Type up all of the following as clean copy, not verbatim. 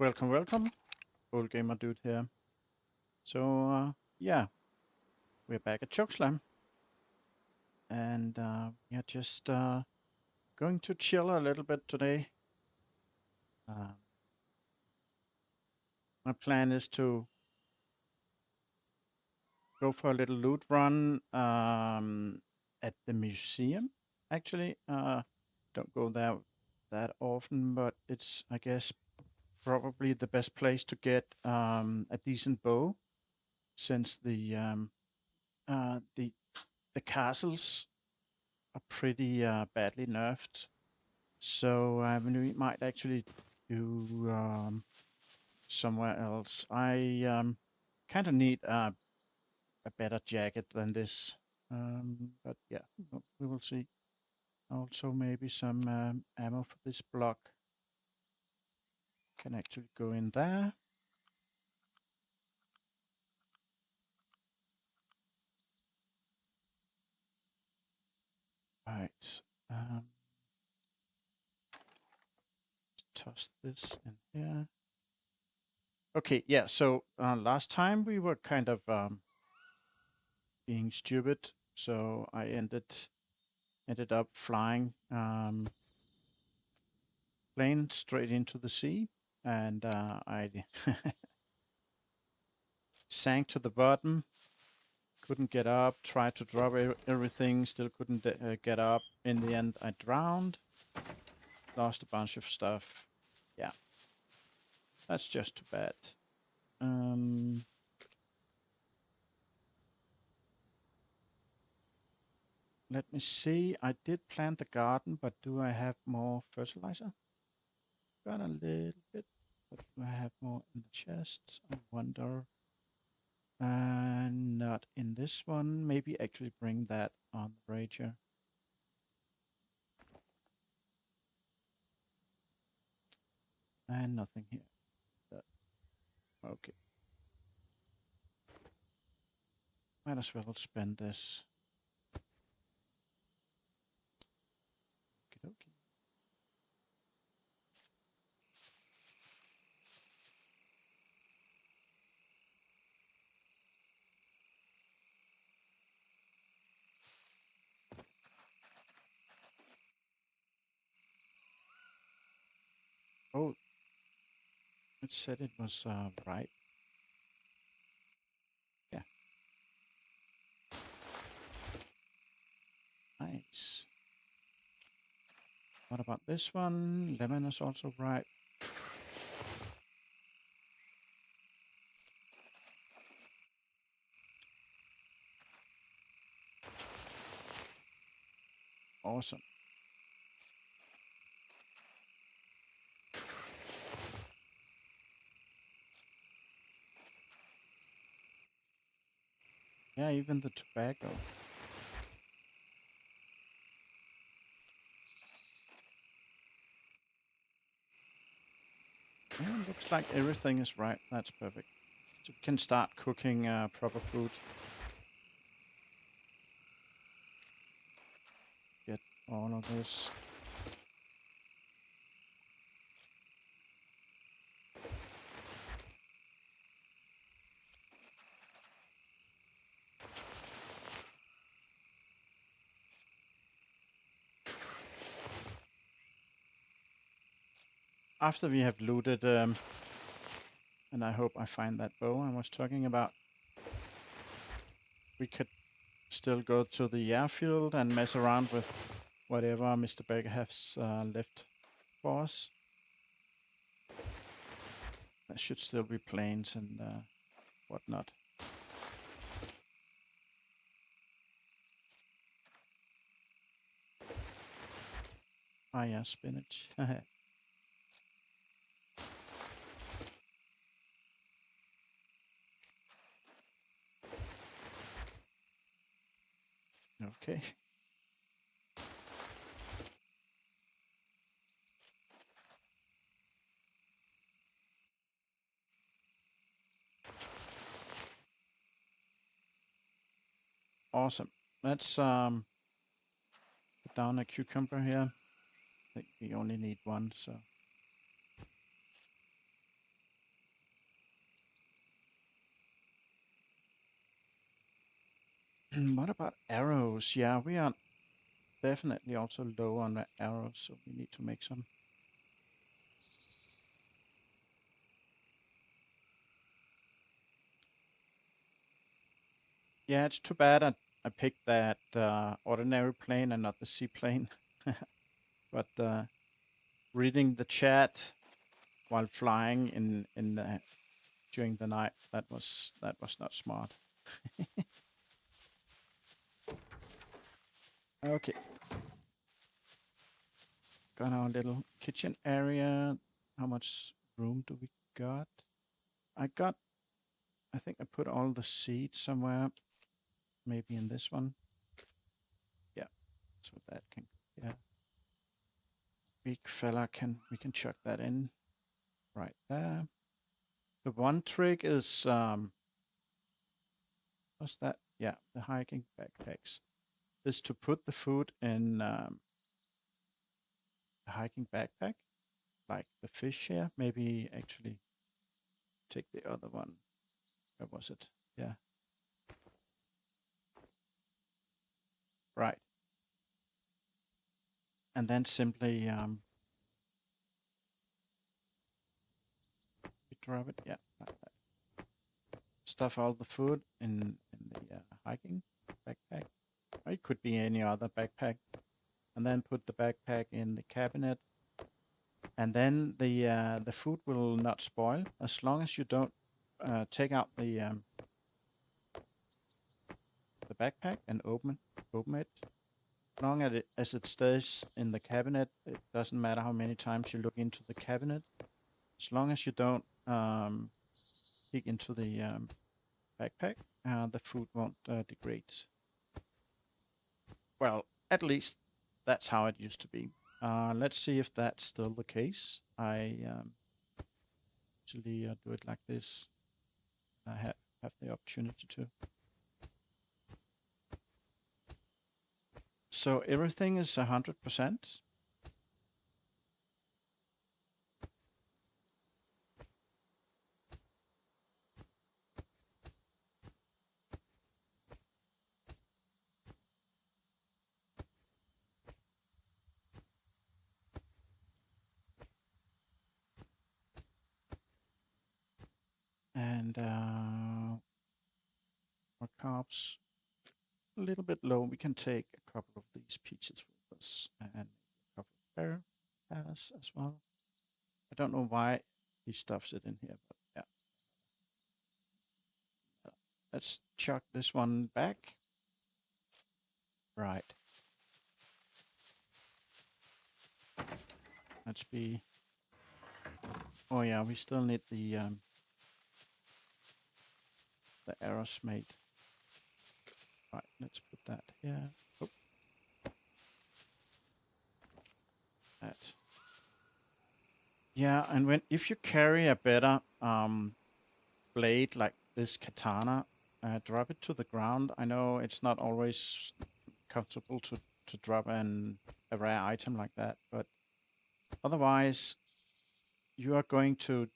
Welcome, welcome. Old Gamer Dude here. So, yeah, we're back at Chokeslam. And we are just going to chill a little bit today. Uh, my plan is to go for a little loot run at the museum. Actually, don't go there that often, but it's, I guess, probably the best place to get a decent bow, since the castles are pretty badly nerfed. So we might actually do somewhere else. I kind of need a better jacket than this. But yeah, we will see. Also, maybe some ammo for this block can actually go in there. Right. Toss this in here. Okay, yeah, so last time we were kind of being stupid, so I ended up flying plane straight into the sea, and I sank to the bottom, couldn't get up, tried to drop everything, still couldn't get up. In the end, I drowned, lost a bunch of stuff. Yeah, that's just too bad. Let me see. I did plant the garden, but do I have more fertilizer? Got a little bit, but do I have more in the chest? I wonder. Not in this one. Maybe actually bring that on the Rager. And nothing here. Okay. Might as well spend this. Okey-dokey. Oh, it said it was right. Yeah. Nice. What about this one? Lemon is also right. Awesome. Yeah, even the tobacco. Yeah, looks like everything is right. That's perfect. So we can start cooking proper food. Get all of this. After we have looted, and I hope I find that bow I was talking about, we could still go to the airfield and mess around with whatever Mr. Becker has left for us. There should still be planes and whatnot. Ah, yeah, spinach. Okay. Awesome. Let's put down a cucumber here. I think we only need one, so. What about arrows? Yeah, we are definitely also low on the arrows, so we need to make some. Yeah, it's too bad I picked that ordinary plane and not the seaplane. But reading the chat while flying in the during the night, that was not smart. Okay, got our little kitchen area. How much room do we got? I think I put all the seeds somewhere, maybe in this one. Yeah, so that can, yeah, big fella we can chuck that in right there. The one trick is, what's that? Yeah, the hiking backpacks is to put the food in the hiking backpack, like the fish here. Maybe actually take the other one. Where was it? Yeah, right. And then simply we drop it. Yeah, like that. Stuff all the food in the hiking backpack. Or it could be any other backpack. And then put the backpack in the cabinet. And then the food will not spoil as long as you don't take out the backpack and open it. As long as it stays in the cabinet, it doesn't matter how many times you look into the cabinet. As long as you don't peek into the backpack, the food won't degrade. Well, at least that's how it used to be. Let's see if that's still the case. I actually do it like this. I have the opportunity to. So everything is 100%. And our carbs a little bit low. We can take a couple of these peaches with us and a couple of pears as well. I don't know why he stuffs it in here, but yeah. Let's chuck this one back. Right. Let's be. Oh yeah, we still need the arrows made. Right. Let's put that here. Oh, that. Yeah, and if you carry a better blade like this katana, drop it to the ground. I know it's not always comfortable to drop a rare item like that, but otherwise you are going to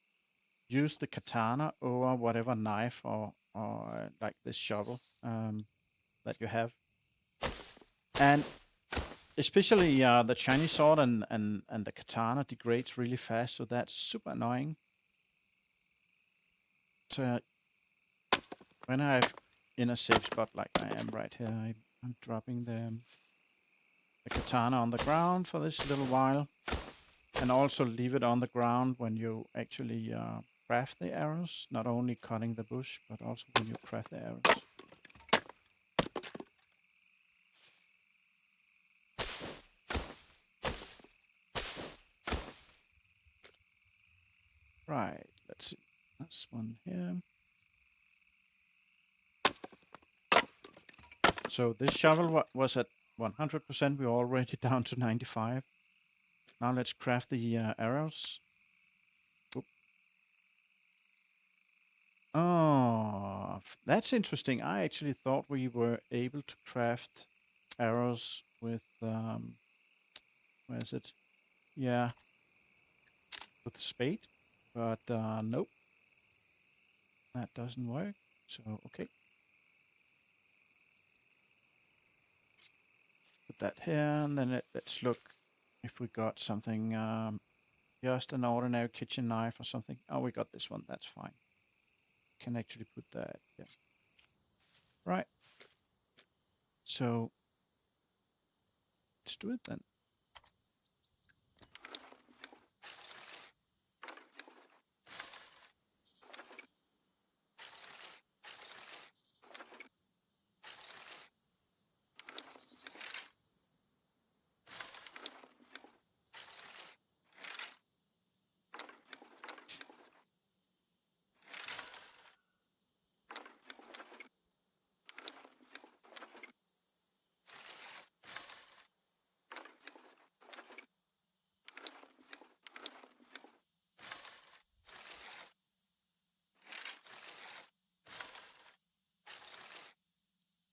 use the katana over whatever knife or like this shovel that you have. And especially the Chinese sword and the katana degrades really fast, so that's super annoying. So when I'm in a safe spot like I am right here, I'm dropping the katana on the ground for this little while, and also leave it on the ground when you actually craft the arrows, not only cutting the bush, but also when you craft the arrows. Right, let's see. This one here. So this shovel was at 100%. We're already down to 95. Now let's craft the arrows. Oop. Oh, that's interesting. I actually thought we were able to craft arrows with, where is it? Yeah, with spade, but nope, that doesn't work. So, okay. that here, and then let's look if we got something, just an ordinary kitchen knife or something. Oh, we got this one, that's fine. Can actually put that, yeah. Right. So let's do it then.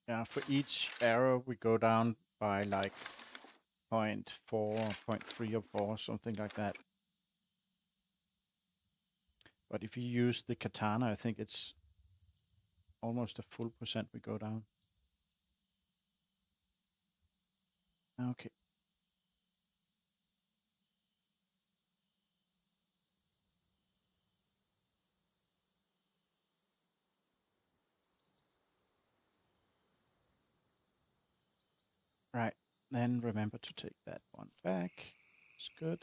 Yeah, for each arrow we go down by like 0.4, 0.3 or 4, something like that. But if you use the katana, I think it's almost a full percent we go down. Okay. Right. Then remember to take that one back. It's good.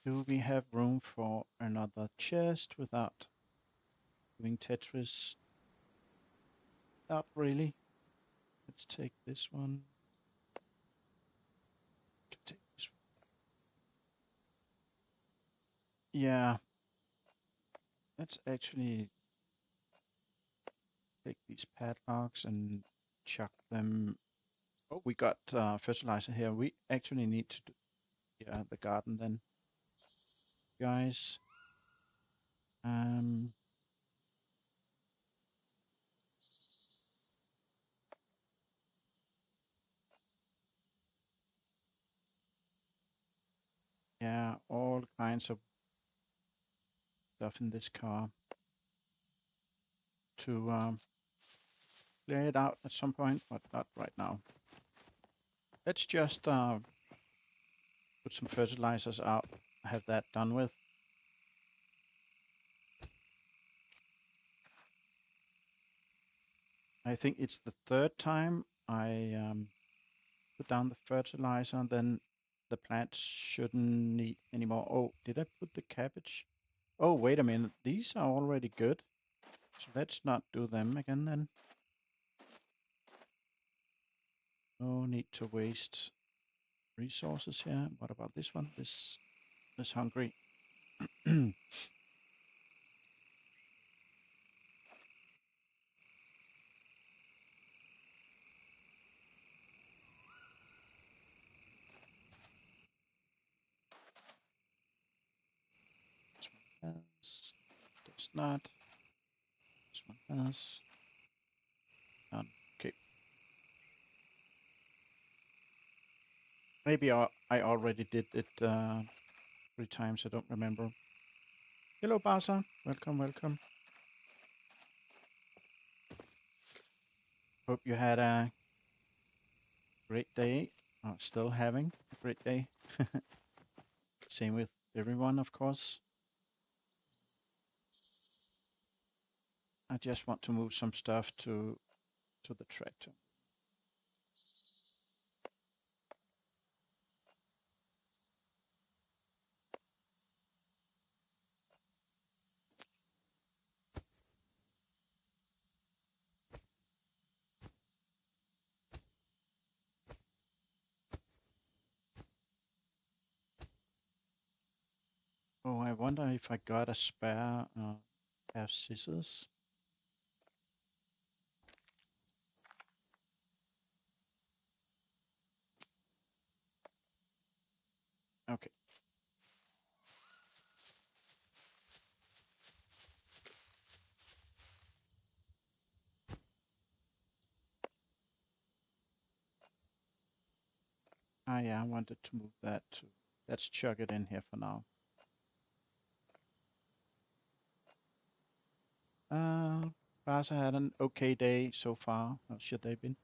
Do we have room for another chest without doing Tetris? Not really. Let's take this one. Take this one. Yeah. Let's actually take these padlocks and chuck them. Oh, we got fertilizer here. We actually need to do the garden then, guys. Yeah, all kinds of stuff in this car to clear it out at some point, but not right now. Let's just put some fertilizers out, have that done with. I think it's the third time I put down the fertilizer, and then the plants shouldn't need any more. Oh, did I put the cabbage? Oh, wait a minute. These are already good. So let's not do them again then. No need to waste resources here. What about this one? This is hungry. Has, does not. This one has. None. Okay. Maybe I already did it 3 times. I don't remember. Hello, Basa. Welcome, welcome. Hope you had a great day. Still having a great day. Same with everyone, of course. I just want to move some stuff to the tractor. Oh, I wonder if I got a spare pair of scissors. Okay. Ah, yeah, I wanted to move that too. Let's chuck it in here for now. Barca had an okay day so far. How should they been?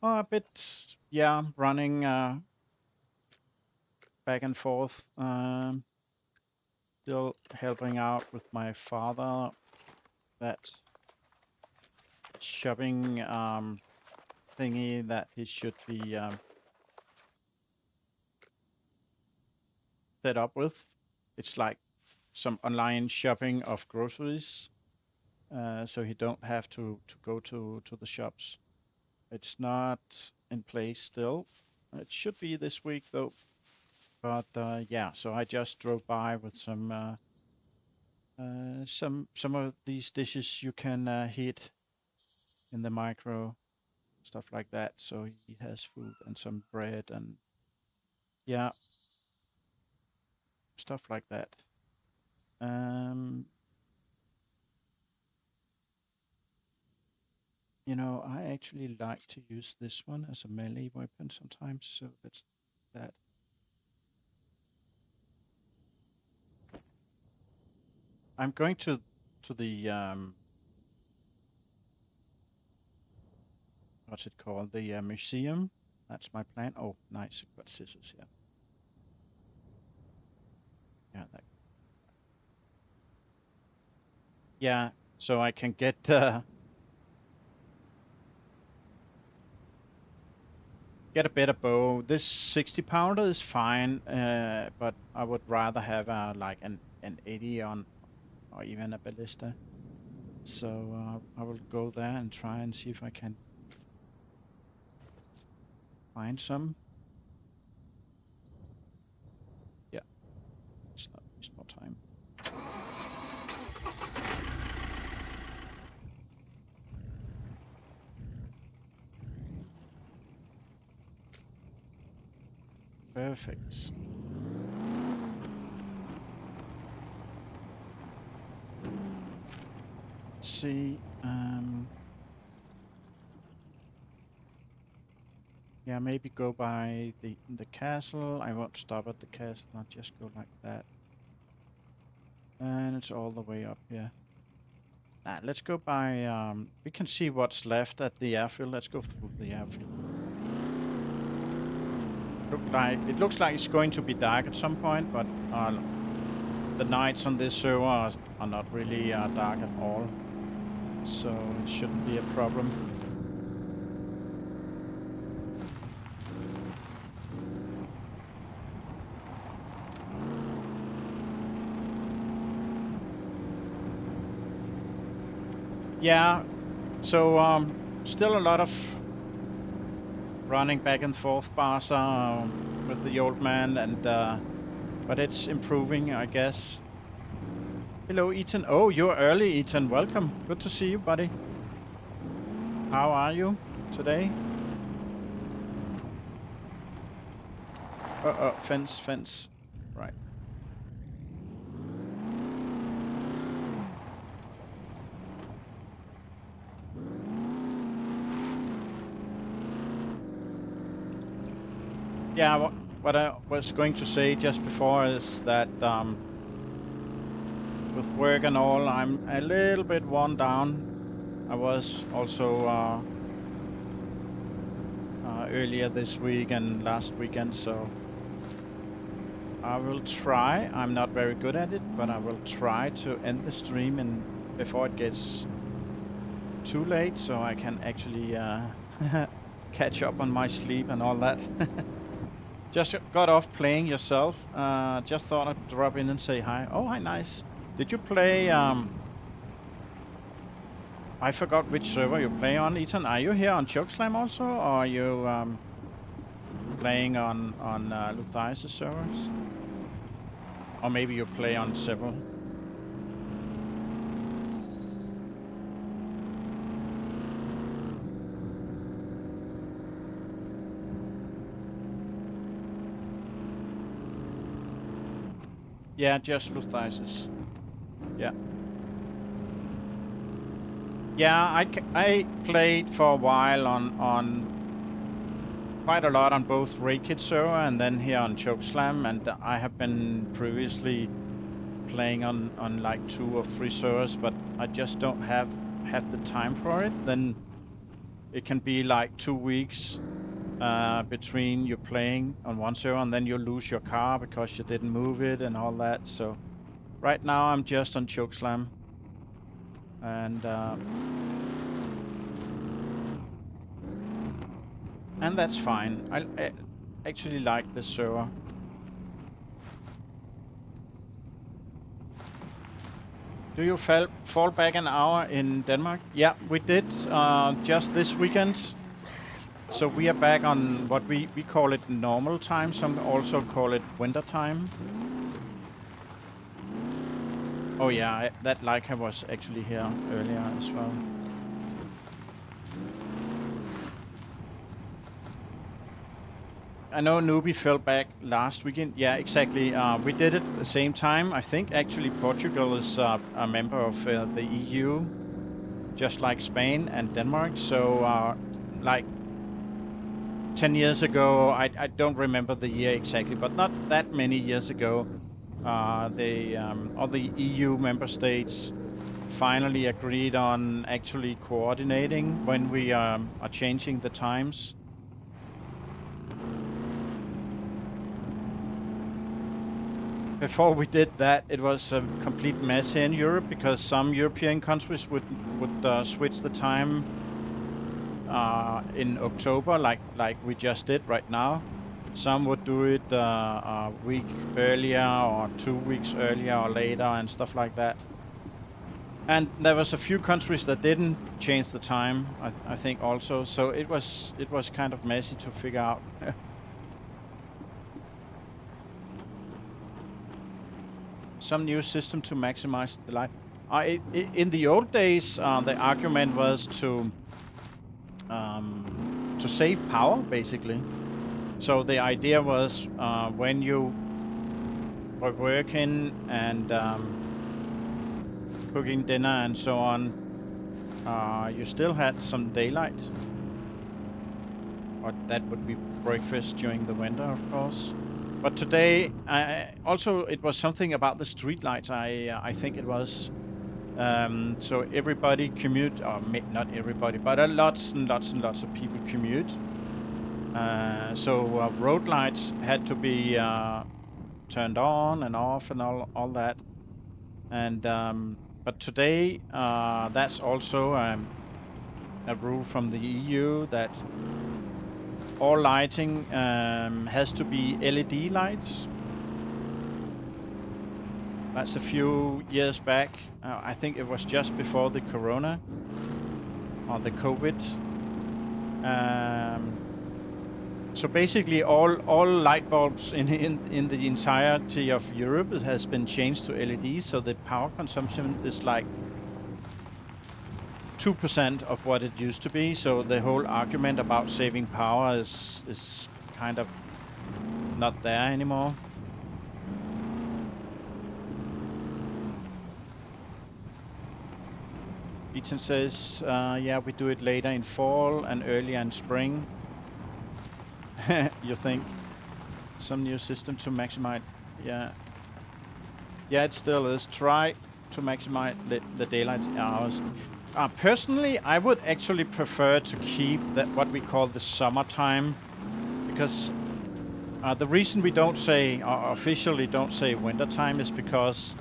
Oh, a bit, yeah, running back and forth. Still helping out with my father. That shopping thingy that he should be set up with. It's like some online shopping of groceries, so he don't have to go to the shops. It's not in place still. It should be this week though. But yeah, so I just drove by with some of these dishes you can heat in the micro, stuff like that. So he has food and some bread and yeah, stuff like that. Um, you know, I actually like to use this one as a melee weapon sometimes, so that's that. I'm going to the what's it called? The museum. That's my plan. Oh, nice. I've got scissors here. Yeah, that, yeah. So I can get a better bow. This 60 pounder is fine, but I would rather have like an 80 on or even a ballista. So I will go there and try and see if I can find some. Yeah, it's not waste more time. Perfect. Let's see. Yeah, maybe go by the castle. I won't stop at the castle. I'll just go like that. And it's all the way up here. Let's go by. We can see what's left at the airfield. Let's go through the airfield. It looks like it's going to be dark at some point, but the nights on this server are not really dark at all, so it shouldn't be a problem. Yeah, so still a lot of running back and forth Barca with the old man, and but it's improving, I guess. Hello, Ethan. Oh, you're early, Ethan. Welcome. Good to see you, buddy. How are you today? Fence. Right. Yeah, what I was going to say just before is that with work and all, I'm a little bit worn down. I was also earlier this week and last weekend, so I will try. I'm not very good at it, but I will try to end the stream before it gets too late, so I can actually catch up on my sleep and all that. Just got off playing yourself. Just thought I'd drop in and say hi. Oh, hi, nice. Did you play? I forgot which server you play on, Ethan. Are you here on Chokeslam also, or are you playing on Luthias' servers? Or maybe you play on several. Yeah, just Luthias'. Yeah. Yeah, I played for a while on quite a lot on both Raid Kit server and then here on Chokeslam, and I have been previously playing on like 2 or 3 servers, but I just don't have the time for it. Then it can be like 2 weeks between you playing on one server and then you lose your car because you didn't move it and all that. So right now I'm just on Chokeslam, and that's fine. I actually like this server. Do you fall back an hour in Denmark? Yeah, we did just this weekend. So we are back on what we call it normal time. Some also call it winter time. Oh yeah, that Leica was actually here earlier as well. I know Newbie fell back last weekend. Yeah, exactly. We did it at the same time. I think actually Portugal is a member of the EU, just like Spain and Denmark. So like 10 years ago, I don't remember the year exactly, but not that many years ago, all the EU member states finally agreed on actually coordinating when we are changing the times. Before we did that, it was a complete mess here in Europe because some European countries would switch the time in October, like we just did right now. Some would do it a week earlier or 2 weeks earlier or later and stuff like that. And there was a few countries that didn't change the time, I think also. So it was kind of messy to figure out. Some new system to maximize the light. In the old days, the argument was to save power, basically. So the idea was when you were working and cooking dinner and so on, you still had some daylight. Or that would be breakfast during the winter, of course. But today, also it was something about the street lights. I think it was. So everybody commute, or not everybody, but lots and lots and lots of people commute. So road lights had to be turned on and off and all that. And but today, that's also a rule from the EU that all lighting has to be LED lights. That's a few years back. I think it was just before the Corona or the COVID. So basically, all light bulbs in the entirety of Europe has been changed to LED. So the power consumption is like 2% of what it used to be. So the whole argument about saving power is kind of not there anymore. Ethan says, yeah, we do it later in fall and earlier in spring. You think? Some new system to maximize, yeah. Yeah, it still is. Try to maximize the daylight hours. Personally, I would actually prefer to keep what we call the summertime, because the reason we don't say, or officially don't say wintertime, is because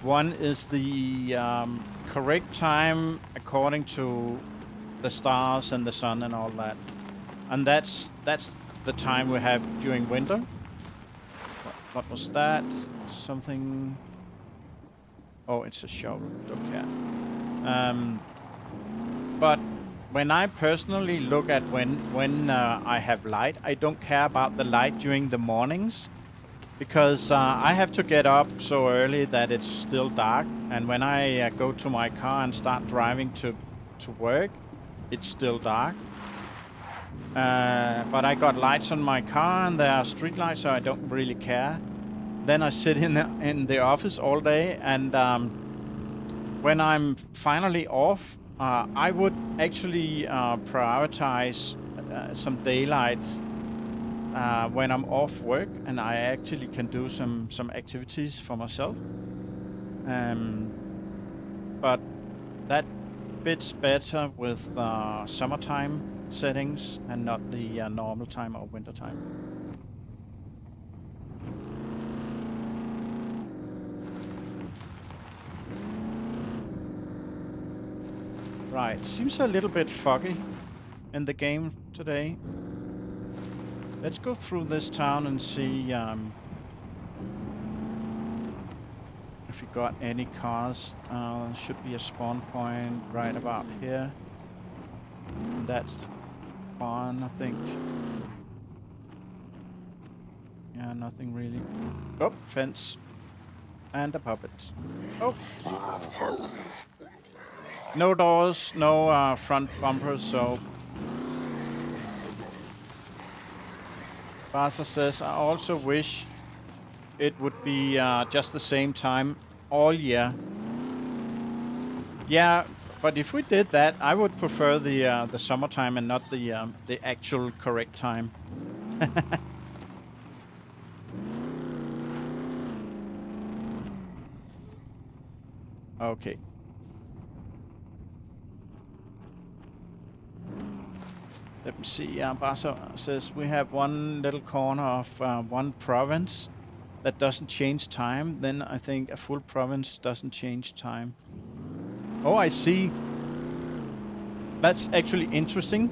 one is the correct time according to the stars and the sun and all that, and that's the time we have during winter. What was that? Something? Oh, it's a shovel. Okay. But when I personally look at when I have light, I don't care about the light during the mornings, because I have to get up so early that it's still dark, and when I go to my car and start driving to work, it's still dark. But I got lights on my car and there are street lights, so I don't really care. Then I sit in the office all day, and when I'm finally off, I would actually prioritize some daylight when I'm off work and I actually can do some activities for myself. But that fits better with summertime settings and not the normal time or winter time. Right, seems a little bit foggy in the game today. Let's go through this town and see if we got any cars. Should be a spawn point right about here. And that's fun, I think. Yeah, nothing really. Oh, fence. And a puppet. Oh. No doors, no front bumpers, so... Barca says, I also wish it would be just the same time all year. Yeah, but if we did that, I would prefer the summertime and not the actual correct time. Okay. Let me see. Barca says we have one little corner of one province that doesn't change time. Then I think a full province doesn't change time. Oh, I see. That's actually interesting.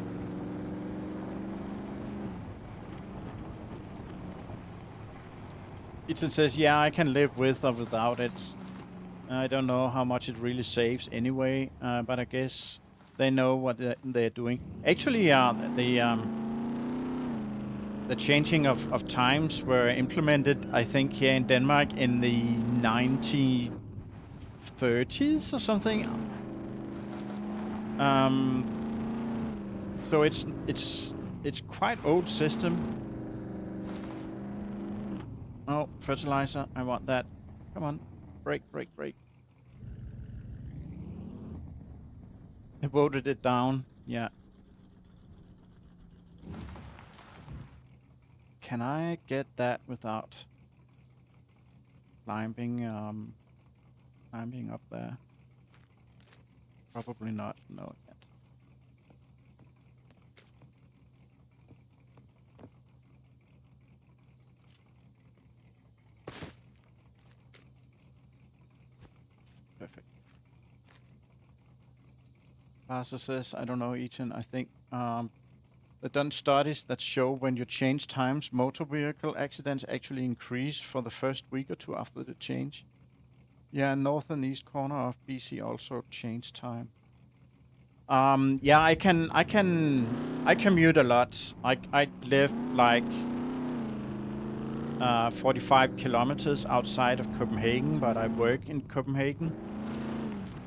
It says, yeah, I can live with or without it. I don't know how much it really saves anyway, but I guess they know what they're doing. Actually, the changing of times were implemented, I think, here in Denmark in the 1930s or something. So it's quite old system. Oh, fertilizer! I want that. Come on, break. They voted it down. Yeah. Can I get that without climbing up there? Probably not. No, yet. Perfect. Pastor says, I don't know, Ethan. I think they've done studies that show when you change times, motor vehicle accidents actually increase for the first week or two after the change. Yeah, north and east corner of BC also change time. Yeah, I commute a lot. I live like 45 kilometers outside of Copenhagen, but I work in Copenhagen.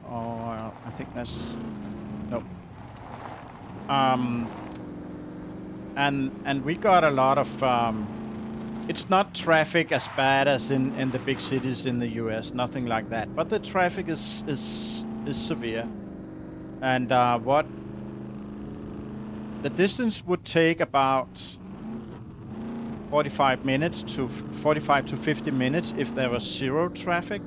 Oh, I think that's no. And we got a lot of. It's not traffic as bad as in the big cities in the US. Nothing like that. But the traffic is severe. And what the distance would take about 45 minutes to 45 to 50 minutes if there was zero traffic.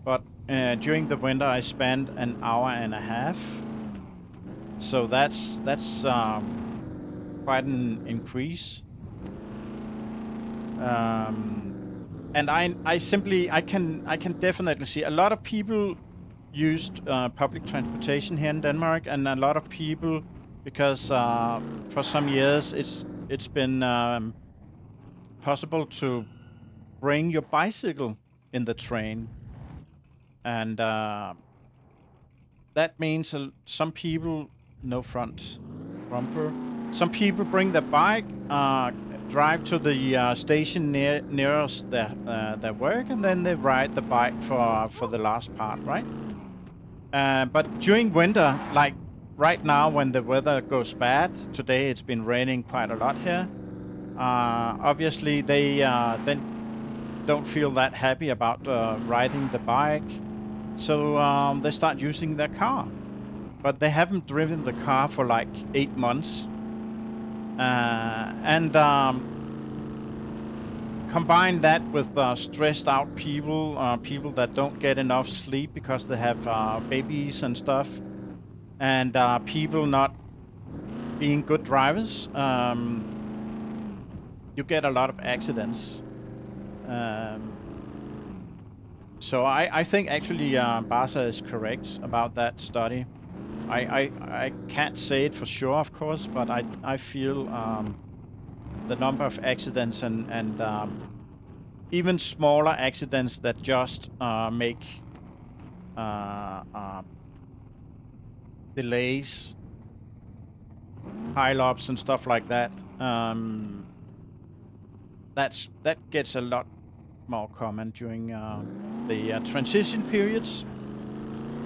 But during the winter, I spend an hour and a half. So that's quite an increase. And I can definitely see a lot of people used public transportation here in Denmark, and a lot of people, because for some years it's been possible to bring your bicycle in the train, and that means some people no front bumper. Some people bring their bike, drive to the station nearest their work, and then they ride the bike for the last part, right? But during winter, like right now when the weather goes bad, today it's been raining quite a lot here. Obviously they then don't feel that happy about riding the bike, so they start using their car. But they haven't driven the car for like 8 months. And combine that with stressed out people, people that don't get enough sleep because they have babies and stuff, and people not being good drivers, you get a lot of accidents. So I think actually Basa is correct about that study. I can't say it for sure, of course, but I feel the number of accidents and even smaller accidents that just make delays, pile-ups, and stuff like that. That gets a lot more common during the transition periods,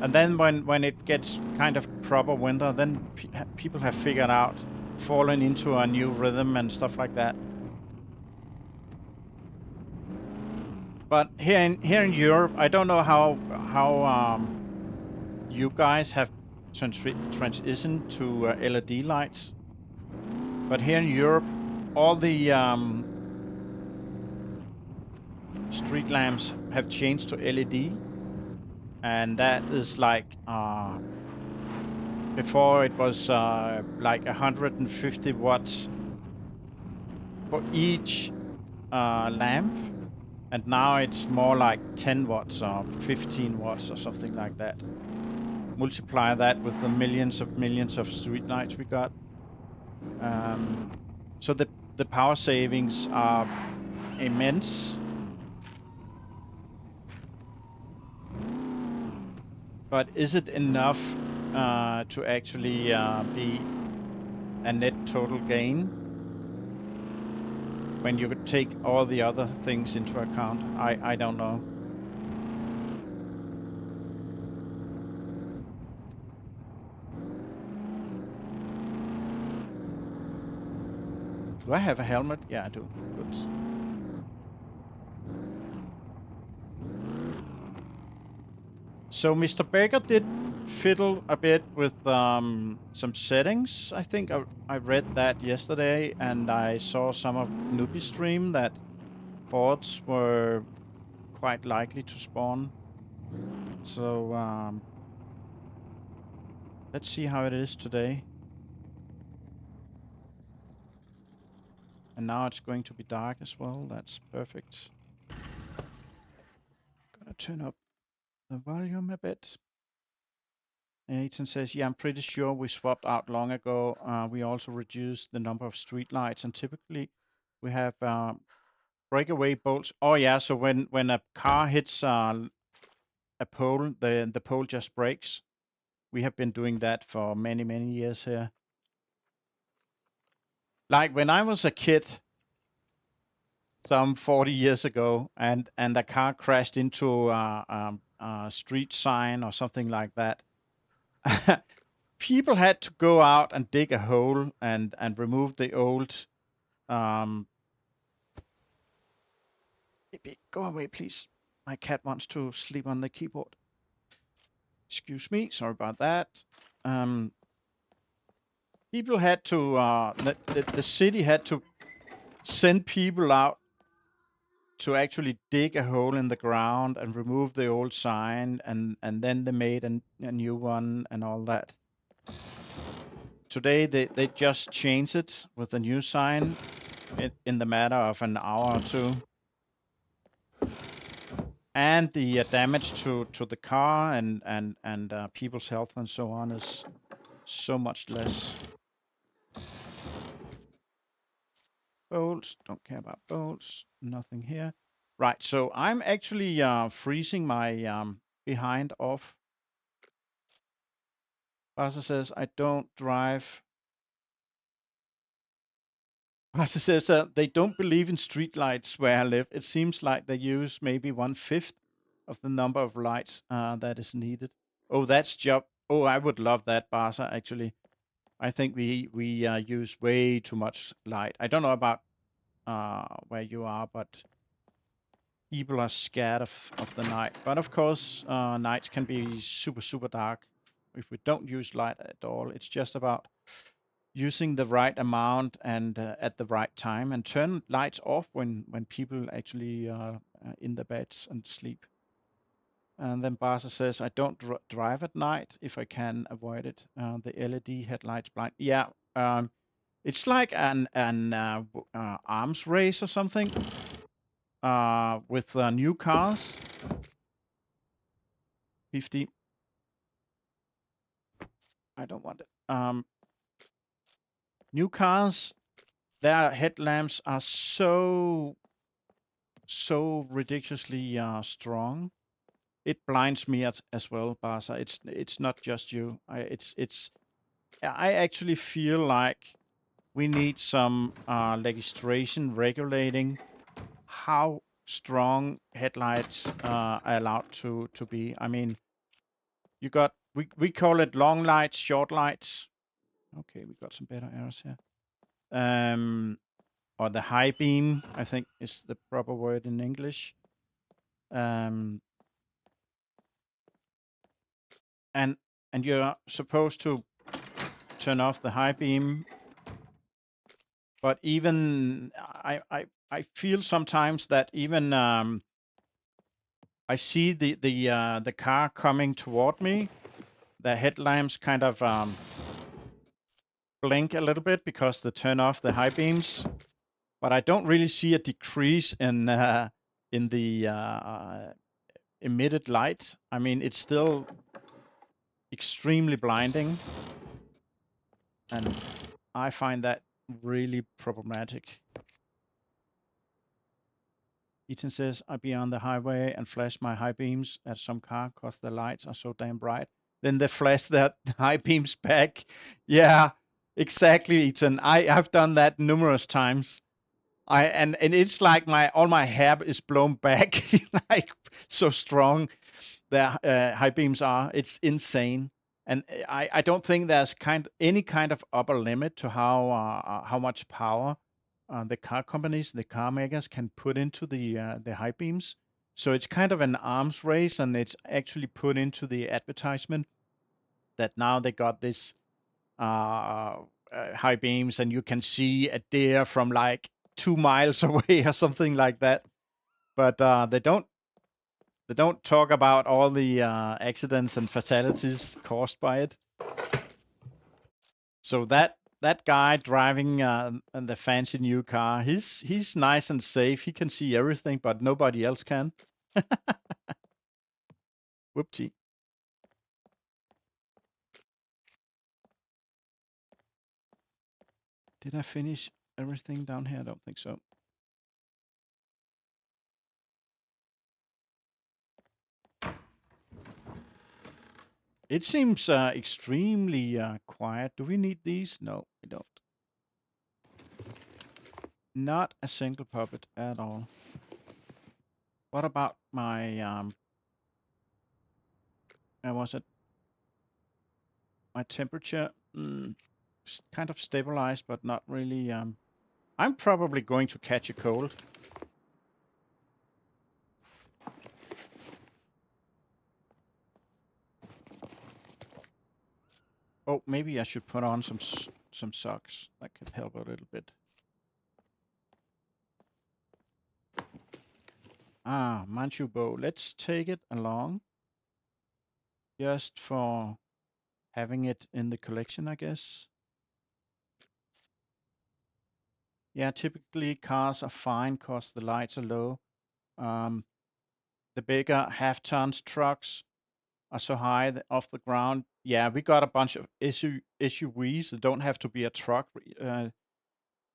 and then when it gets kind of proper winter, then people have figured out falling into a new rhythm and stuff like that. But here in Europe, I don't know how you guys have transitioned to LED lights, but here in Europe, all the street lamps have changed to LED, and that is like before it was like 150 watts for each lamp, and now it's more like 10 watts or 15 watts or something like that. Multiply that with the millions of street lights we got. So the power savings are immense. But is it enough to actually be a net total gain when you could take all the other things into account? I don't know. Do I have a helmet? Yeah, I do. Good. So Mr. Becker did fiddle a bit with some settings. I think I read that yesterday, and I saw some of Newbie stream that boards were quite likely to spawn. So let's see how it is today. And now it's going to be dark as well. That's perfect. Gonna turn up the volume a bit. Ethan says, yeah, I'm pretty sure we swapped out long ago. We also reduced the number of street lights, and typically we have breakaway bolts. Oh yeah, so when a car hits a pole, the pole just breaks. We have been doing that for many years here. Like when I was a kid, some 40 years ago, and a car crashed into a street sign or something like that. People had to go out and dig a hole and remove the old. Go away, please. My cat wants to sleep on the keyboard. Excuse me, sorry about that. People had to, the city had to send people out to actually dig a hole in the ground and remove the old sign, and then they made a new one and all that. Today they just changed it with a new sign in the matter of an hour or two. And the damage to the car and people's health and so on is so much less. Bolts, don't care about bolts, nothing here. Right, so I'm actually freezing my behind off. Basa says, I don't drive. Basa says they don't believe in streetlights where I live. It seems like they use maybe 1/5 of the number of lights that is needed. Oh, that's job. Oh, I would love that, Basa, actually. I think we use way too much light. I don't know about where you are, but people are scared of the night. But of course, nights can be super dark if we don't use light at all. It's just about using the right amount and at the right time, and turn lights off when people actually are in the beds and sleep. And then Barca says, I don't drive at night if I can avoid it. The LED headlights blind. Yeah, it's like an arms race or something with new cars. 50. I don't want it. New cars, their headlamps are so ridiculously strong. It blinds me as well, Barca. It's not just you. I actually feel like we need some legislation regulating how strong headlights are allowed to be. I mean, you got we call it long lights, short lights. Okay, we got some better arrows here. Or the high beam, I think is the proper word in English. And you're supposed to turn off the high beam, but even I feel sometimes that even I see the car coming toward me, the headlamps kind of blink a little bit because they turn off the high beams, but I don't really see a decrease in the emitted light. I mean, it's still extremely blinding, and I find that really problematic. Ethan says, I be on the highway and flash my high beams at some car because the lights are so damn bright. Then they flash that high beams back. Yeah, exactly, Ethan. I've done that numerous times. And it's like all my hair is blown back, like so strong the high beams are. It's insane. And I don't think there's any kind of upper limit to how much power the car companies, the car makers can put into the high beams. So it's kind of an arms race, and it's actually put into the advertisement that now they got this high beams, and you can see a deer from like 2 miles away or something like that. But they don't talk about all the accidents and fatalities caused by it. So that guy driving the fancy new car, he's nice and safe. He can see everything, but nobody else can. Whoopsie. Did I finish everything down here? I don't think so. It seems extremely quiet. Do we need these? No, we don't. Not a single puppet at all. What about my was it my temperature? Kind of stabilized, but not really. I'm probably going to catch a cold. Oh, maybe I should put on some socks. That could help a little bit. Manchu bow. Let's take it along. Just for having it in the collection, I guess. Yeah, typically cars are fine because the lights are low. The bigger half-tons trucks are so high off the ground. Yeah, we got a bunch of SUVs. It don't have to be a truck.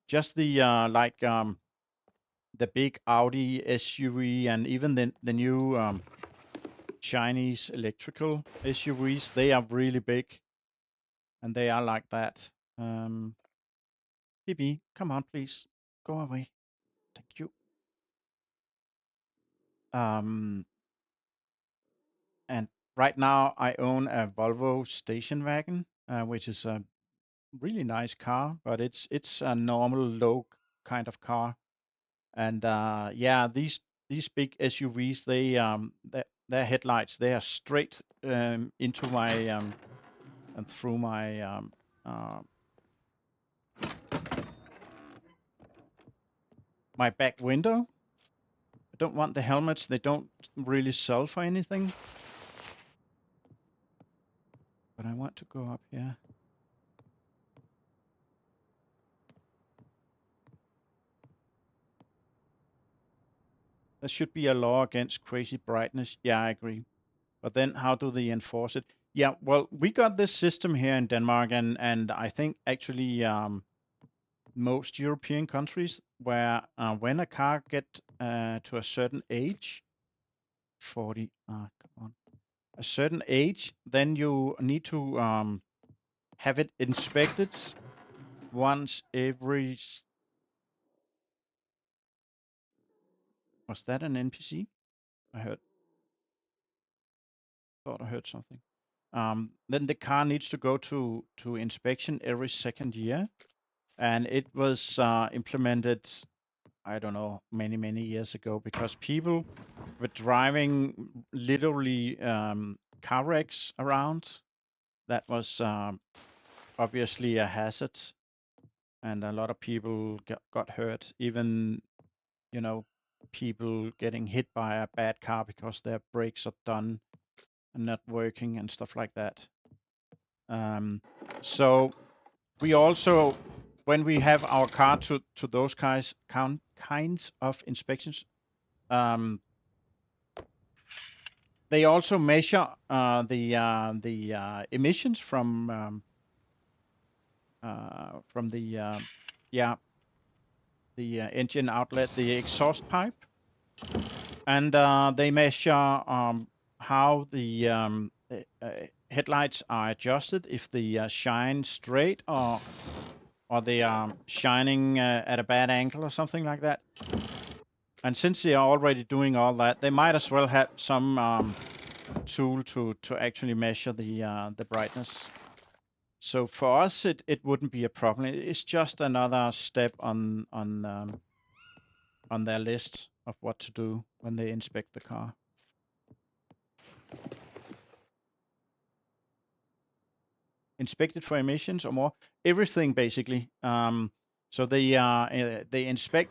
Just the the big Audi SUV, and even the new Chinese electrical SUVs. They are really big, and they are like that. BB, come on, please, go away. Thank you. And right now I own a Volvo station wagon, which is a really nice car, but it's a normal low kind of car. And yeah, these big SUVs, their headlights, they are straight into my and through my my back window. I don't want the helmets. They don't really sell for anything. But I want to go up here. There should be a law against crazy brightness. Yeah, I agree. But then how do they enforce it? Yeah, well, we got this system here in Denmark, and I think actually most European countries where when a car get to a certain age, 40, come on, a certain age, then you need to have it inspected once every. Was that an NPC? I thought I heard something. Then the car needs to go to inspection every second year, and it was implemented, I don't know, many years ago because people were driving literally car wrecks around. That was obviously a hazard, and a lot of people got hurt. Even people getting hit by a bad car because their brakes are done and not working and stuff like that. So we also, when we have our car to those kinds of inspections, they also measure the emissions from the engine outlet, the exhaust pipe, and they measure how the headlights are adjusted, if they shine straight or they are shining at a bad angle or something like that. And since they are already doing all that, they might as well have some tool to actually measure the brightness. So for us, it wouldn't be a problem. It's just another step on their list of what to do when they inspect the car. Inspect it for emissions or more, everything basically. So they inspect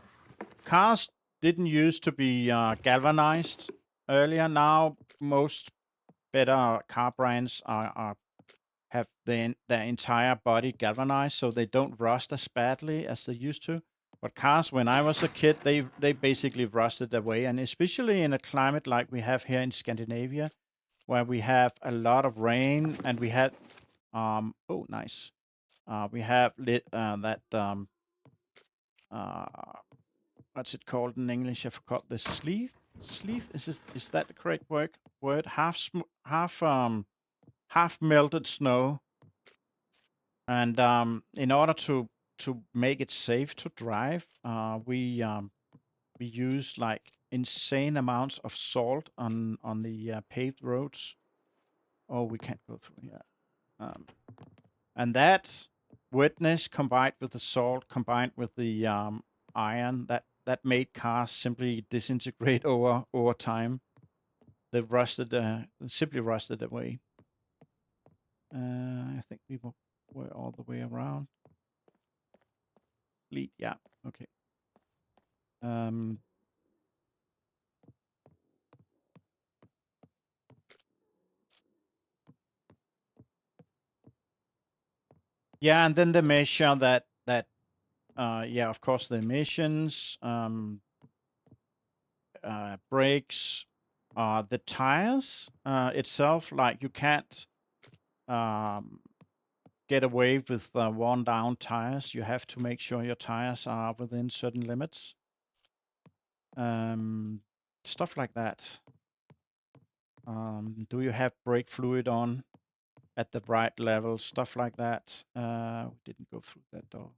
cars. Didn't used to be galvanized earlier. Now most better car brands have their entire body galvanized, so they don't rust as badly as they used to. But cars, when I was a kid, they basically rusted away, and especially in a climate like we have here in Scandinavia, where we have a lot of rain, and we had oh nice, we have that uh, what's it called in English? I forgot the sleeth. Sleeth is that the correct word? Half melted snow. And in order to make it safe to drive, we use like insane amounts of salt on the paved roads. Oh, we can't go through here. And that wetness combined with the salt, combined with the iron, that made cars simply disintegrate over time. They simply rusted away. I think we were all the way around. Fleet, yeah, okay. Yeah, and then the measure yeah, of course, the emissions, brakes, the tires itself. Like you can't get away with worn down tires. You have to make sure your tires are within certain limits. Stuff like that. Do you have brake fluid on at the right level? Stuff like that. We didn't go through that door.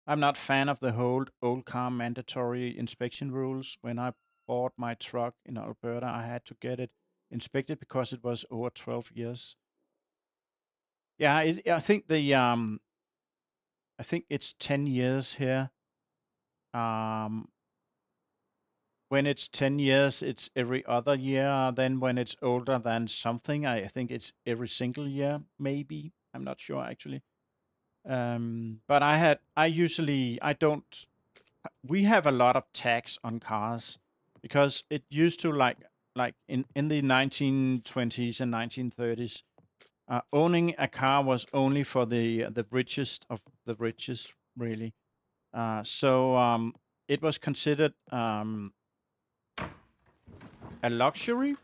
I'm not fan of the whole old car mandatory inspection rules. When I bought my truck in Alberta, I had to get it inspected because it was over 12 years. Yeah, I think I think it's 10 years here. when it's 10 years, it's every other year. Then when it's older than something, I think it's every single year, maybe. I'm not sure actually. But I don't, we have a lot of tax on cars because it used to like in the 1920s and 1930s, owning a car was only for the richest of the richest, really. So it was considered a luxury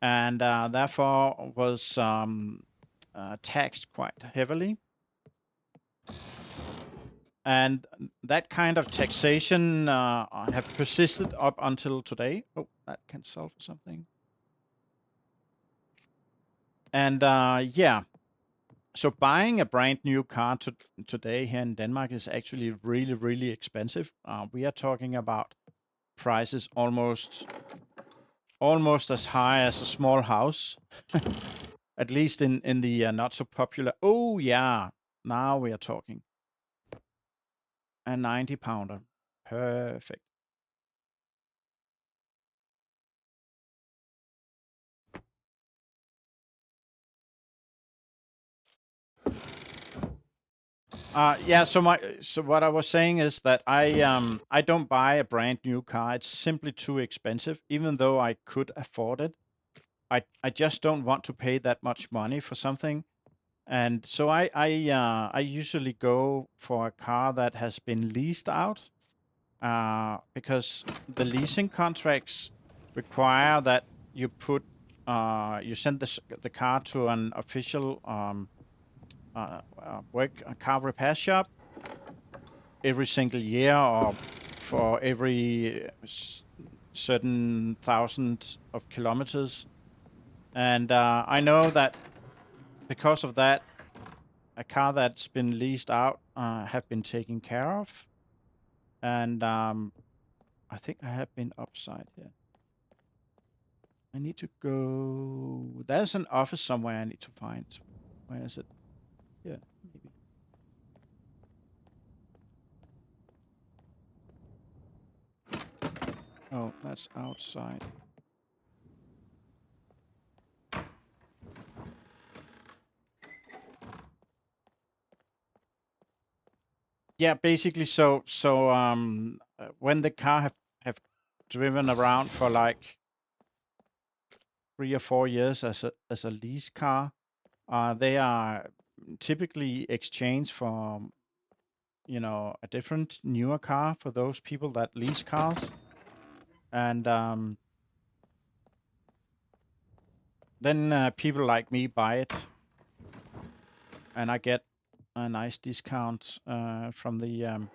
and therefore was taxed quite heavily. And that kind of taxation have persisted up until today. Oh, that can solve something. And yeah, so buying a brand new car today here in Denmark is actually really, really expensive. We are talking about prices almost as high as a small house, at least in the not so popular. Oh yeah, now we are talking. A 90 pounder, perfect. Yeah. So what I was saying is that I don't buy a brand new car. It's simply too expensive, even though I could afford it. I just don't want to pay that much money for something. And so I usually go for a car that has been leased out, because the leasing contracts require that you send the car to an official car repair shop every single year or for every certain thousand of kilometers. And I know that because of that, a car that's been leased out have been taken care of. And I think I have been upside here. I need to go. There's an office somewhere I need to find. Where is it? Here, maybe. Oh, that's outside. Yeah, basically, when the car have driven around for like 3 or 4 years as a lease car, they are typically exchanged for a different newer car for those people that lease cars, and then people like me buy it, and I get a nice discount from the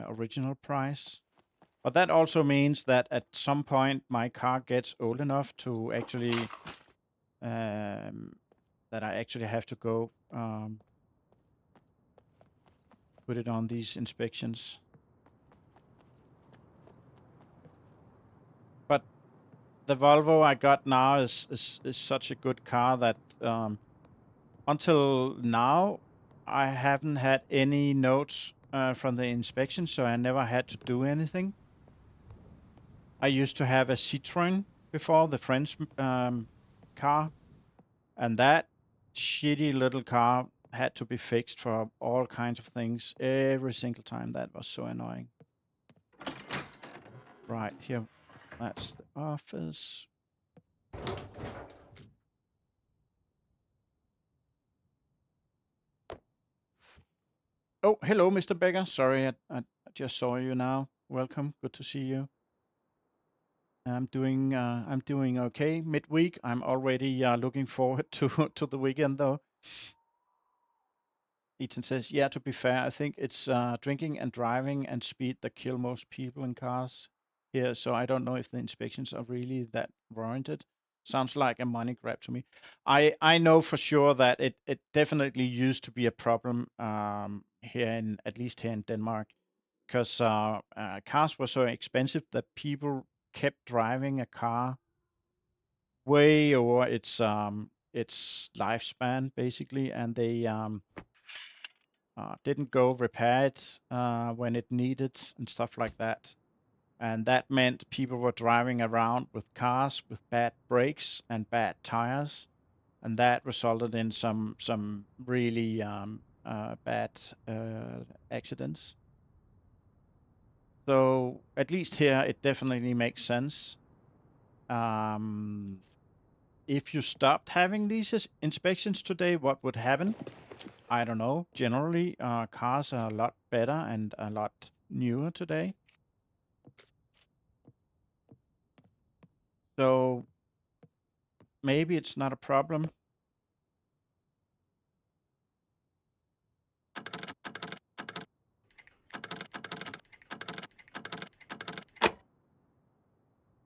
original price. But that also means that at some point my car gets old enough to actually that I actually have to go put it on these inspections. But the Volvo I got now is such a good car that until now I haven't had any notes from the inspection, so I never had to do anything. I used to have a Citroen before, the French car, and that shitty little car had to be fixed for all kinds of things every single time. That was so annoying. Right here, that's the office. Oh, hello, Mr. Becker. Sorry, I just saw you now. Welcome. Good to see you. I'm doing okay. Midweek. I'm already looking forward to the weekend though. Ethan says, yeah, to be fair, I think it's drinking and driving and speed that kill most people in cars here. So I don't know if the inspections are really that warranted. Sounds like a money grab to me. I know for sure that it definitely used to be a problem here in, at least here in Denmark, because cars were so expensive that people kept driving a car way over its lifespan basically, and they didn't go repair it when it needed and stuff like that. And that meant people were driving around with cars with bad brakes and bad tires, and that resulted in some really bad accidents. So at least here, it definitely makes sense. Um, if you stopped having these inspections today, what would happen? I don't know. Generally, cars are a lot better and a lot newer today. So maybe it's not a problem.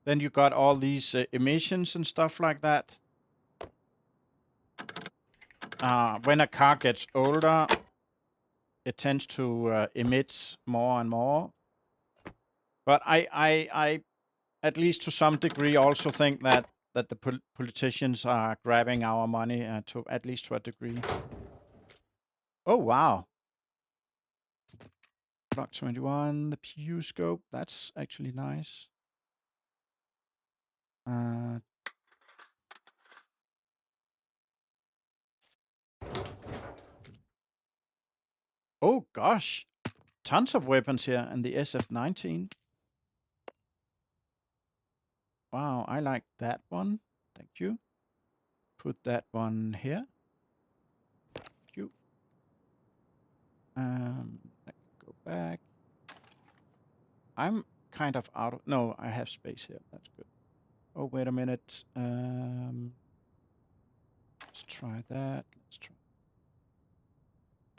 Then you got all these emissions and stuff like that. When a car gets older, it tends to emit more and more. But I, at least to some degree, also think that the politicians are grabbing our money to at least to a degree. Oh wow, Block 21, the PU scope. That's actually nice. Oh gosh, tons of weapons here and the SF-19. Wow, I like that one. Thank you. Put that one here. Thank you. I can go back. I'm kind of out of, no, I have space here. That's good. Oh, wait a minute. Let's try that. Let's try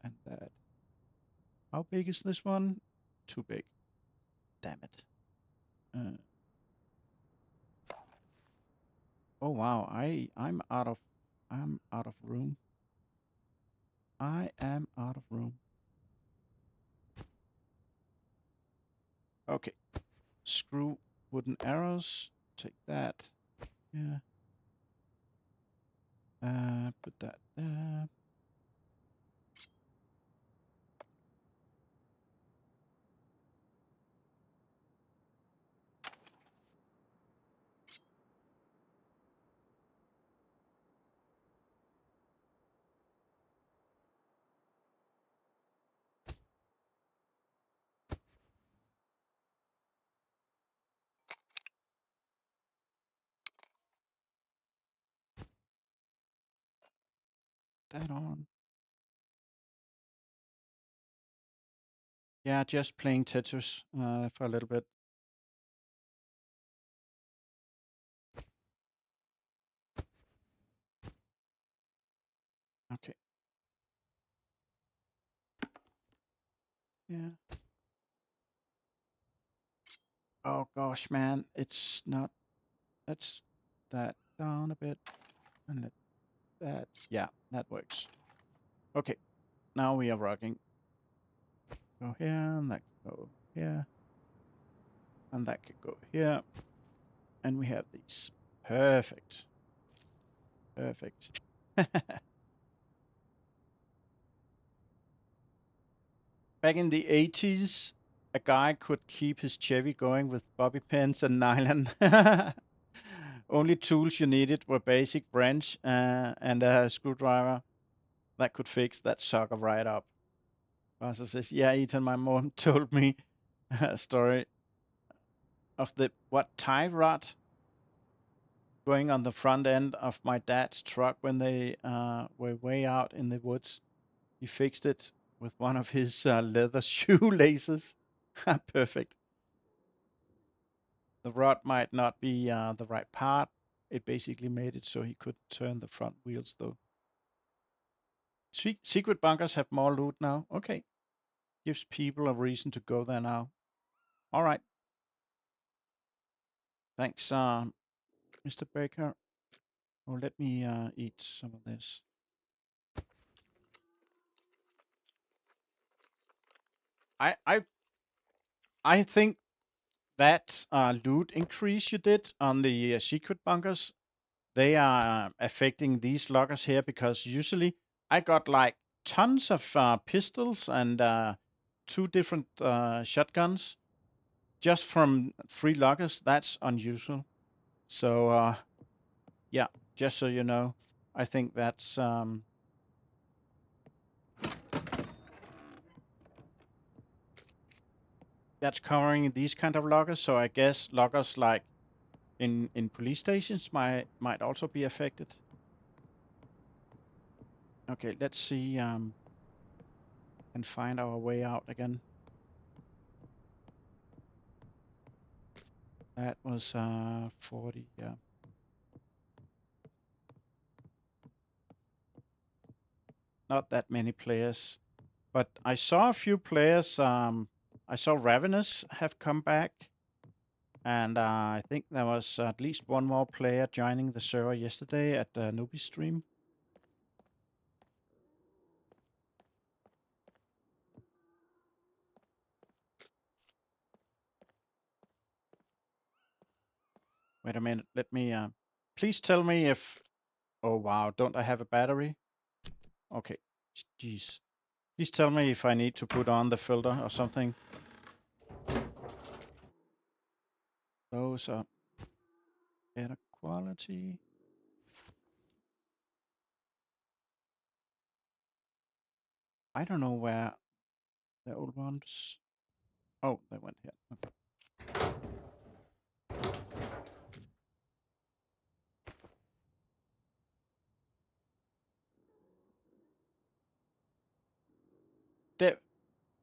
and that. How big is this one? Too big. Damn it. Oh wow, I'm out of room. I am out of room. Okay. Screw wooden arrows. Take that. Yeah. Put that there. That on. Yeah, just playing Tetris for a little bit. Okay. Yeah. Oh gosh, man, it's not. Let's that down a bit and let that. Yeah, that works. Okay, now we are rocking. Go here, and that can go here, and that can go here, and we have these. Perfect. Perfect. Back in the 80s, a guy could keep his Chevy going with bobby pins and nylon. Only tools you needed were basic wrench and a screwdriver that could fix that sucker right up. Pastor says, yeah, Ethan, my mom told me a story of the tie rod going on the front end of my dad's truck when they were way out in the woods. He fixed it with one of his leather shoelaces. Perfect. The rod might not be the right part. It basically made it so he could turn the front wheels though. Secret bunkers have more loot now. Okay. Gives people a reason to go there now. All right. Thanks, Mr. Becker. Oh, let me eat some of this. I think that loot increase you did on the secret bunkers, they are affecting these lockers here because usually I got like tons of pistols and two different shotguns. just from 3 loggers, that's unusual. So yeah, just so you know, I think that's covering these kind of loggers. So I guess loggers like in police stations might also be affected. Okay, let's see and find our way out again. That was 40, yeah. Not that many players, but I saw a few players. I saw Ravenous have come back, and I think there was at least one more player joining the server yesterday at the Newbie stream. Wait a minute, let me, please tell me if, oh wow, don't I have a battery? Okay, jeez. Please tell me if I need to put on the filter or something. Those are better quality. I don't know where the old ones. Oh, they went here. Okay.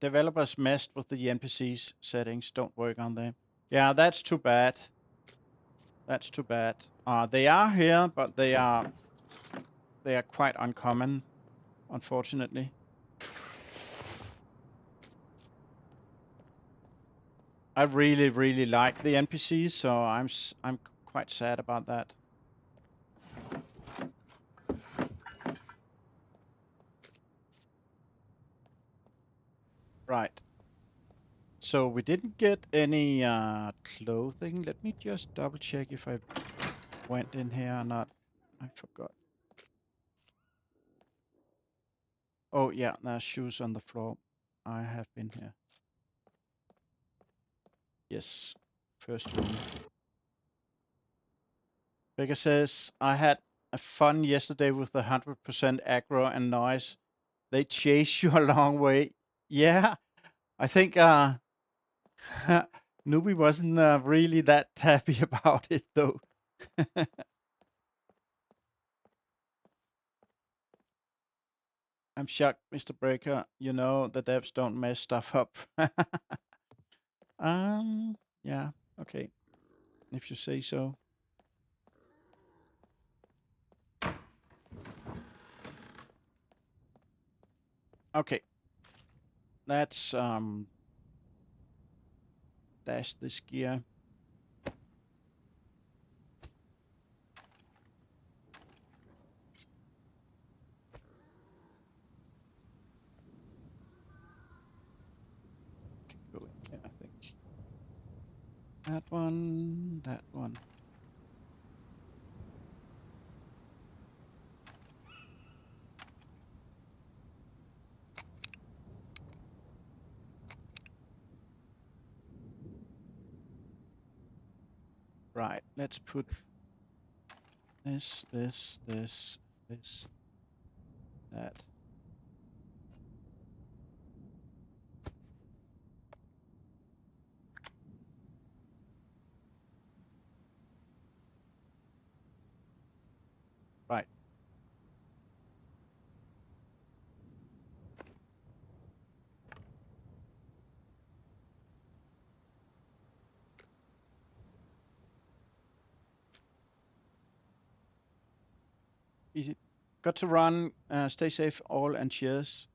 Developers messed with the NPCs settings. Don't work on them. Yeah, that's too bad. That's too bad. They are here, but they are quite uncommon, unfortunately. I really, really like the NPCs, so I'm quite sad about that. Right. So we didn't get any clothing. Let me just double check if I went in here or not. I forgot. Oh yeah, there's shoes on the floor. I have been here. Yes, first room. Becker says, I had a fun yesterday with the 100% aggro and noise. They chase you a long way. Yeah, I think Newbie wasn't really that happy about it though. I'm shocked, Mr. Breaker. You know the devs don't mess stuff up. Yeah, okay, if you say so. Okay, let's dash this gear. Go in here, I think. That one, that one. Right, let's put this, that. Right. Easy. Got to run. Stay safe, all, and cheers.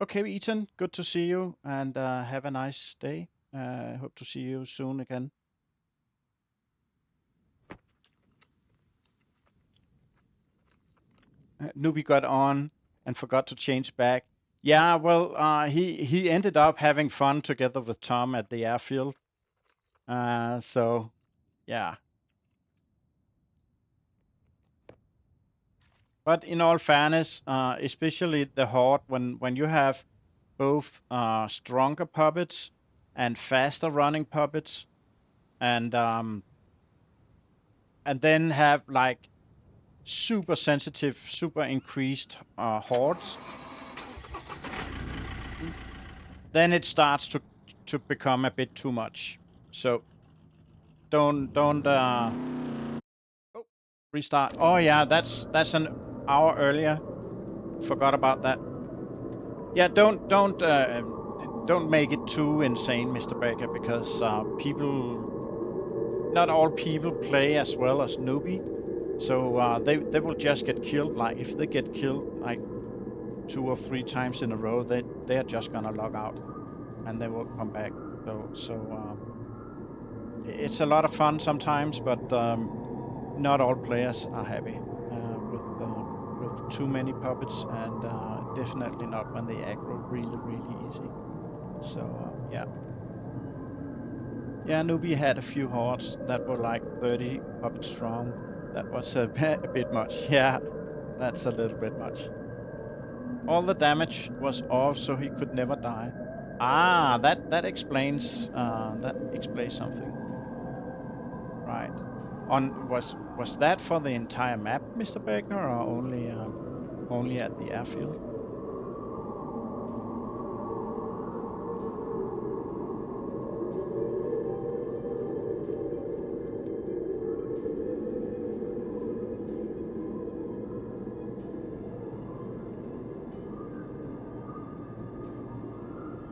Okay, Ethan, good to see you, and have a nice day. Hope to see you soon again. Newbie got on and forgot to change back. Yeah, well, he ended up having fun together with Tom at the airfield. So, yeah. But in all fairness, especially the Horde, when you have both stronger puppets and faster running puppets, and then have like super sensitive, super increased hordes, then it starts to become a bit too much. So don't oh, restart. Oh yeah, that's an hour earlier. Forgot about that. Yeah, don't make it too insane, Mr. Becker, because not all people play as well as newbie. So they will just get killed. Like if they get killed like 2 or 3 times in a row, they're just gonna log out and they won't come back. So it's a lot of fun sometimes, but not all players are happy with too many puppets, and definitely not when they aggro really easy. So yeah. Yeah, Newbie had a few hordes that were like 30 puppets strong. That was a bit much. Yeah, that's a little bit much. All the damage was off, so he could never die. Ah, that explains something. Right. Was that for the entire map, Mr. Becker, or only at the airfield?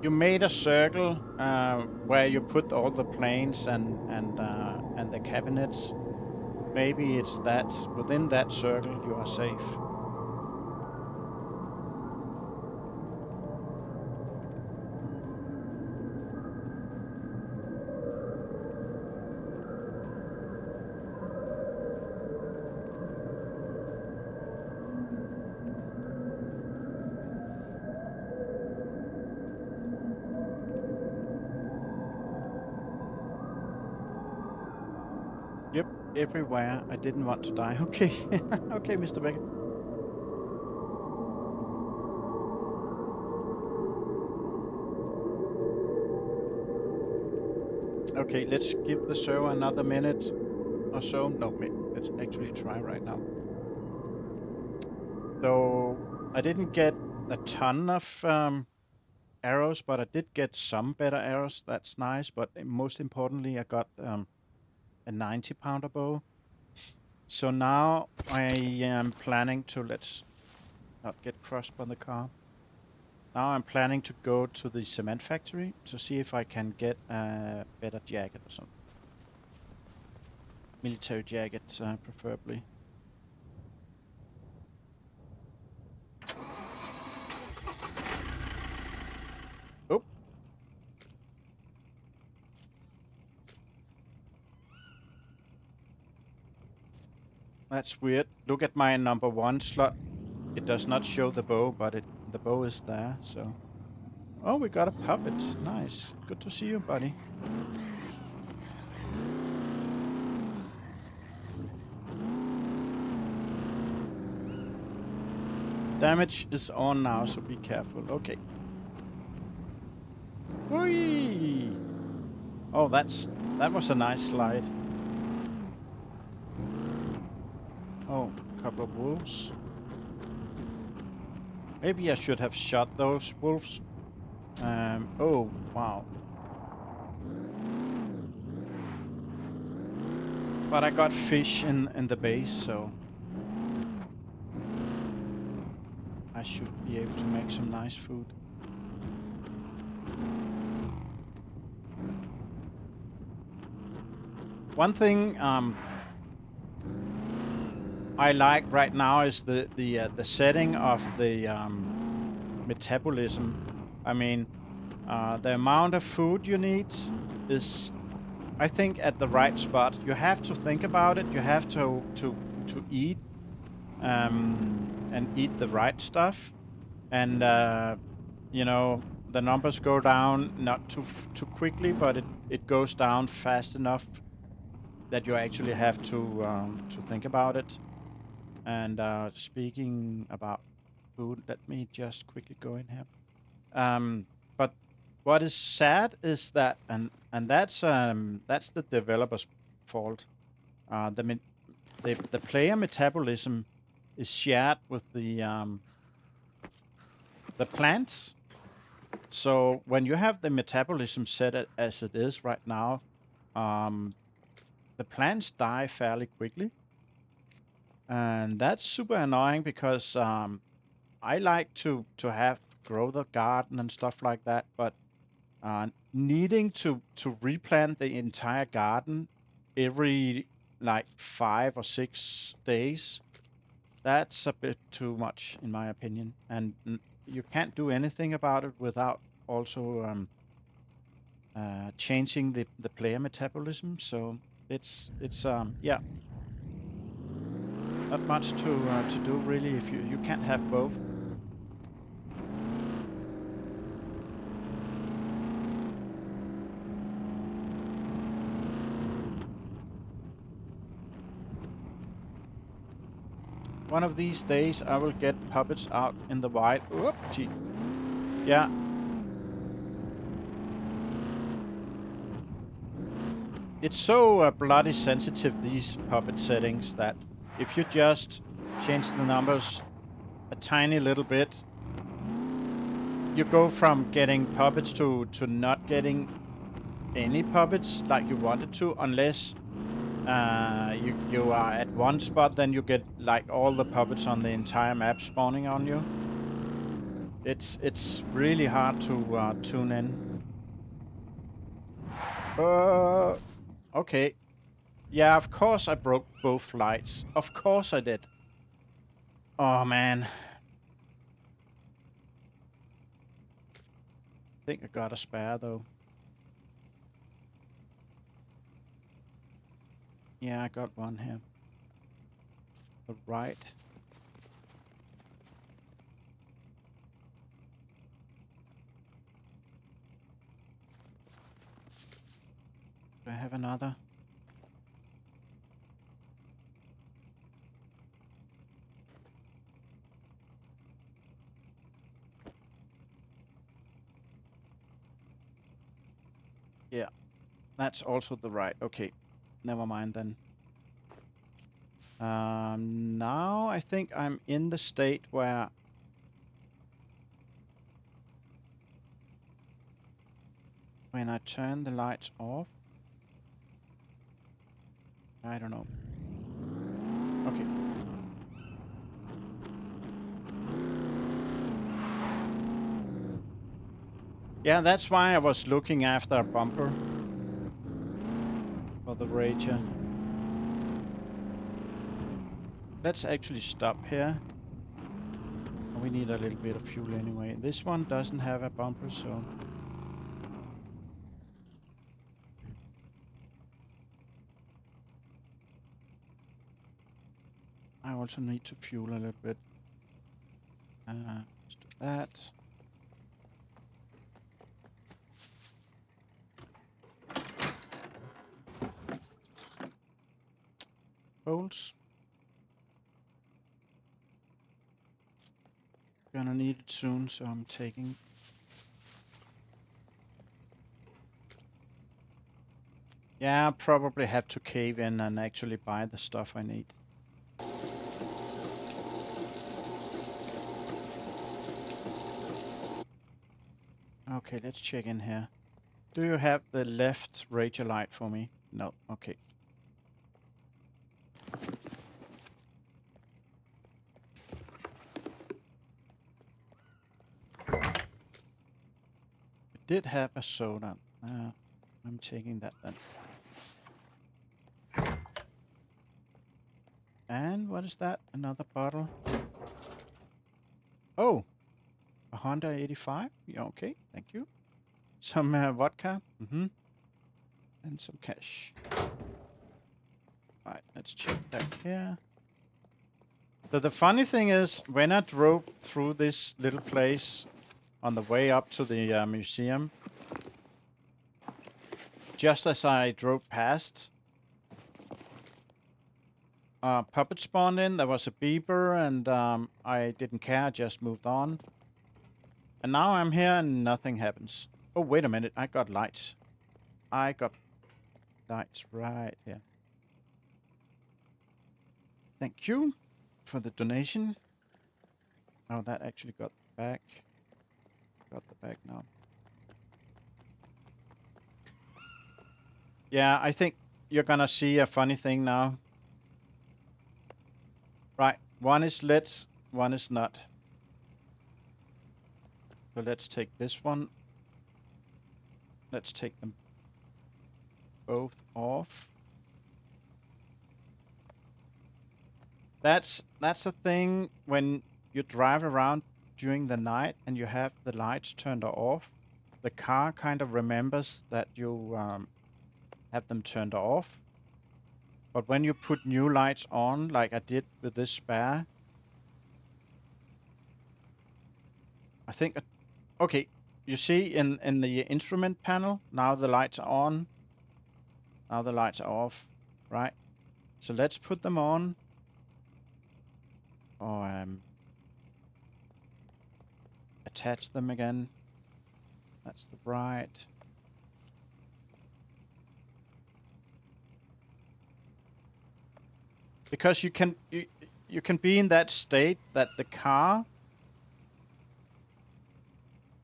You made a circle where you put all the planes and the cabinets. Maybe it's that within that circle you are safe. Yep, everywhere. I didn't want to die. Okay, okay, Mr. Becker. Okay, let's give the server another minute or so. No, let's actually try right now. So I didn't get a ton of arrows, but I did get some better arrows. That's nice. But most importantly, I got a 90-pounder bow. So now I am planning to, let's not get crushed by the car. Now I'm planning to go to the cement factory to see if I can get a better jacket or something. Military jacket, preferably. Oh. That's weird. Look at my number 1 slot. It does not show the bow, but the bow is there, so. Oh, we got a puppet. Nice. Good to see you, buddy. Damage is on now, so be careful. Okay. Whee! Oh, that was a nice slide. Oh, a couple of wolves. Maybe I should have shot those wolves. Oh, wow. But I got fish in the base, so I should be able to make some nice food. One thing I like right now is the setting of the metabolism. I mean, the amount of food you need is, I think, at the right spot. You have to think about it. You have to eat and eat the right stuff, and you know, the numbers go down not too quickly, but it goes down fast enough that you actually have to think about it. And speaking about food, let me just quickly go in here. But what is sad is that, and that's the developer's fault. The player metabolism is shared with the plants. So when you have the metabolism set as it is right now, the plants die fairly quickly, and that's super annoying because I like to grow the garden and stuff like that, but needing to replant the entire garden every like 5 or 6 days, that's a bit too much in my opinion, and you can't do anything about it without also changing the player metabolism. So it's yeah, not much to do really if you can't have both. One of these days I will get puppets out in the wild. Whoop, gee. Yeah. It's so bloody sensitive, these puppet settings, that if you just change the numbers a tiny little bit, you go from getting puppets to not getting any puppets like you wanted to, unless you are at one spot, then you get like all the puppets on the entire map spawning on you. It's really hard to tune in. Okay. Yeah, of course I broke both lights. Of course I did. Oh man. I think I got a spare though. Yeah, I got one here. The right. Do I have another? Yeah, that's also the right. Okay, never mind then. Now I think I'm in the state where when I turn the lights off, I don't know. Okay. Yeah, that's why I was looking after a bumper for the Rager. Let's actually stop here. We need a little bit of fuel anyway. This one doesn't have a bumper, so... I also need to fuel a little bit. Let's do that. Bolts. Gonna need it soon, so I'm taking... Yeah, I'll probably have to cave in and actually buy the stuff I need. Okay, let's check in here. Do you have the left radio light for me? No, okay. I did have a soda. I'm taking that then. And what is that? Another bottle? Oh! A Honda 85? Yeah, okay, thank you. Some vodka. And some cash. Alright, let's check that here. So the funny thing is, when I drove through this little place on the way up to the museum, just as I drove past, puppet spawned in, there was a beeper, and I didn't care, I just moved on. And now I'm here and nothing happens. Oh, wait a minute. I got lights. I got lights right here. Thank you for the donation. Oh, that actually got back. Got the bag now. Yeah, I think you're gonna see a funny thing now. Right, one is lit, one is not. So let's take this one. Let's take them both off. That's the thing when you drive around during the night and you have the lights turned off. The car kind of remembers that you have them turned off. But when you put new lights on, like I did with this spare, I think, okay, you see in the instrument panel, now the lights are on, now the lights are off, right? So let's put them on, or attach them again. That's the bright. Because you can be in that state that the car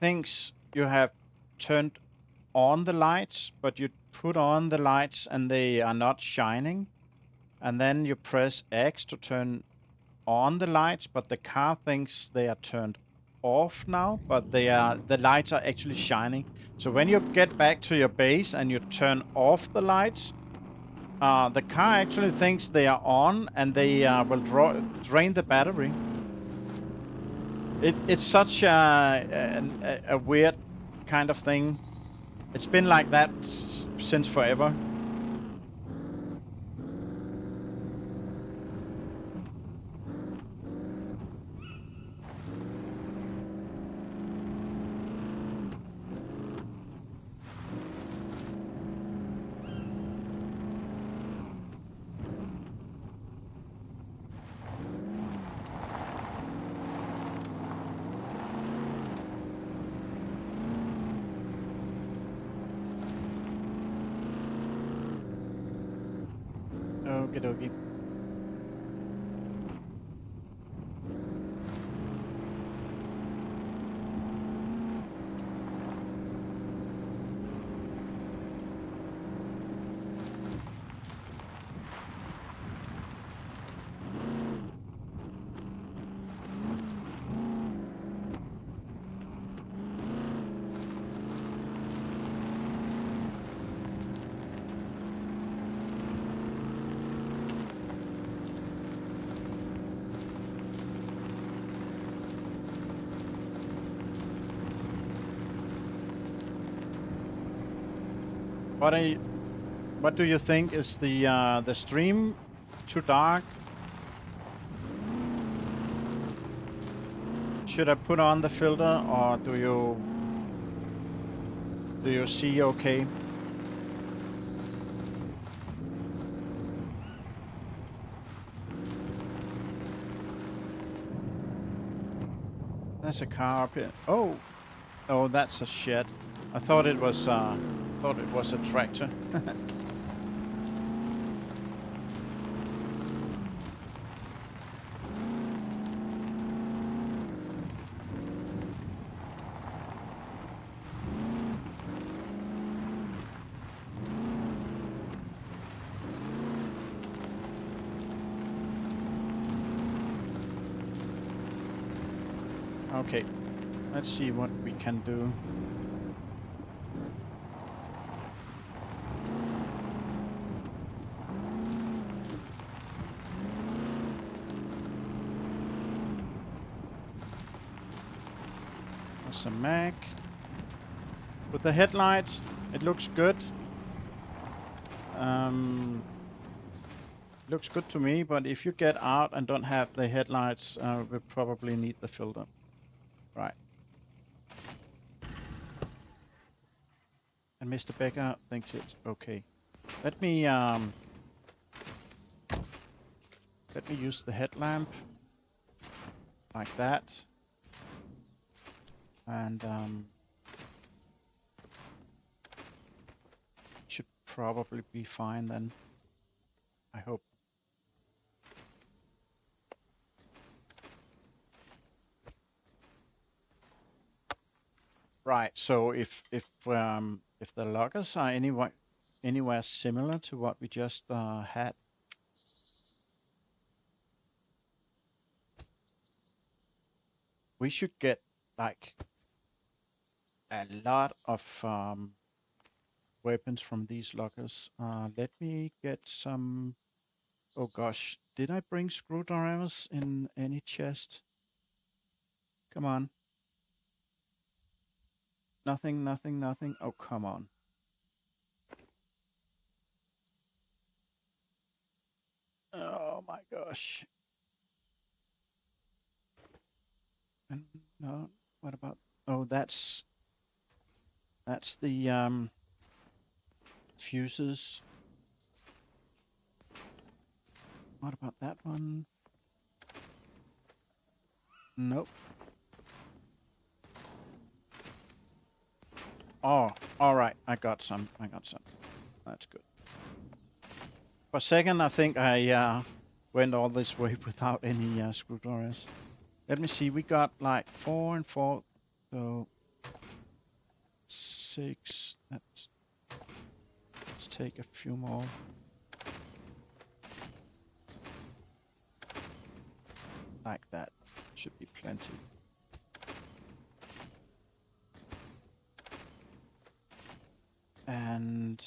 thinks you have turned on the lights, but you put on the lights and they are not shining. And then you press X to turn on the lights, but the car thinks they are turned off now, but the lights are actually shining. So when you get back to your base and you turn off the lights, the car actually thinks they are on, and they will drain the battery. It's such a weird kind of thing. It's been like that since forever. Okie dokie. What do you think? Is the stream too dark? Should I put on the filter, or do you see okay? There's a car up here. Oh, oh, that's a shed. I thought it was a tractor. Okay, let's see what we can do. There's a mech. With the headlights, it looks good. Looks good to me, but if you get out and don't have the headlights, we'll probably need the filter. Right. And Mr. Becker thinks it's okay. Let me use the headlamp like that, and probably be fine then. I hope. Right. So if the loggers are anywhere similar to what we just had, we should get like a lot of weapons from these loggers. Let me get some. Oh gosh, did I bring screwdrivers in any chest? Come on. Nothing, nothing, nothing. Oh, come on. Oh my gosh. And no, what about? Oh, that's the fuses. What about that one? Nope. Oh, all right. I got some. That's good. For a second, I think I went all this way without any screwdrivers. Let me see. We got like 4 and 4, so 6. Let's take a few more. Like that. Should be plenty. And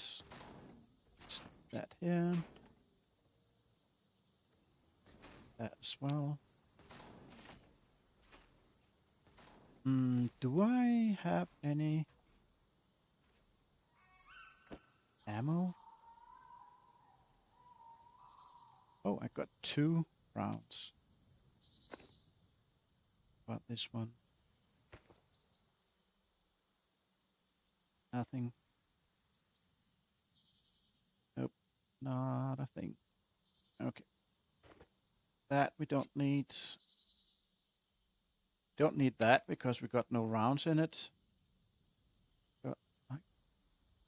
that here. That as well. Do I have any ammo? Oh, I got 2 rounds. What about this one? Nothing. Nope, not a thing. Okay. That we don't need. Don't need that because we got no rounds in it. Got like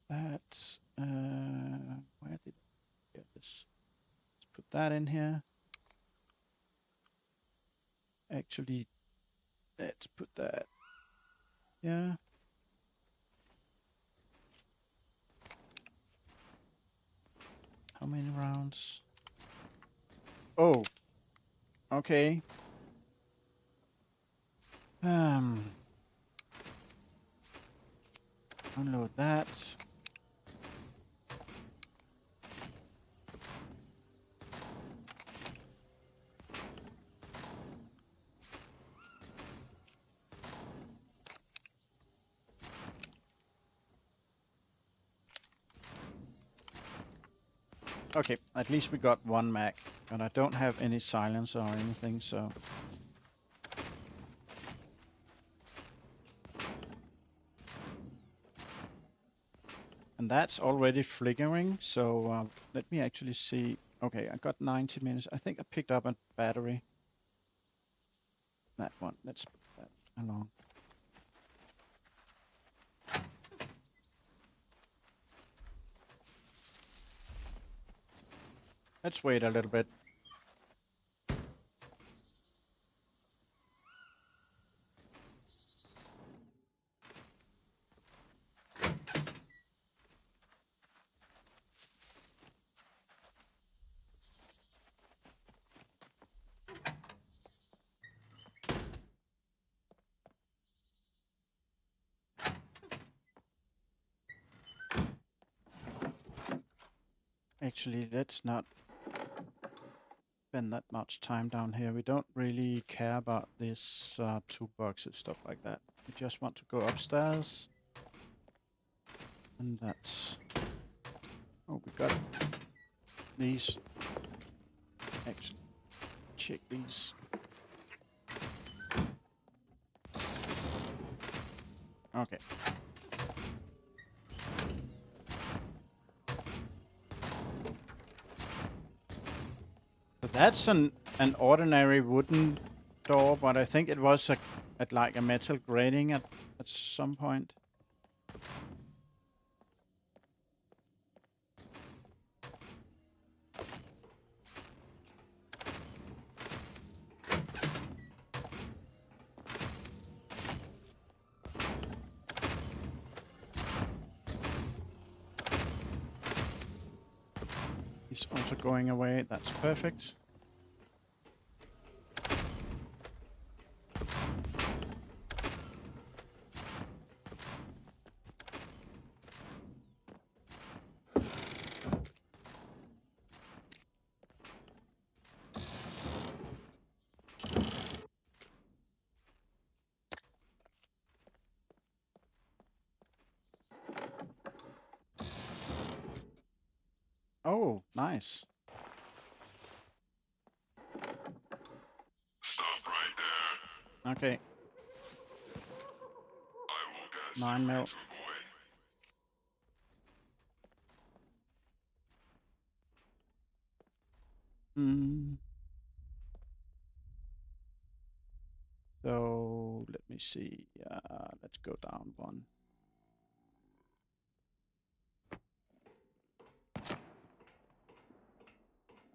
that. Where did I get this? Let's put that in here. Actually, let's put that. Yeah. How many rounds? Oh. Okay. Unload that. Okay, at least we got 1 mag, and I don't have any silencer or anything, so. And that's already flickering, so let me actually see. Okay, I got 90 minutes. I think I picked up a battery. That one, let's put that along. Let's wait a little bit. Actually, let's not spend that much time down here. We don't really care about this toolbox and stuff like that. We just want to go upstairs. And that's... Oh, we got these. Actually, check these. Okay. So that's an ordinary wooden door, but I think it was at like a metal grating at some point. He's also going away. That's perfect. Oh, nice. Stop right there. Okay, I will get 9 you, mil. little boy. Mm. So let me see. Let's go down one.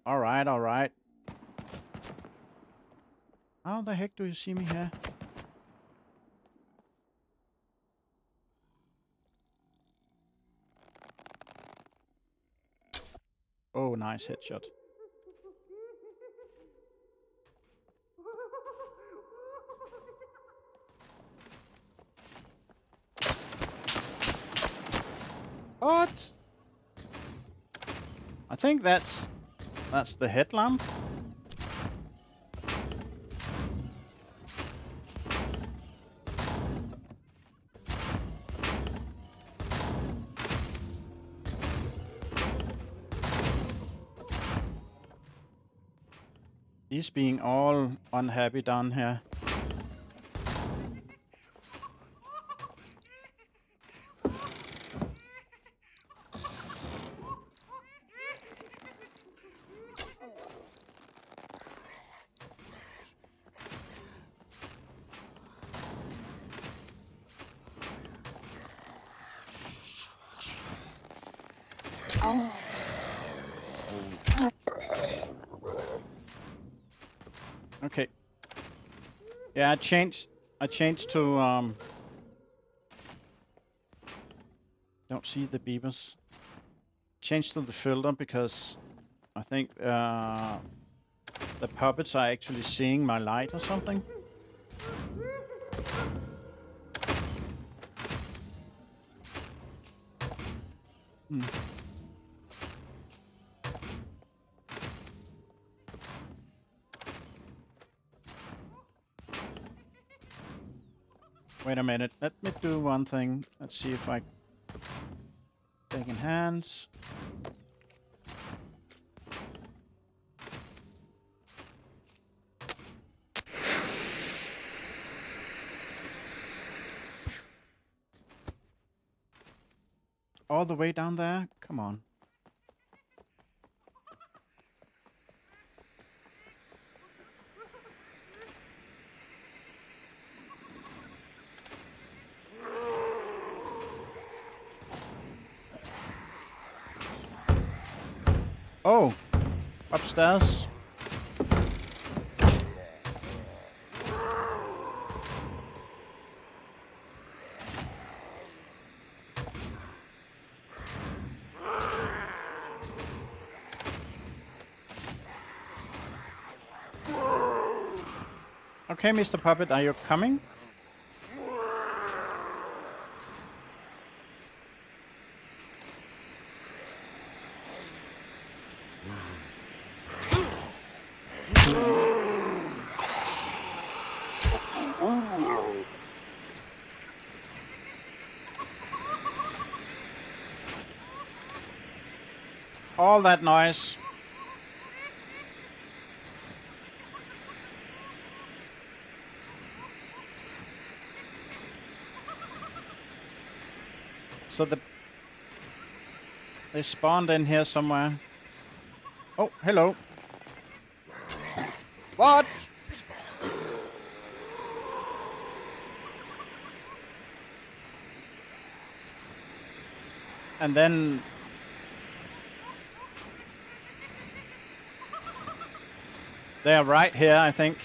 All right, all right. How the heck do you see me here? Oh, nice headshot. What? I think that's the headlamp. He's being all unhappy down here. Okay. Yeah, I changed to don't see the beavers. Changed to the filter because I think the puppets are actually seeing my light or something. Hmm. Wait a minute. Let me do one thing. Let's see if I take in hands. All the way down there? Come on. Oh, upstairs. Okay, Mr. Puppet, are you coming? All that noise. So they spawned in here somewhere. Oh, hello. What? And then they're right here, I think.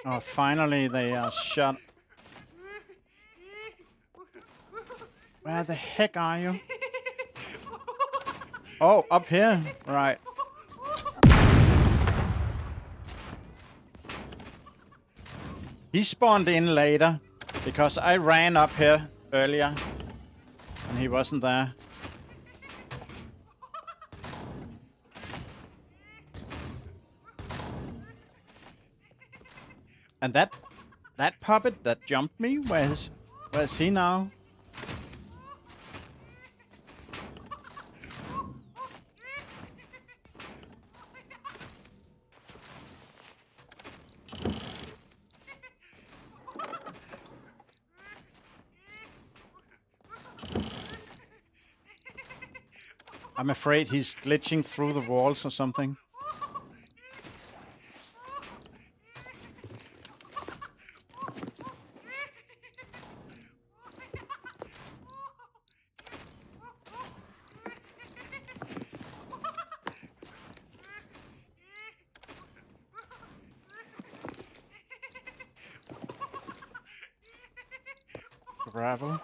Oh, finally they are shut. Where the heck are you? Oh, up here. Right. He spawned in later because I ran up here earlier and he wasn't there. And that puppet that jumped me, where's he now? I'm afraid he's glitching through the walls or something. Gravel.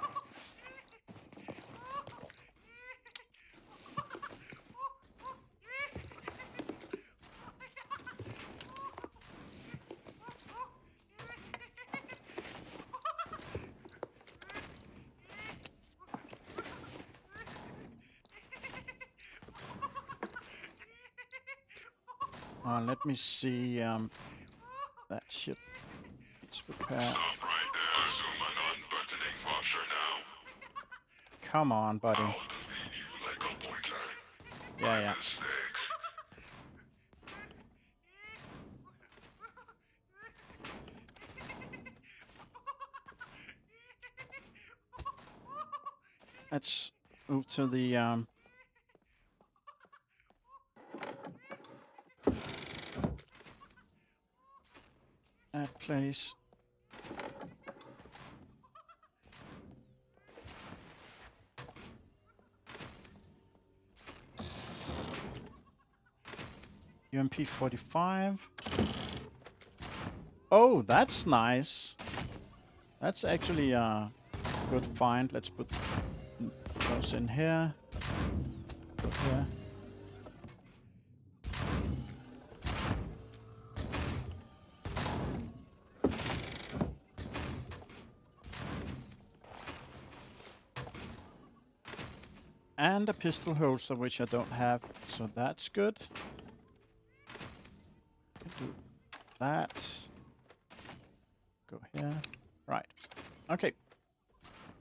Let me see. That shit needs repair. Stop right there. Assume an unbuttoning posture now. Come on, buddy. I'll leave you like a pointer. Yeah, My yeah. mistake. Let's move to the that place. UMP 45. Oh, that's nice. That's actually a good find. Let's put those in here. Put here. And a pistol holster, which I don't have, so that's good. Can do that. Go here. Right. Okay.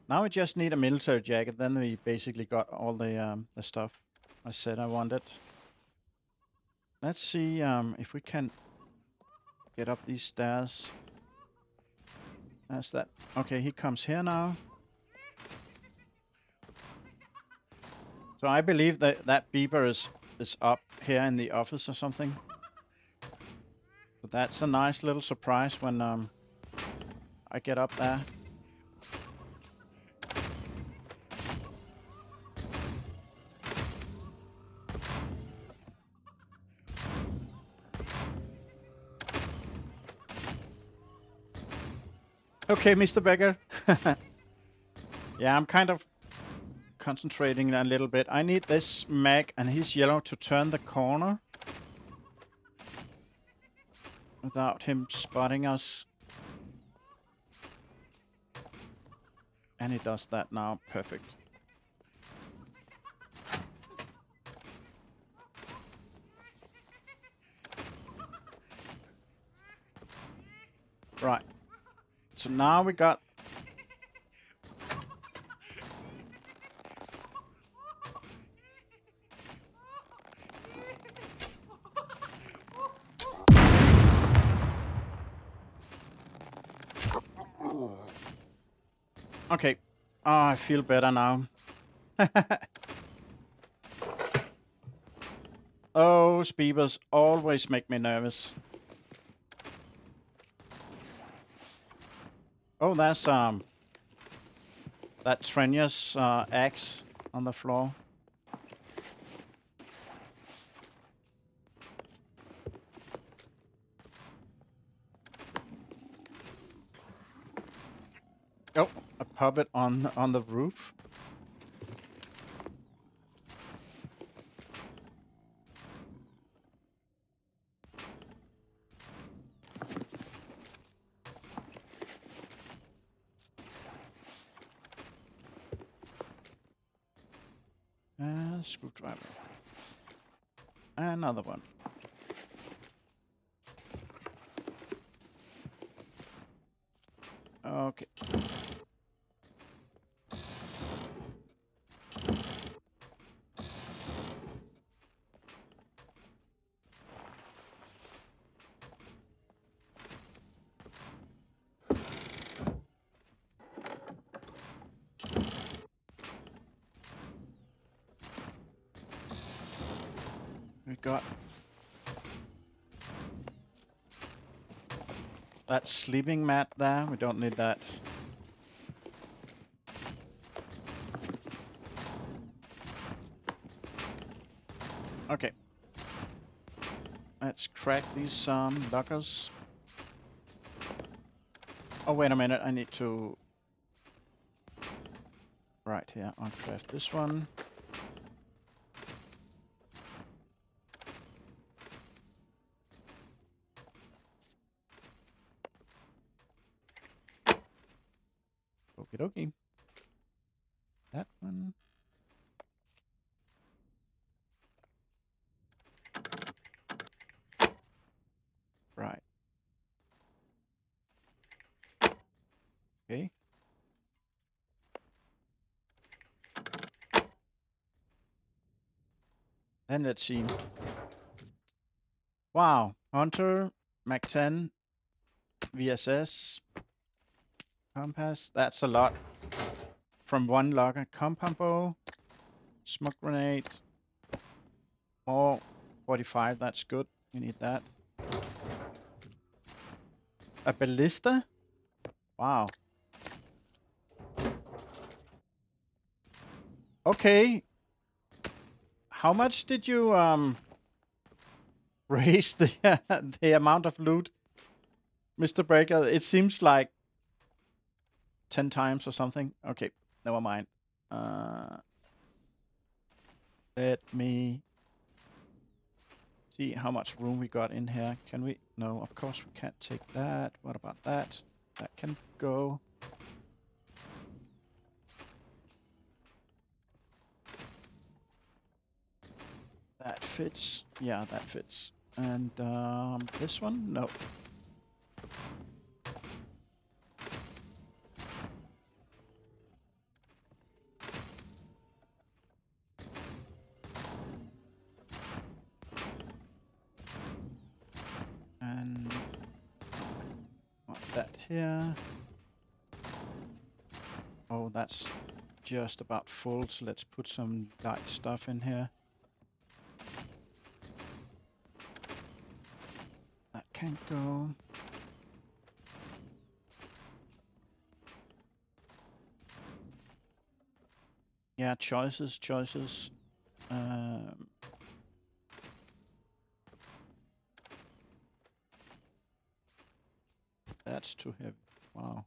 Now we just need a military jacket. Then we basically got all the stuff I said I wanted. Let's see if we can get up these stairs. That's that. Okay, he comes here now. So I believe that that beeper is up here in the office or something. But that's a nice little surprise when I get up there. Okay, Mr. Becker. Yeah, I'm kind of concentrating a little bit. I need this mag and his yellow to turn the corner without him spotting us. And he does that now. Perfect. Right. So now we got... Okay. Oh, I feel better now. Oh, speeders always make me nervous. Oh, that's that Trenya's axe on the floor. Oh, a puppet on the roof. Screwdriver. Another one. Okay. We got that sleeping mat there. We don't need that. Okay. Let's crack these lockers. Oh, wait a minute. I need to... Right here. Uncraft this one. Okie dokie. That one. Right. Okay. Then let's see. Wow. Hunter, Mac 10, VSS, compass. That's a lot from one locker. Compound bow, smoke grenade, more 45. That's good. We need that. A ballista? Wow. Okay. How much did you raise the the amount of loot, Mr. Breaker? It seems like 10 times or something. Okay, never mind. Let me see how much room we got in here. Can we? No, of course we can't take that. What about that? That can go. That fits. Yeah, that fits. And this one? No. And want that here. Oh, that's just about full, so let's put some light stuff in here. That can go. Yeah, choices. That's too heavy. Wow.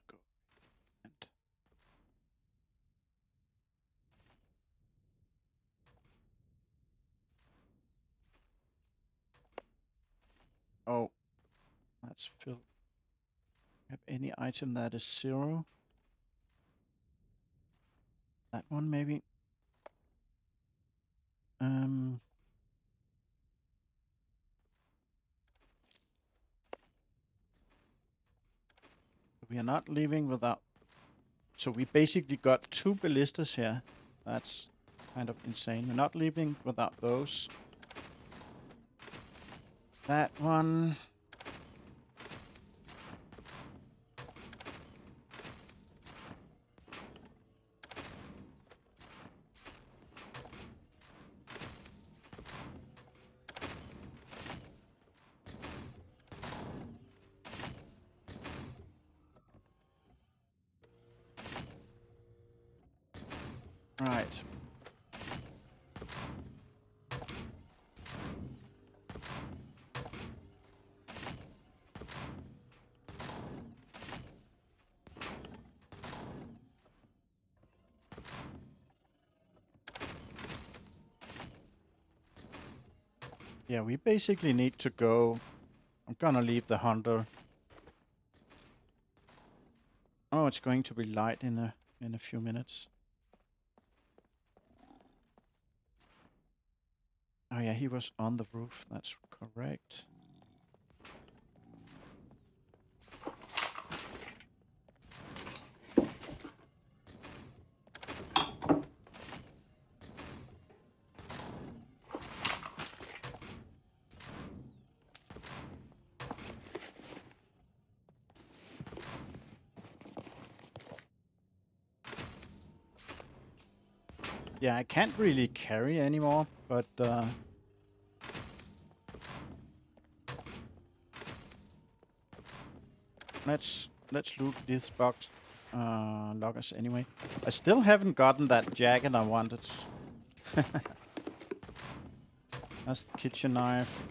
Go. And oh, let's fill. Have any item that is 0? That one maybe. Um, we are not leaving without. So we basically got 2 ballistas here. That's kind of insane. We're not leaving without those. That one. Right. Yeah, we basically need to go. I'm gonna leave the hunter. Oh, it's going to be light in a few minutes. Oh yeah, he was on the roof. That's correct. Yeah, I can't really carry anymore, but let's loot this box lockers anyway. I still haven't gotten that jacket I wanted. That's the kitchen knife.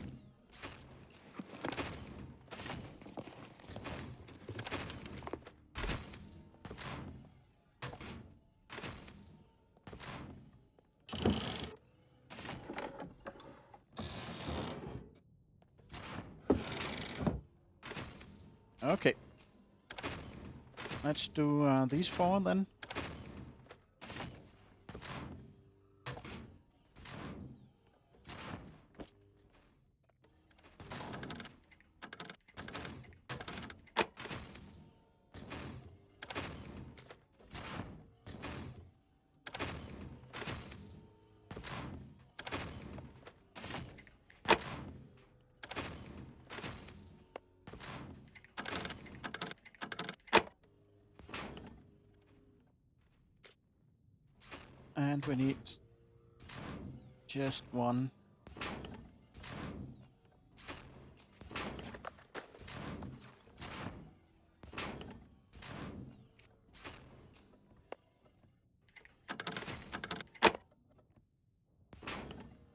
Okay, let's do these four then. And we need just one.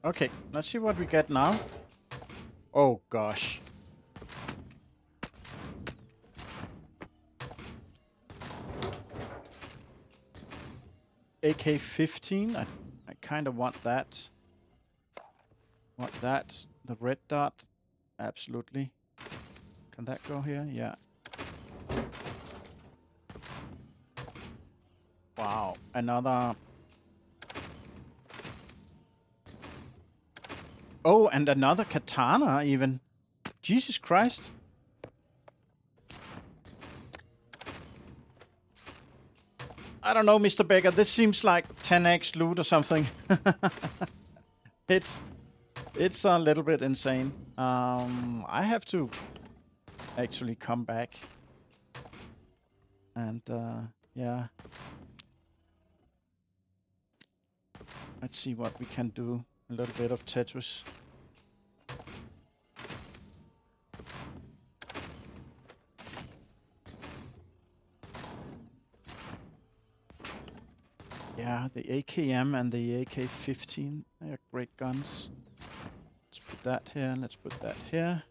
Okay, let's see what we get now. Oh gosh. AK-15, I kind of want that. Want that. The red dot, absolutely. Can that go here? Yeah. Wow, another. Oh, and another katana even. Jesus Christ. I don't know, Mr. Becker. This seems like 10x loot or something. it's a little bit insane. I have to actually come back and yeah. Let's see what we can do. A little bit of Tetris. Yeah, the AKM and the AK-15, they are great guns. Let's put that here, let's put that here.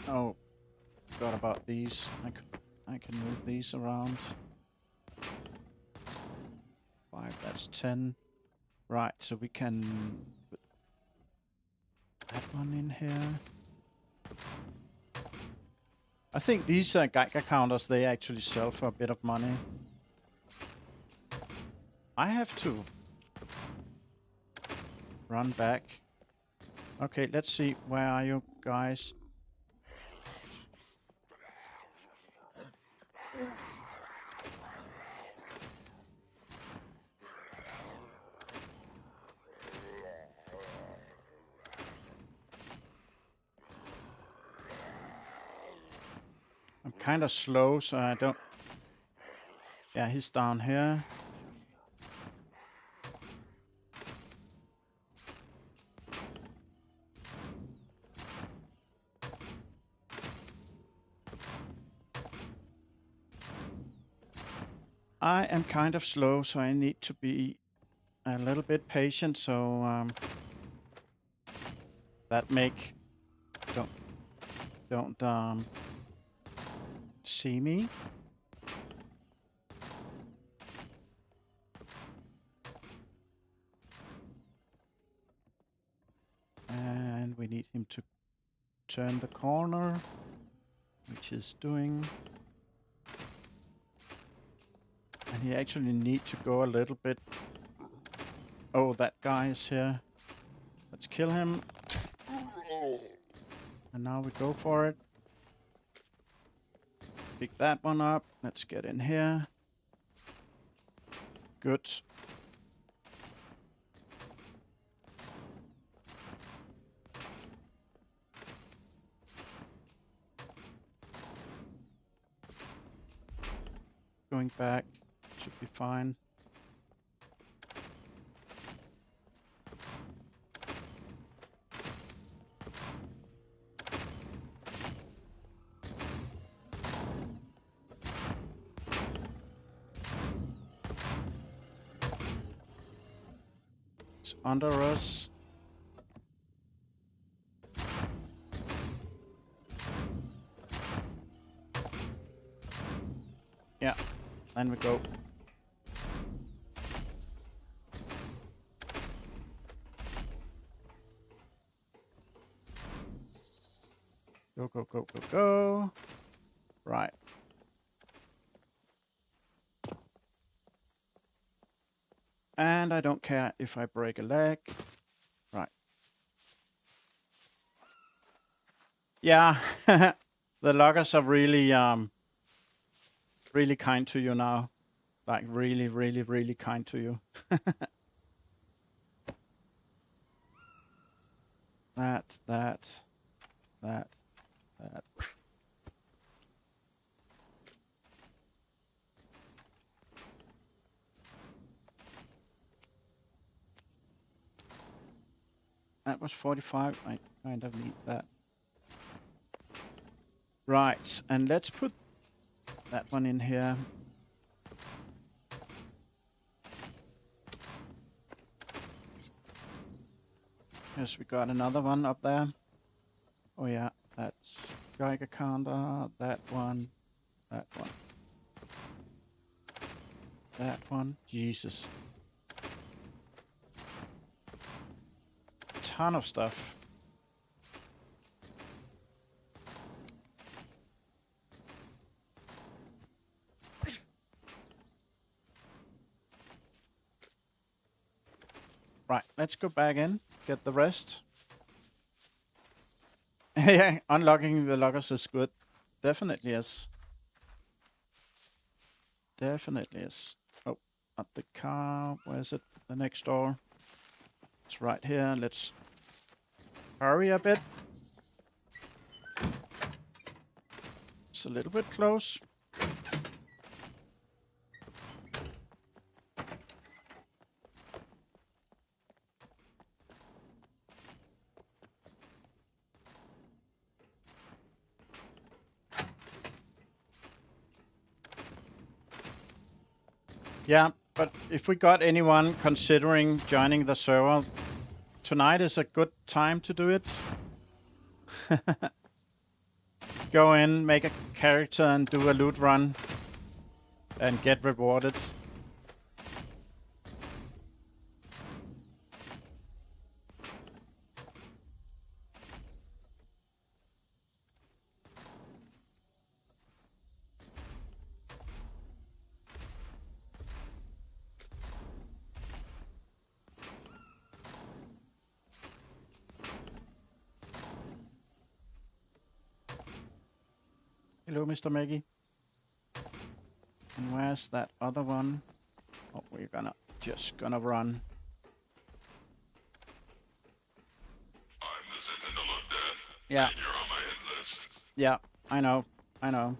Oh, forgot about these. I can move these around. 5, that's 10. Right, so we can put that one in here. I think these Geiger counters, they actually sell for a bit of money. I have to run back. Okay, let's see. Where are you guys? kind of slow, so I don't... Yeah, he's down here. I am kind of slow, so I need to be a little bit patient, so that make don't see me. And we need him to turn the corner, which he's doing. And he actually need to go a little bit. Oh, that guy is here. Let's kill him. And now we go for it. Pick that one up. Let's get in here. Good. Going back. Should be fine. It's under us. Yeah, then we go. Go, go, go, go, go. Right. And I don't care if I break a leg. Right. Yeah, the loggers are really really kind to you now. Like really, really, really kind to you. That. That was 45. I kind of need that. Right, and let's put that one in here. Yes, we got another one up there. Oh yeah, that's Geiger counter. That one. That one. That one. Jesus. Ton of stuff. Right, let's go back in, get the rest. Yeah, unlocking the lockers is good. Definitely is. Definitely is. Oh, up the car. Where is it? The next door. It's right here. Let's hurry a bit. It's a little bit close. Yeah, but if we got anyone considering joining the server, tonight is a good time to do it. Go in, make a character and do a loot run and get rewarded. Hello, Mr. Maggie. And where's that other one? Oh, we're just gonna run. I'm the Sentinel of Death. Yeah. And you're on my hit list. Yeah, I know.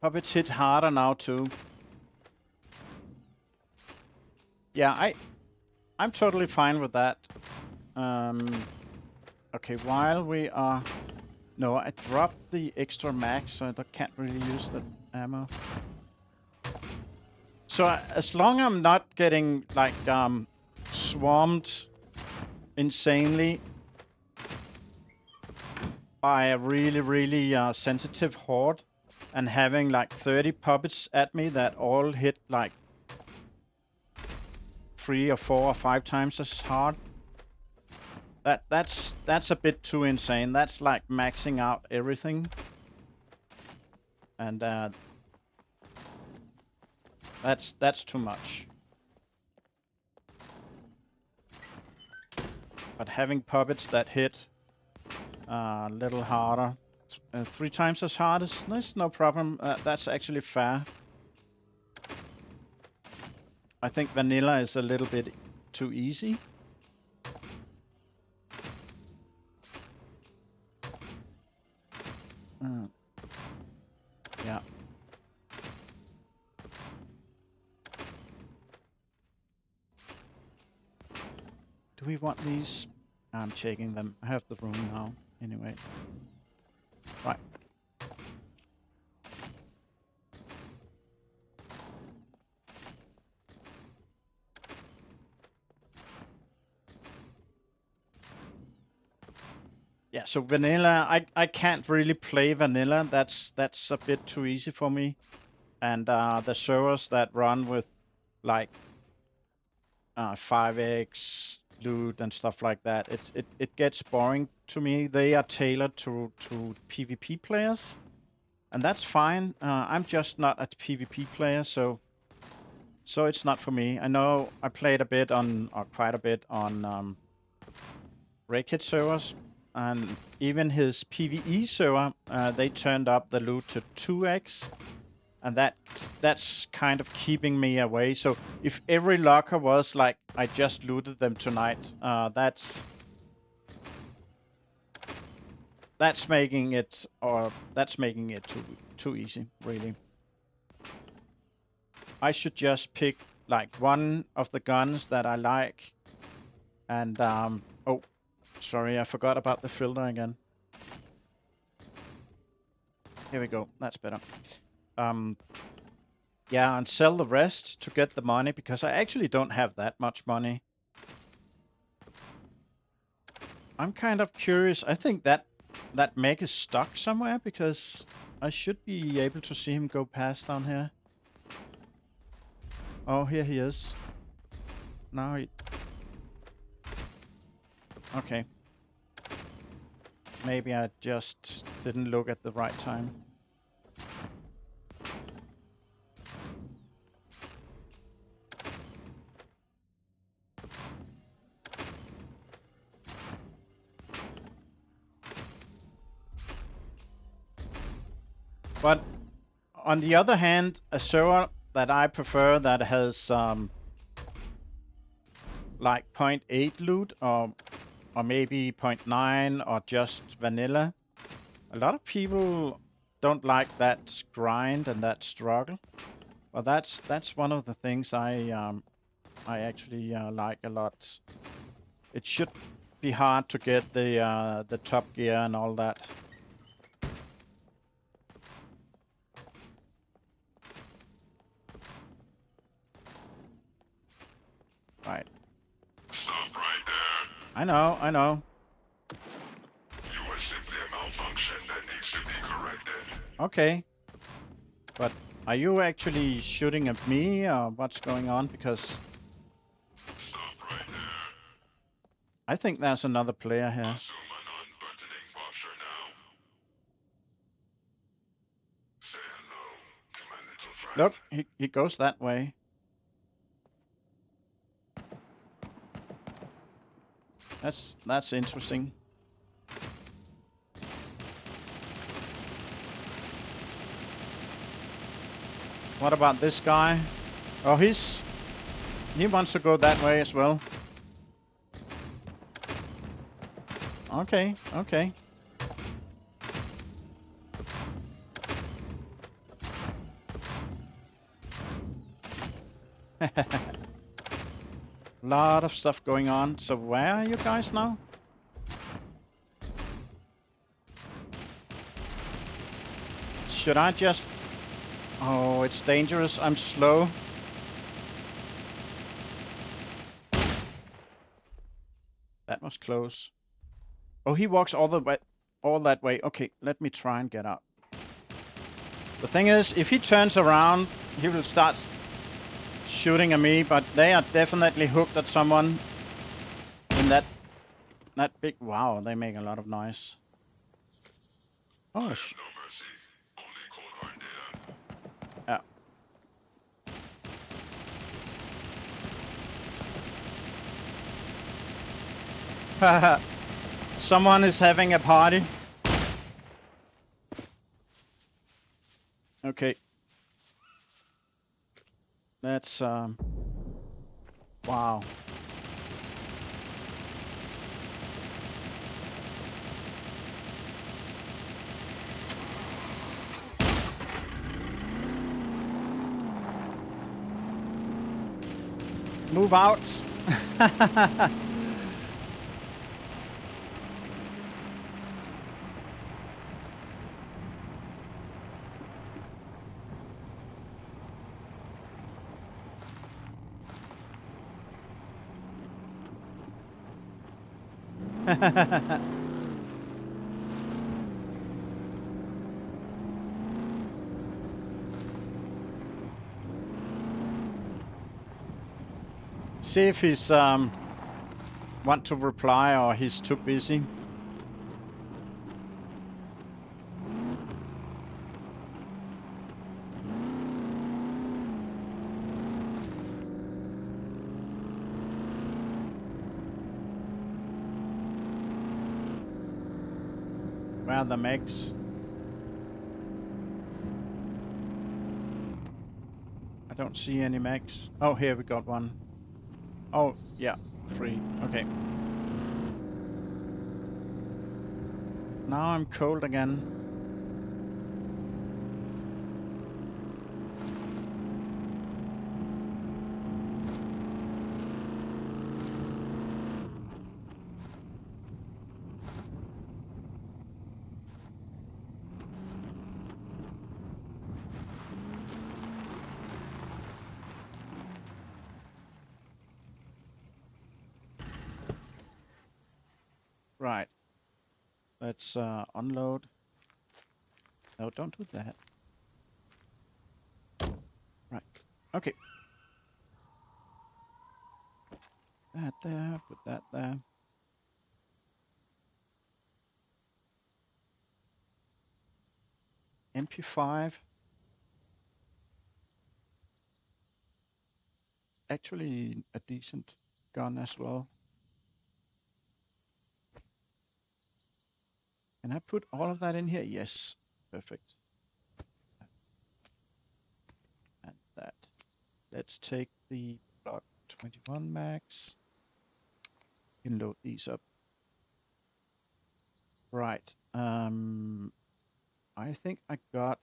Puppets hit harder now too. Yeah, I'm totally fine with that. Okay, while we are... No, I dropped the extra mag, so I can't really use the ammo. So as long as I'm not getting like swarmed insanely by a really sensitive horde and having like 30 puppets at me that all hit like 3 or 4 or 5 times as hard, that's a bit too insane. That's like maxing out everything, and that's too much. But having puppets that hit a little harder, 3 times as hard, is no problem. That's actually fair. I think vanilla is a little bit too easy. Yeah. Do we want these? I'm checking them. I have the room now. Anyway. Right. Yeah, so vanilla, I can't really play vanilla. That's a bit too easy for me. And the servers that run with like 5x loot and stuff like that, it gets boring to me. They are tailored to PvP players, and that's fine. I'm just not a PvP player, so it's not for me. I know I played a bit on, or quite a bit on Raked servers, and even his PvE server, they turned up the loot to 2x, and that's kind of keeping me away. So if every locker was like I just looted them tonight, that's making it too easy, really. I should just pick like one of the guns that I like, and oh, sorry, I forgot about the filter again. Here we go. That's better. Yeah, and sell the rest to get the money, because I actually don't have that much money. I'm kind of curious. I think that mech is stuck somewhere, because I should be able to see him go past down here. Oh, here he is. Now he... Okay. Maybe I just didn't look at the right time. But on the other hand, a server that I prefer that has like 0.8 loot, or maybe 0.9, or just vanilla. A lot of people don't like that grind and that struggle. Well, that's one of the things I actually like a lot. It should be hard to get the top gear and all that. Right. Stop right there. I know. You are simply a malfunction that needs to be corrected. Okay. But are you actually shooting at me, or what's going on? Because Stop right there. I think there's another player here. Assume an unbuttoning posture now. Say hello to my little friend. Look, he goes that way. That's interesting. What about this guy? Oh, he wants to go that way as well. Okay. Lot of stuff going on. So where are you guys now? Should I just... Oh, it's dangerous. I'm slow. That was close. Oh, he walks all the way, all that way. Okay, let me try and get out. The thing is, if he turns around, he will start shooting at me, but they are definitely hooked at someone in that big... Wow, they make a lot of noise. Oh, I have no mercy. Only cold hard data. yeah. Someone is having a party. Okay. That's wow. Move out. See if he's want to reply or he's too busy. Where are the mechs? I don't see any mechs. Oh, here we got one. Oh, yeah, 3. Okay. Now I'm cold again. Right. Let's unload. No, don't do that. Right. Okay. That there, put that there. MP5. Actually a decent gun as well. Can I put all of that in here? Yes. Perfect. And that. Let's take the Block 21 max. You can load these up. Right. I think I got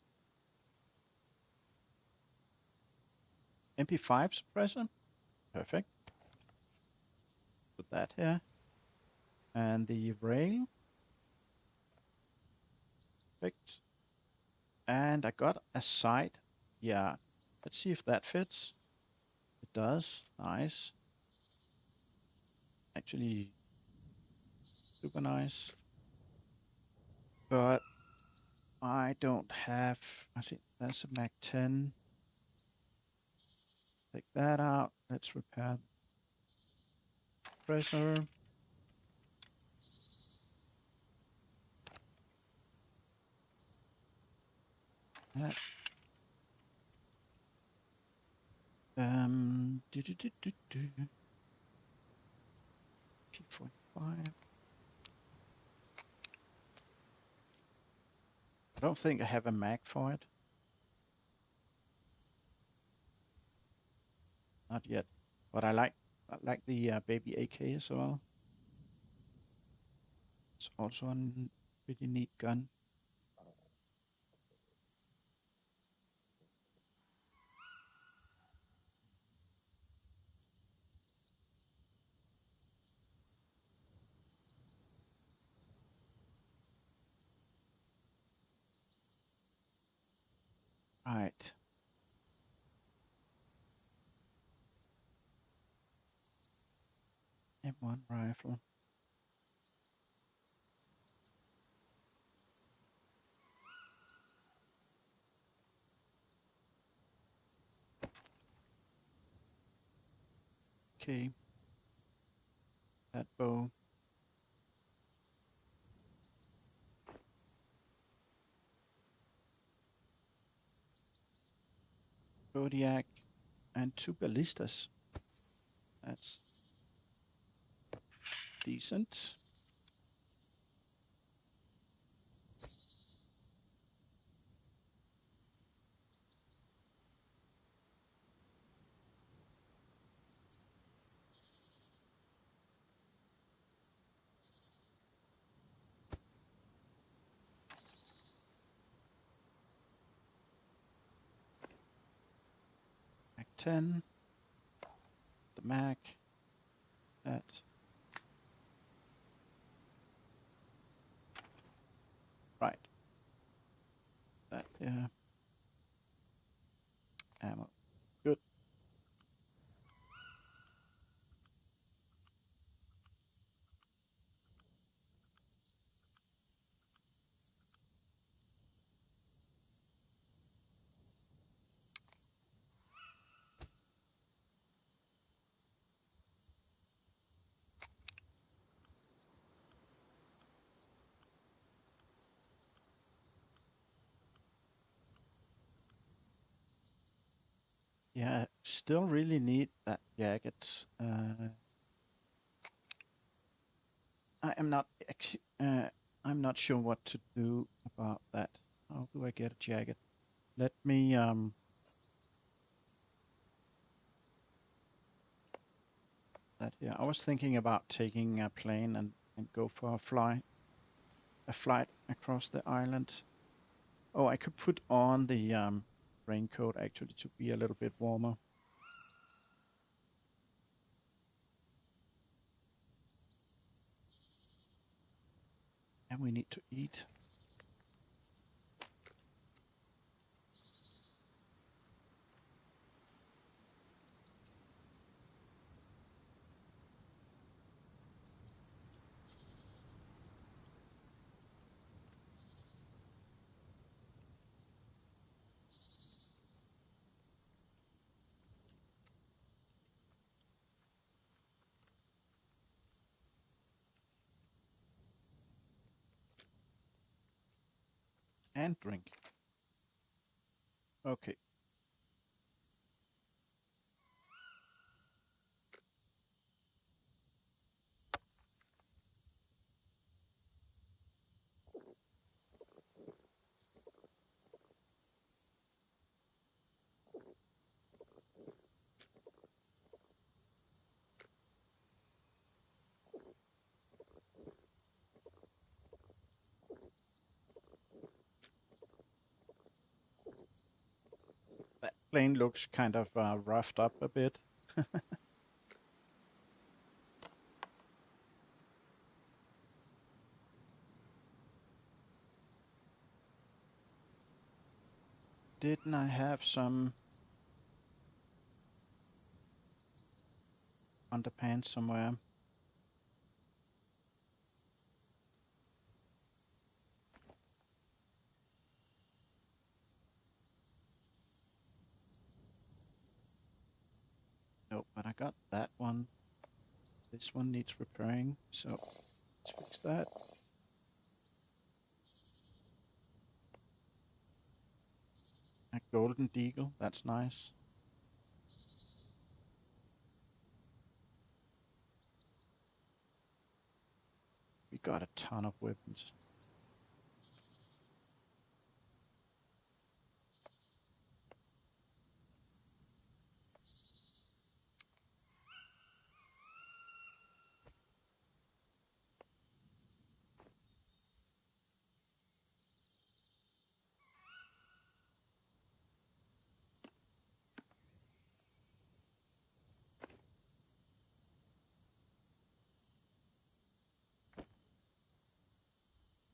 MP5 suppressor. Perfect. Put that here. And the rail. Perfect. And I got a sight. Yeah. Let's see if that fits. It does. Nice. Actually, super nice. But I don't have... I think that's a Mac 10. Take that out. Let's repair the compressor. That. P45. I don't think I have a Mac for it. Not yet. But I like the baby AK as well. It's also a pretty neat gun. Right. M1 rifle. Okay. That bow. Zodiac and 2 ballistas. That's decent. Mag 10. The mag. That. Right. That. Yeah. Ammo. Good. Yeah, still really need that jacket. I am not I'm not sure what to do about that. How do I get a jacket? Let me that here. I was thinking about taking a plane and go for a flight across the island. Oh, I could put on the raincoat actually to be a little bit warmer. And we need to eat. And drink. Okay. That plane looks kind of roughed up a bit. Didn't I have some underpants somewhere? No, but I got that one. This one needs repairing, so let's fix that. A golden deagle, that's nice. We got a ton of weapons.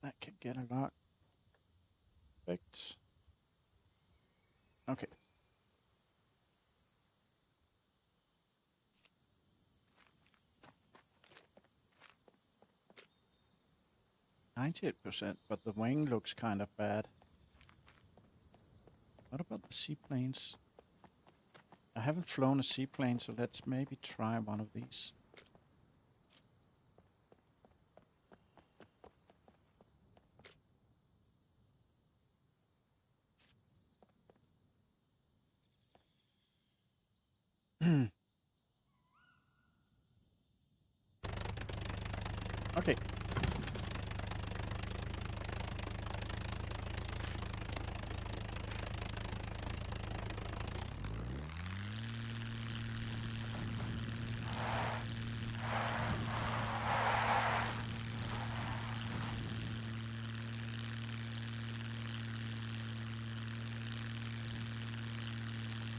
That can get a lot. Perfect. Okay. %, but the wing looks kind of bad. What about the seaplanes? I haven't flown a seaplane, so let's maybe try one of these. Okay.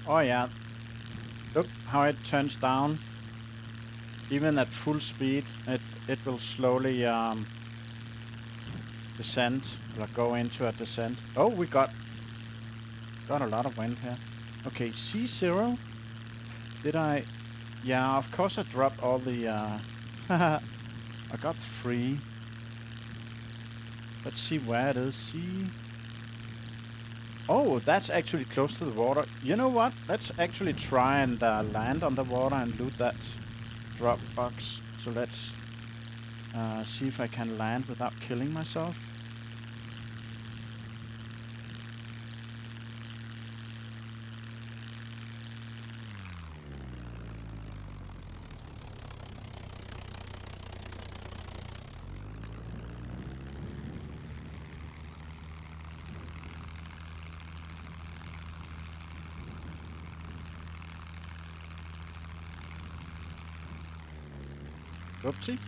Oh yeah, look how it turns down. Even at full speed, it will slowly descend, or go into a descent. Oh, we got a lot of wind here. Okay, C0. Did I? Yeah, of course I dropped all the. I got 3. Let's see where it is. C. Oh, that's actually close to the water. You know what? Let's actually try and land on the water and loot that drop box. So let's see if I can land without killing myself. Oopsie.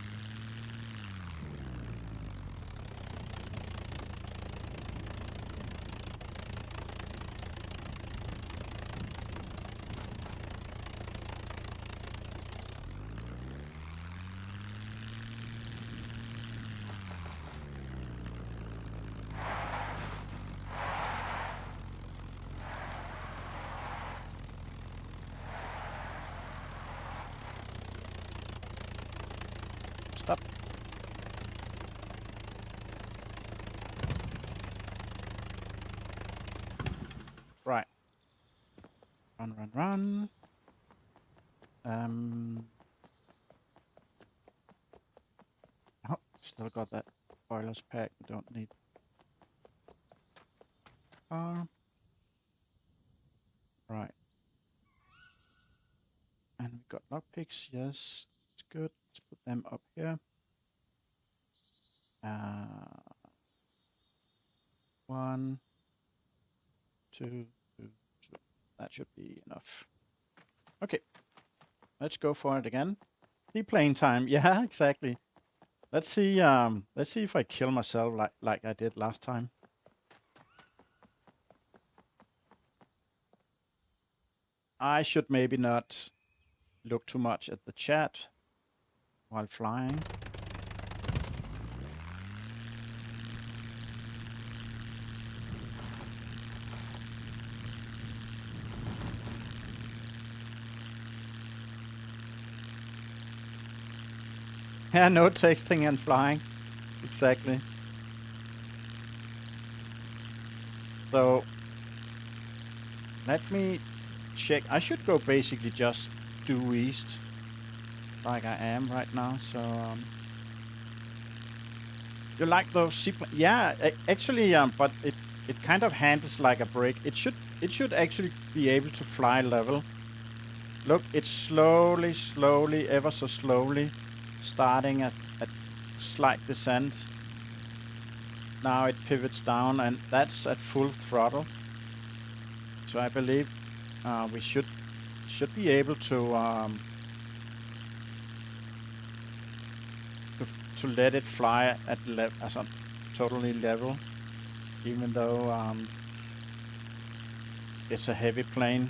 Stop. Right. Run, run, run. Oh, still got that boilers pack. We don't need. Right. And we got lockpicks. Yes, good. Let's put them up here. 1, 2, 2, 2. That should be enough. Okay, let's go for it again. Seaplane time. Yeah, exactly. Let's see. Let's see if I kill myself like I did last time. I should maybe not look too much at the chat while flying. Yeah, no texting and flying. Exactly. So let me check. I should go basically just due east, like I am right now. So you like those seaplanes? Yeah, actually, but it kind of handles like a brake. It should actually be able to fly level. Look, it's slowly, ever so slowly, starting at slight descent. Now it pivots down, and that's at full throttle. So I believe we should be able to let it fly at as a totally level, even though it's a heavy plane.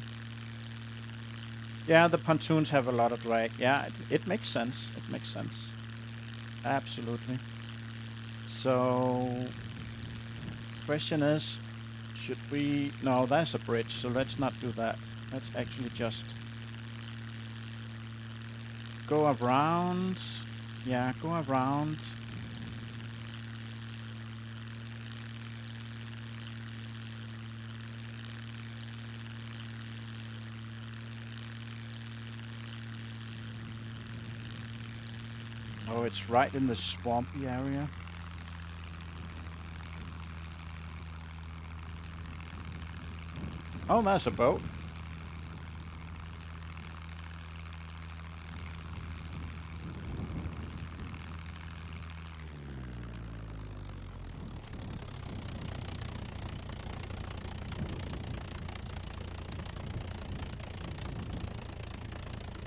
Yeah, the pontoons have a lot of drag. Yeah, it makes sense. It makes sense. Absolutely. So, question is, Should we? No, that's a bridge, so let's not do that. Let's actually just go around. Yeah, go around. Oh, it's right in the swampy area. Oh, there's a boat.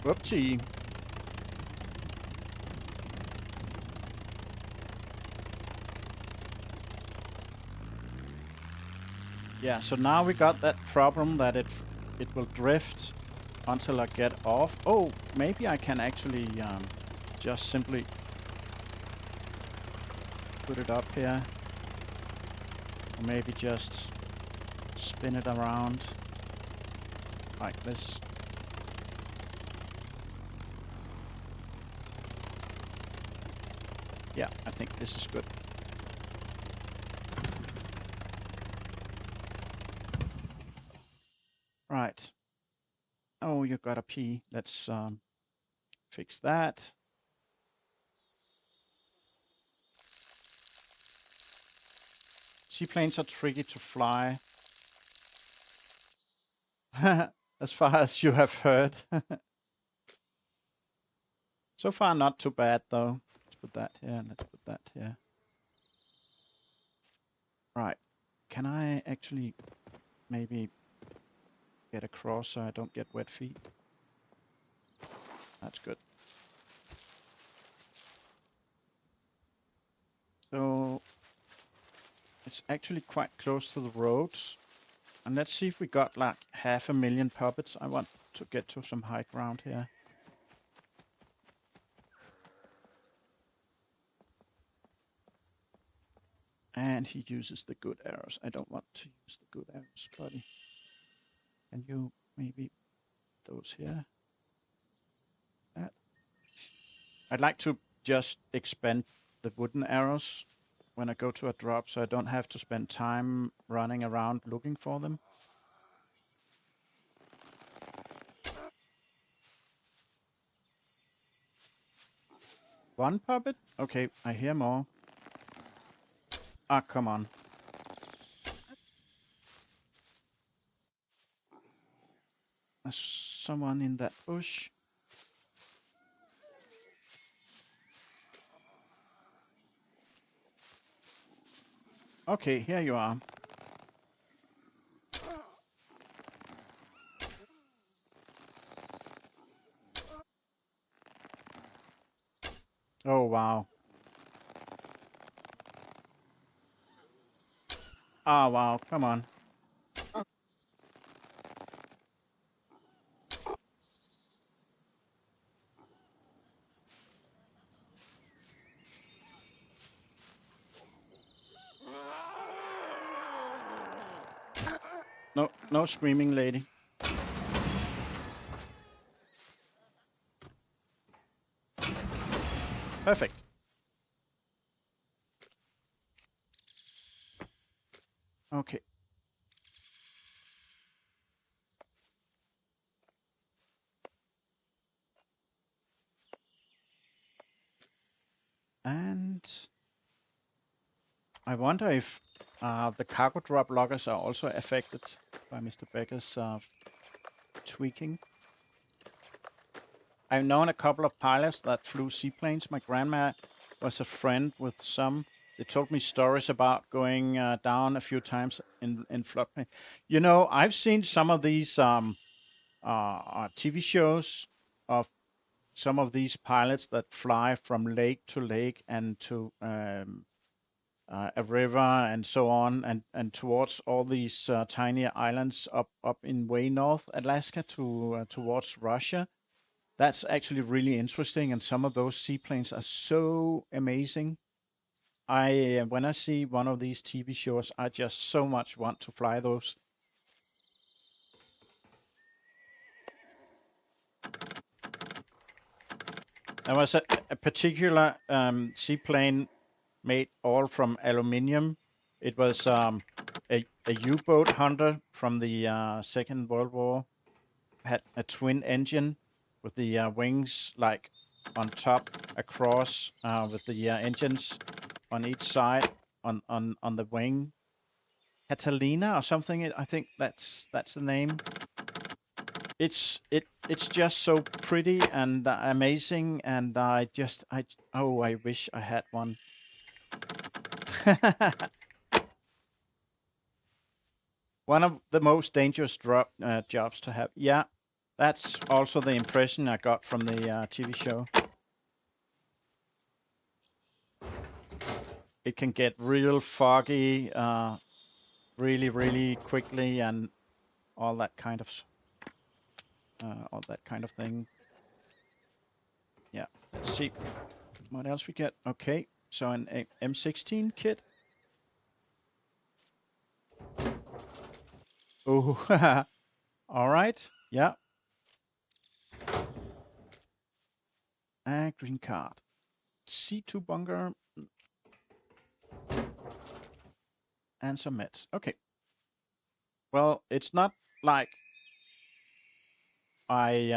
Whoopsie. Yeah, so now we got that problem that it will drift until I get off. Oh, maybe I can actually just simply put it up here. Or maybe just spin it around like this. Yeah, I think this is good. Right. Oh, you got a P. Let's fix that. Seaplanes are tricky to fly. As far as you have heard. So far, not too bad, though. Let's put that here. Let's put that here. Right. Can I actually maybe get across so I don't get wet feet? That's good. So it's actually quite close to the roads. And let's see if we got like 500,000 puppets. I want to get to some high ground here. And he uses the good arrows. I don't want to use the good arrows, buddy. Can you maybe those here? That. I'd like to just expand the wooden arrows when I go to a drop so I don't have to spend time running around looking for them. One puppet? Okay, I hear more. Ah, come on. There's someone in that bush. Okay, here you are. Oh, wow. Ah, wow, come on. No, no screaming, lady. Perfect. Okay. And I wonder if the cargo drop loggers are also affected by Mr. Becker's tweaking. I've known a couple of pilots that flew seaplanes. My grandma was a friend with some. They told me stories about going down a few times in floodplain. You know, I've seen some of these TV shows of some of these pilots that fly from lake to lake and to a river and so on, and towards all these tiny islands up in way north Alaska to towards Russia. That's actually really interesting, and some of those seaplanes are so amazing. When I see one of these TV shows, I just so much want to fly those. There was a particular seaplane made all from aluminium. It was a U-boat hunter from the Second World War. Had a twin engine with the wings like on top across with the engines on each side on the wing. Catalina or something. I think that's the name. It's just so pretty and amazing, and I wish I had one. One of the most dangerous jobs to have. Yeah, that's also the impression I got from the TV show. It can get real foggy, really, really quickly, and all that kind of thing. Yeah. Let's see what else we get. Okay, so an M16 kit. Oh, all right. Yeah. Green card. C2 bunker and some meds. Okay. Well, it's not like I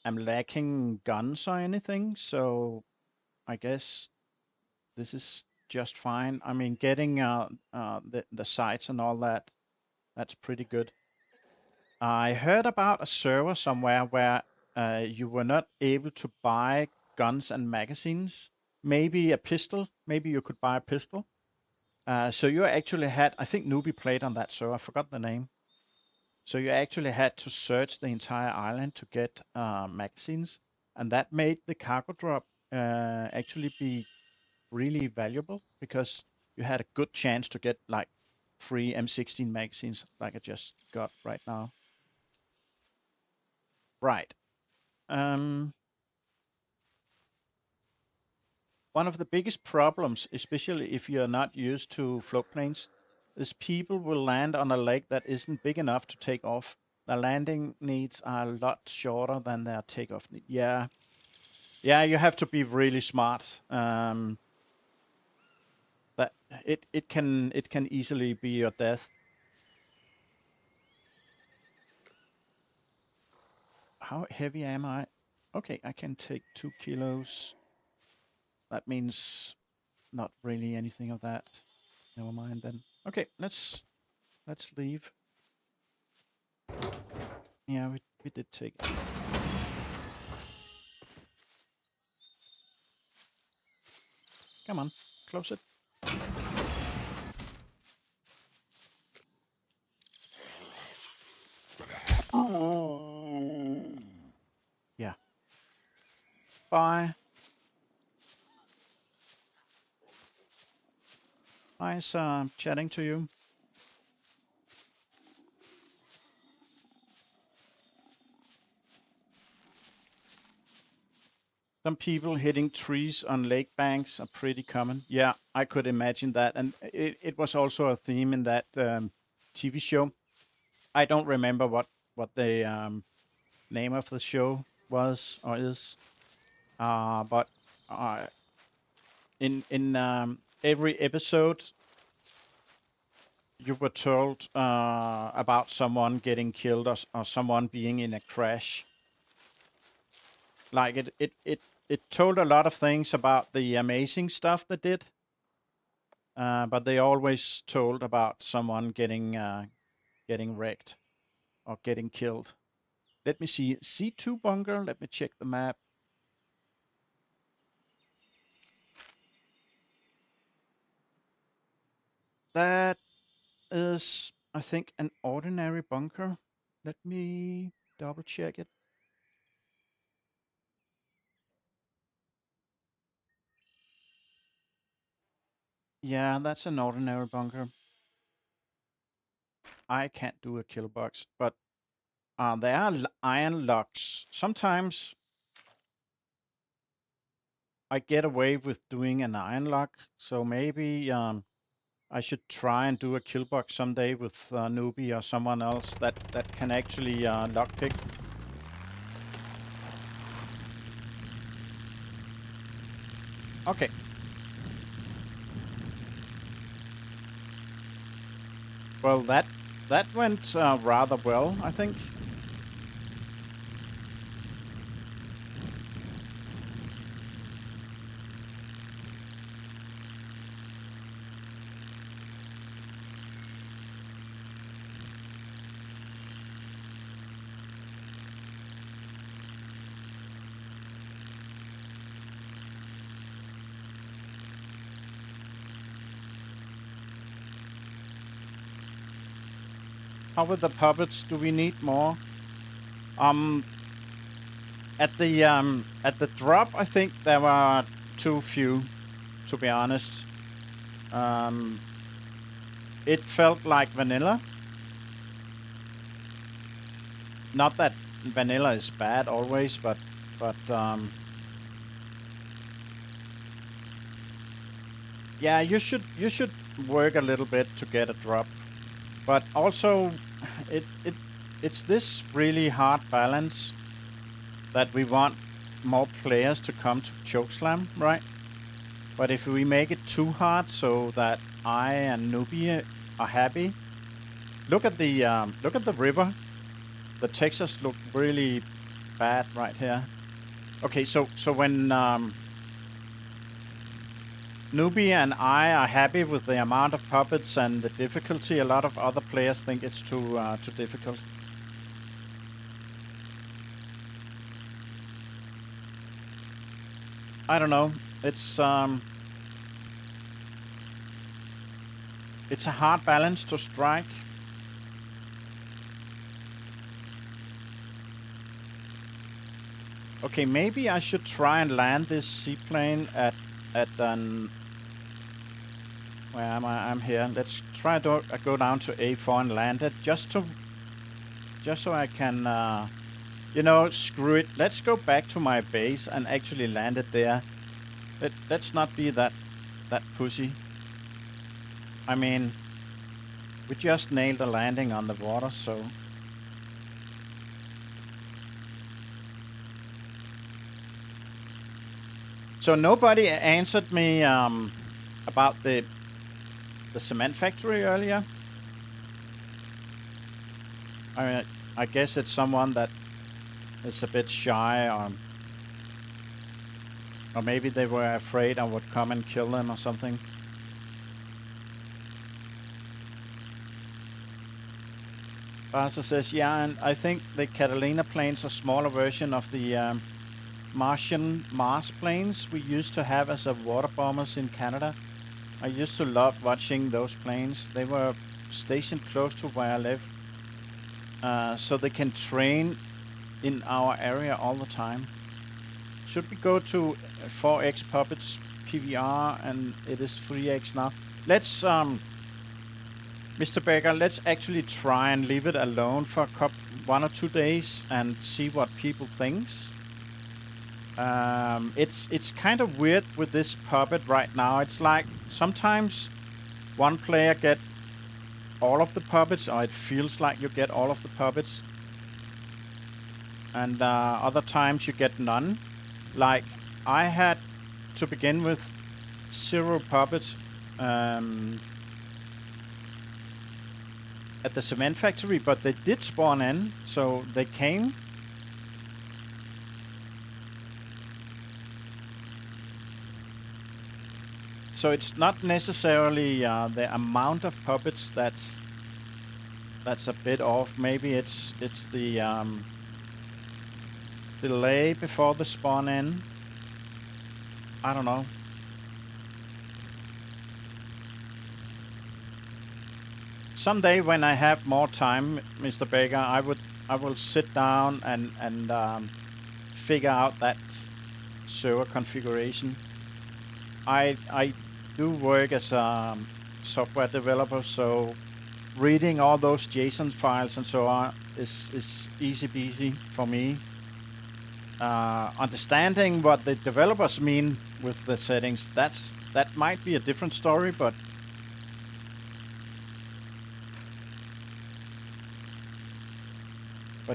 am lacking guns or anything, so I guess this is just fine. I mean, getting the sights and all that, that's pretty good. I heard about a server somewhere where you were not able to buy guns and magazines. Maybe a pistol. Maybe you could buy a pistol. So you actually had, I think Newbie played on that server. I forgot the name. So you actually had to search the entire island to get magazines, and that made the cargo drop actually be really valuable because you had a good chance to get like 3 M16 magazines, like I just got right now. Right. Um, One of the biggest problems, especially if you're not used to float planes, is people will land on a lake that isn't big enough to take off. The landing needs are a lot shorter than their takeoff need. Yeah, yeah, you have to be really smart. That it can easily be your death. How heavy am I? Okay, I can take 2 kilos. That means not really anything of that. Never mind then. Okay, let's leave. Yeah, we did take it. Come on, close it. Yeah. Bye. Nice chatting to you. Some people hitting trees on lake banks are pretty common. Yeah, I could imagine that. And it was also a theme in that TV show. I don't remember what the name of the show was or is, but in every episode you were told about someone getting killed or someone being in a crash. Like it told a lot of things about the amazing stuff they did, but they always told about someone getting wrecked or getting killed. Let me see. C2 bunker. Let me check the map. That is, I think, an ordinary bunker. Let me double check it. Yeah, that's an ordinary bunker. I can't do a kill box, but there are iron locks. Sometimes I get away with doing an iron lock, so maybe I should try and do a kill box someday with Newbie or someone else that can actually lockpick. Okay. Well, that went rather well, I think. How with the puppets? Do we need more? At the drop, I think there were too few, to be honest. It felt like vanilla. Not that vanilla is bad always, but yeah, you should work a little bit to get a drop. But also, it's this really hard balance that we want more players to come to Chokeslam, right? But if we make it too hard so that I and Nubia are happy, look at the river. The textures look really bad right here. Okay, so when Nubia and I are happy with the amount of puppets and the difficulty, a lot of other players think it's too difficult. I don't know. It's a hard balance to strike. Okay, maybe I should try and land this seaplane at an. Where am I? I'm here. Let's try to go down to A4 and land it just so I can, you know, screw it. Let's go back to my base and actually land it there. Let's not be that pussy. I mean, we just nailed a landing on the water, so. So nobody answered me about the cement factory earlier. I mean, I guess it's someone that is a bit shy, or maybe they were afraid I would come and kill them or something. Barca says, yeah, and I think the Catalina planes are a smaller version of the Martian Mars planes we used to have as a water bombers in Canada. I used to love watching those planes. They were stationed close to where I live, so they can train in our area all the time. Should we go to 4x puppets PVR, and it is 3x now? Let's, Mr. Becker, let's actually try and leave it alone for 1 or 2 days and see what people thinks. It's kind of weird with this puppet right now. It's like sometimes one player get all of the puppets, or it feels like you get all of the puppets, and other times you get none. Like I had to begin with 0 puppets at the cement factory, but they did spawn in, so they came. So it's not necessarily the amount of puppets that's a bit off. Maybe it's the delay before the spawn in. I don't know. Someday when I have more time, Mr. Baker, I will sit down and figure out that server configuration. I do work as a software developer, so reading all those JSON files and so on is easy peasy for me. understanding what the developers mean with the settings, that might be a different story, but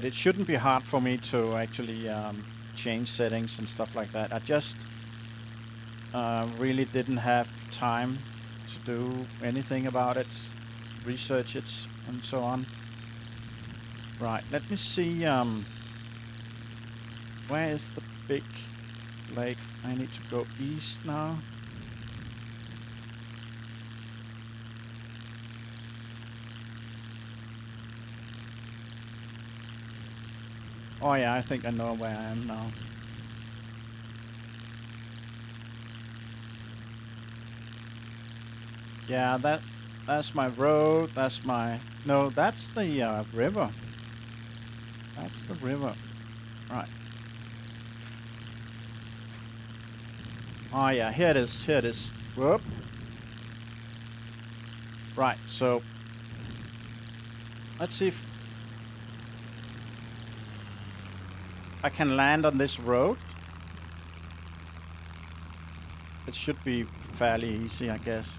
it shouldn't be hard for me to actually change settings and stuff like that. I just really didn't have time to do anything about it, research it, and so on. Right, let me see, where is the big lake? I need to go east now. Oh yeah, I think I know where I am now. Yeah, that's my road, that's my... No, that's the river. That's the river. Right. Oh yeah, here it is, here it is. Whoop. Right, so let's see if I can land on this road. It should be fairly easy, I guess.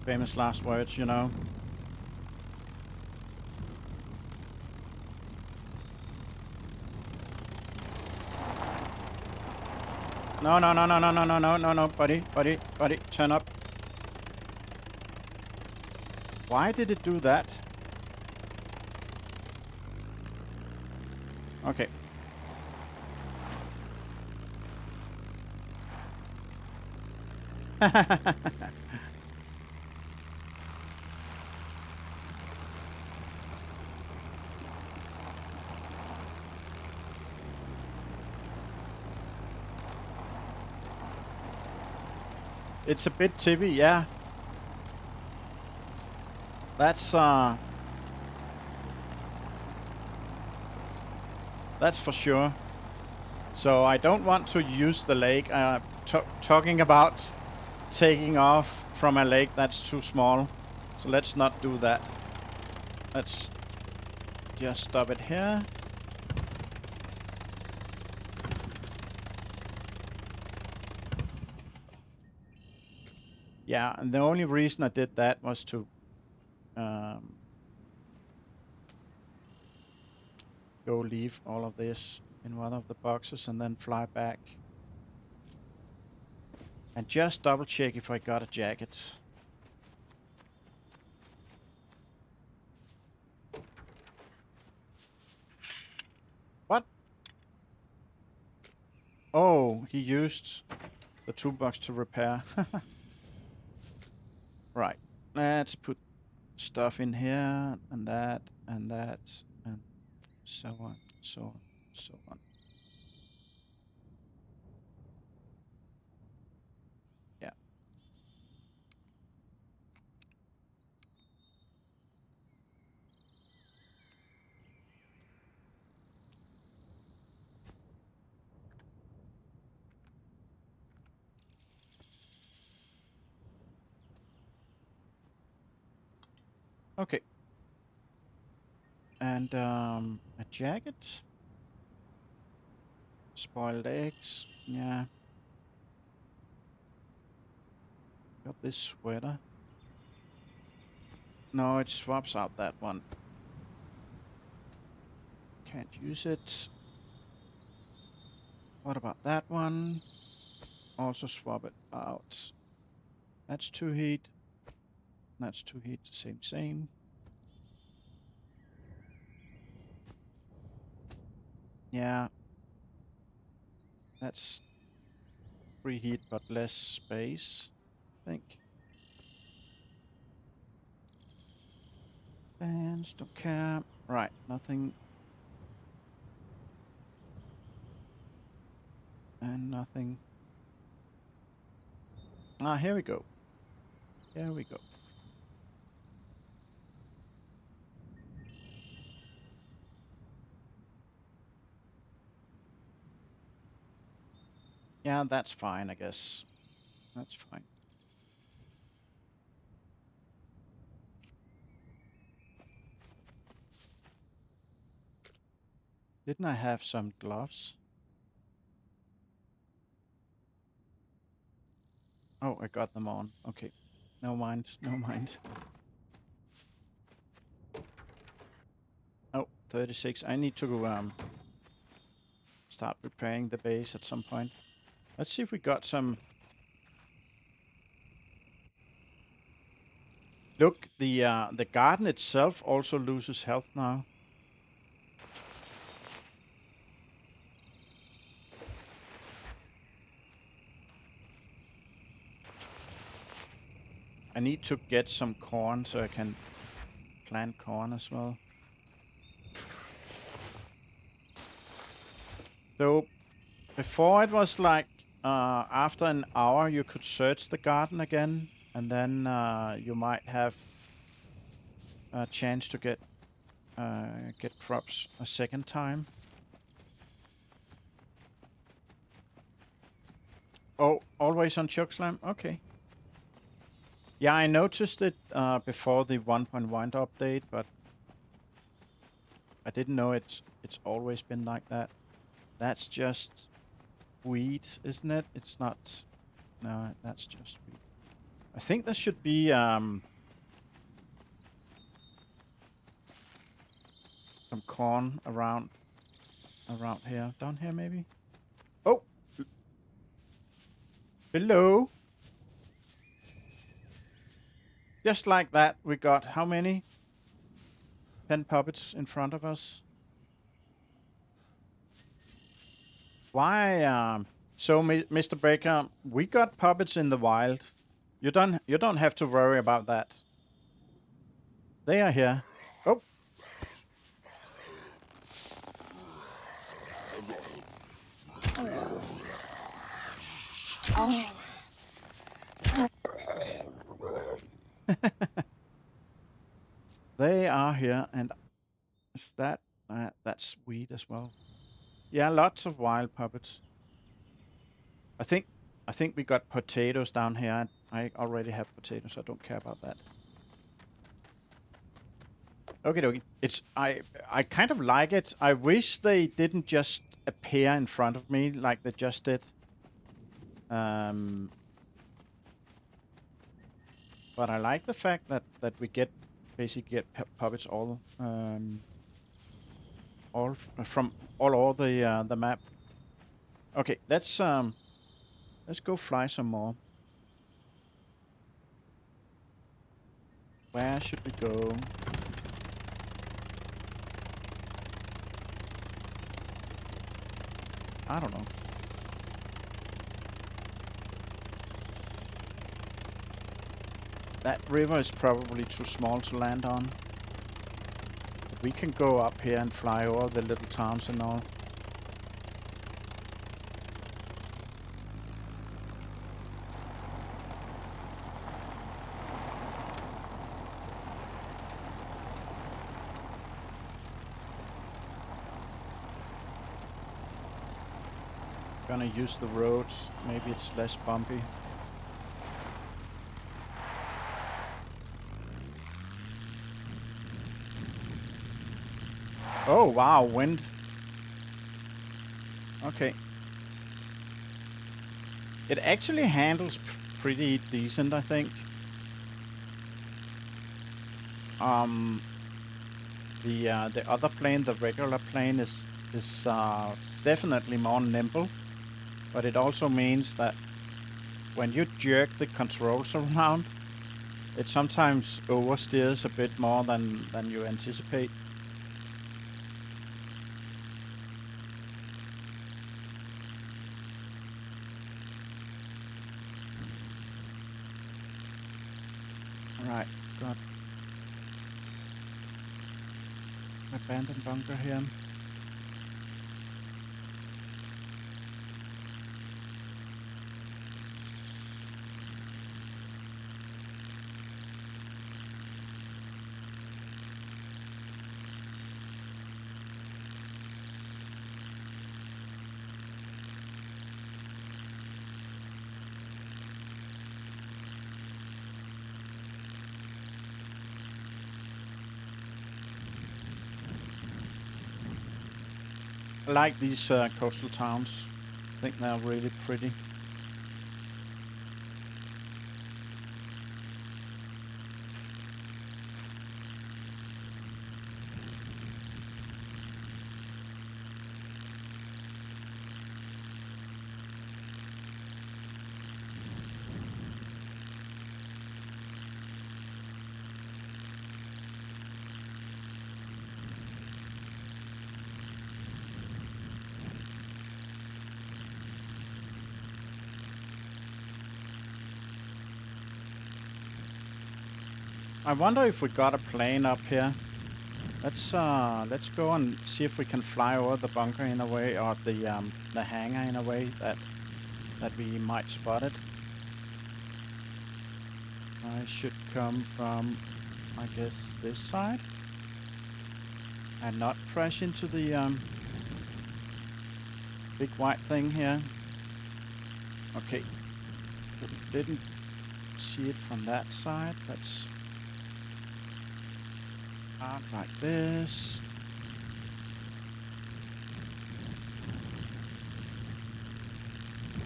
Famous last words, you know. No, no, no, no, no, no, no, no, no, no, buddy, buddy, buddy, turn up. Why did it do that? Okay. It's a bit tippy, yeah. That's for sure. So I don't want to use the lake. Talking about taking off from a lake that's too small. So let's not do that. Let's just stop it here. Yeah, and the only reason I did that was to go leave all of this in one of the boxes and then fly back. And just double check if I got a jacket. What? Oh, he used the toolbox to repair. Right. Let's put stuff in here and that and that and so on, so on, so on. Yeah. Okay. And a jacket. Spoiled eggs. Yeah. Got this sweater. No, it swaps out that one. Can't use it. What about that one? Also swap it out. That's 2 heat. That's 2 heat. Same, same. Yeah. That's 3 heat, but less space, I think. And don't care. Right, nothing. And nothing. Ah, here we go. Here we go. Yeah, that's fine, I guess. That's fine. Didn't I have some gloves? Oh, I got them on. Okay. No mind, no mind. Oh, 36. I need to start preparing the base at some point. Let's see if we got some. Look, the garden itself also loses health now. I need to get some corn so I can plant corn as well. So before it was like after an hour you could search the garden again, and then you might have a chance to get crops a second time. Oh, always on Chokeslam? Okay. Yeah, I noticed it before the 1.1 update, but I didn't know it's always been like that. That's just wheat, isn't it? It's not. No, that's just wheat. I think there should be some corn around here, down here maybe. Oh, hello. Just like that, we got how many? 10 puppets in front of us. Why? So, Mr. Becker, we got puppets in the wild. You don't have to worry about that. They are here. Oh. They are here, and is that that's sweet as well. Yeah, lots of wild puppets. I think we got potatoes down here. I already have potatoes, so I don't care about that. Okay, dokie. I kind of like it. I wish they didn't just appear in front of me like they just did. But I like the fact that we basically get puppets all from all over the map. Okay, let's go fly some more. Where should we go? I don't know. That river is probably too small to land on. But we can go up here and fly over the little towns and all. Gonna use the road. Maybe it's less bumpy. Oh wow, wind. Okay. It actually handles pretty decent, I think. The other plane, the regular plane, is definitely more nimble, but it also means that when you jerk the controls around, it sometimes oversteers a bit more than you anticipate. Right, got abandoned bunker here. I like these coastal towns. I think they're really pretty. I wonder if we got a plane up here. Let's go and see if we can fly over the bunker in a way, or the hangar in a way that we might spot it. I should come from, I guess, this side and not crash into the big white thing here. Okay, didn't see it from that side. Let's out like this.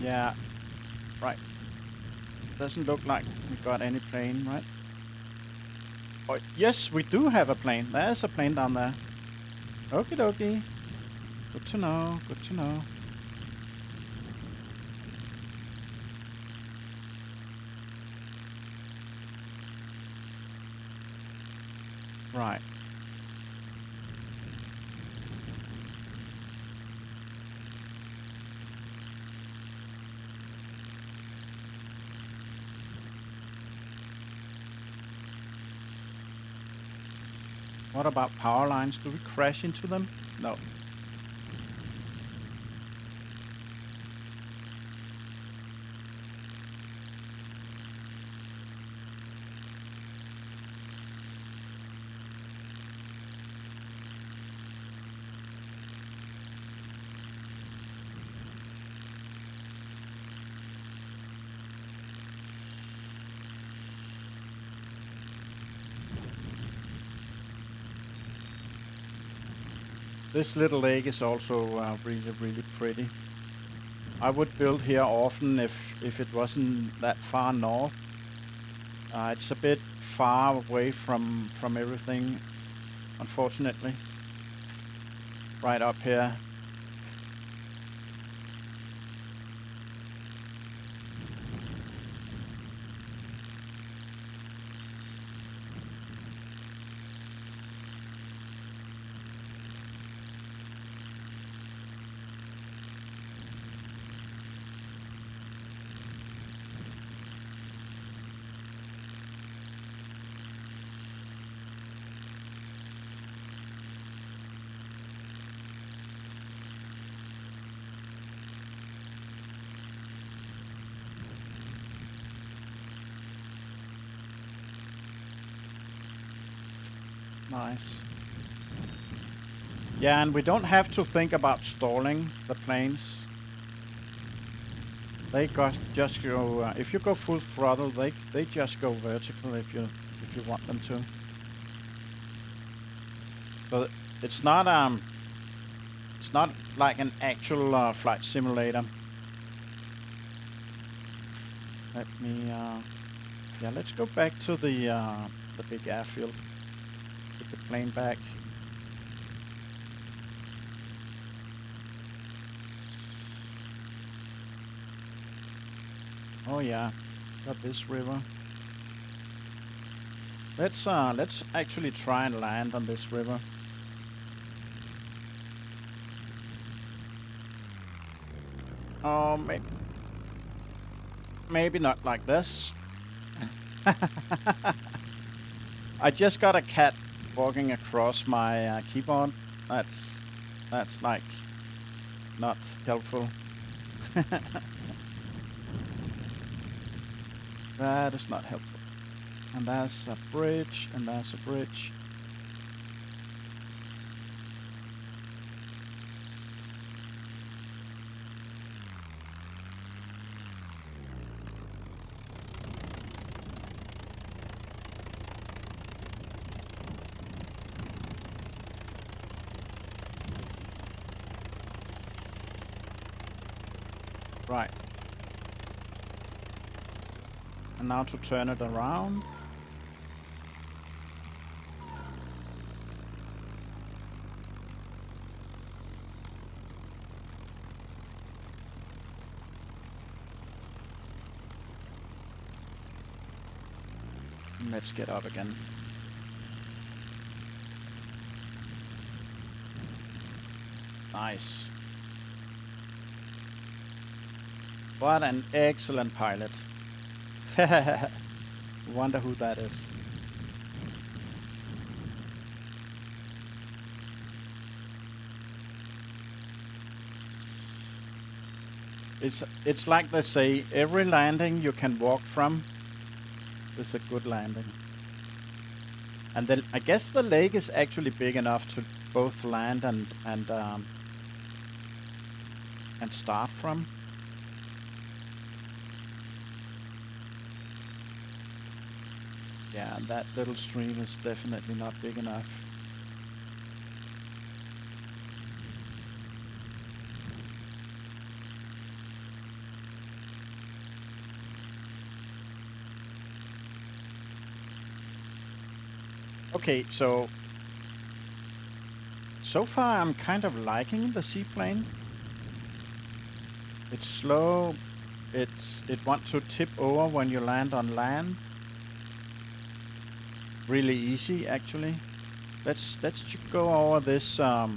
Yeah, right. Doesn't look like we got any plane, right? Oh, yes, we do have a plane. There's a plane down there. Okie dokie. Good to know, good to know. Right. What about power lines? Do we crash into them? No. This little lake is also really, really pretty. I would build here often if it wasn't that far north. It's a bit far away from everything, unfortunately. Right up here. Nice. Yeah, and we don't have to think about stalling the planes. They just go. If you go full throttle, they just go vertical if you want them to. But it's not like an actual flight simulator. Let me yeah, let's go back to the big airfield. Put the plane back. Oh yeah, got this river. Let's actually try and land on this river. Oh, maybe not like this. I just got a cat walking across my keyboard. That's like not helpful. That is not helpful. And there's a bridge, and there's a bridge. Right. And now to turn it around. And let's get up again. Nice. What an excellent pilot. Wonder who that is. It's like they say, every landing you can walk from is a good landing. And then I guess the lake is actually big enough to both land and start from. Yeah, and that little stream is definitely not big enough. Okay, so far I'm kind of liking the seaplane. It's slow. It wants to tip over when you land on land. Really easy, actually. Let's go over this. So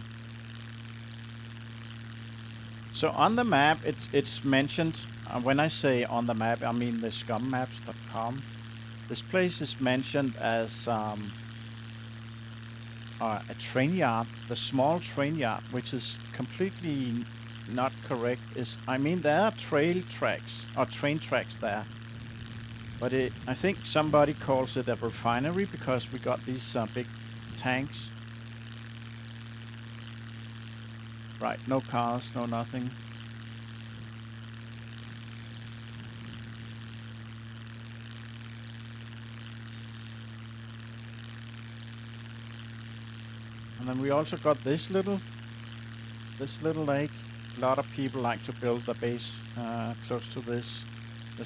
on the map, it's mentioned. When I say on the map, I mean the scummaps.com. This place is mentioned as a train yard, the small train yard, which is completely not correct. I mean there are trail tracks or train tracks there, but I think somebody calls it a refinery because we got these big tanks. Right, no cars, no nothing. And then we also got this little lake. A lot of people like to build the base close to this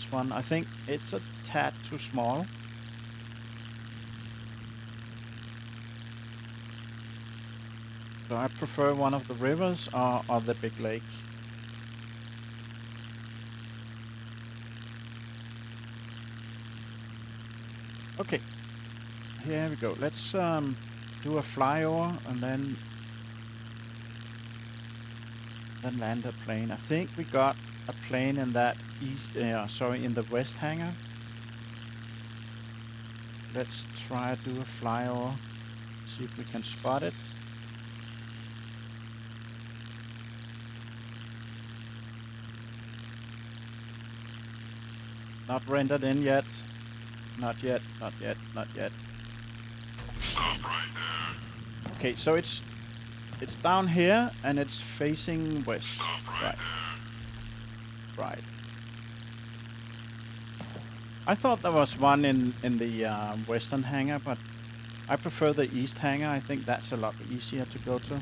one. I think it's a tad too small. So I prefer one of the rivers or the big lake. Okay, here we go. Let's do a flyover and then land a plane. I think we got a plane in that in the west hangar. Let's try to do a flyover. See if we can spot it. Not rendered in yet. Not yet, not yet, not yet. Stop right there. Okay, so it's down here and it's facing west. Stop right there. Right. I thought there was one in the western hangar, but I prefer the east hangar. I think that's a lot easier to go to.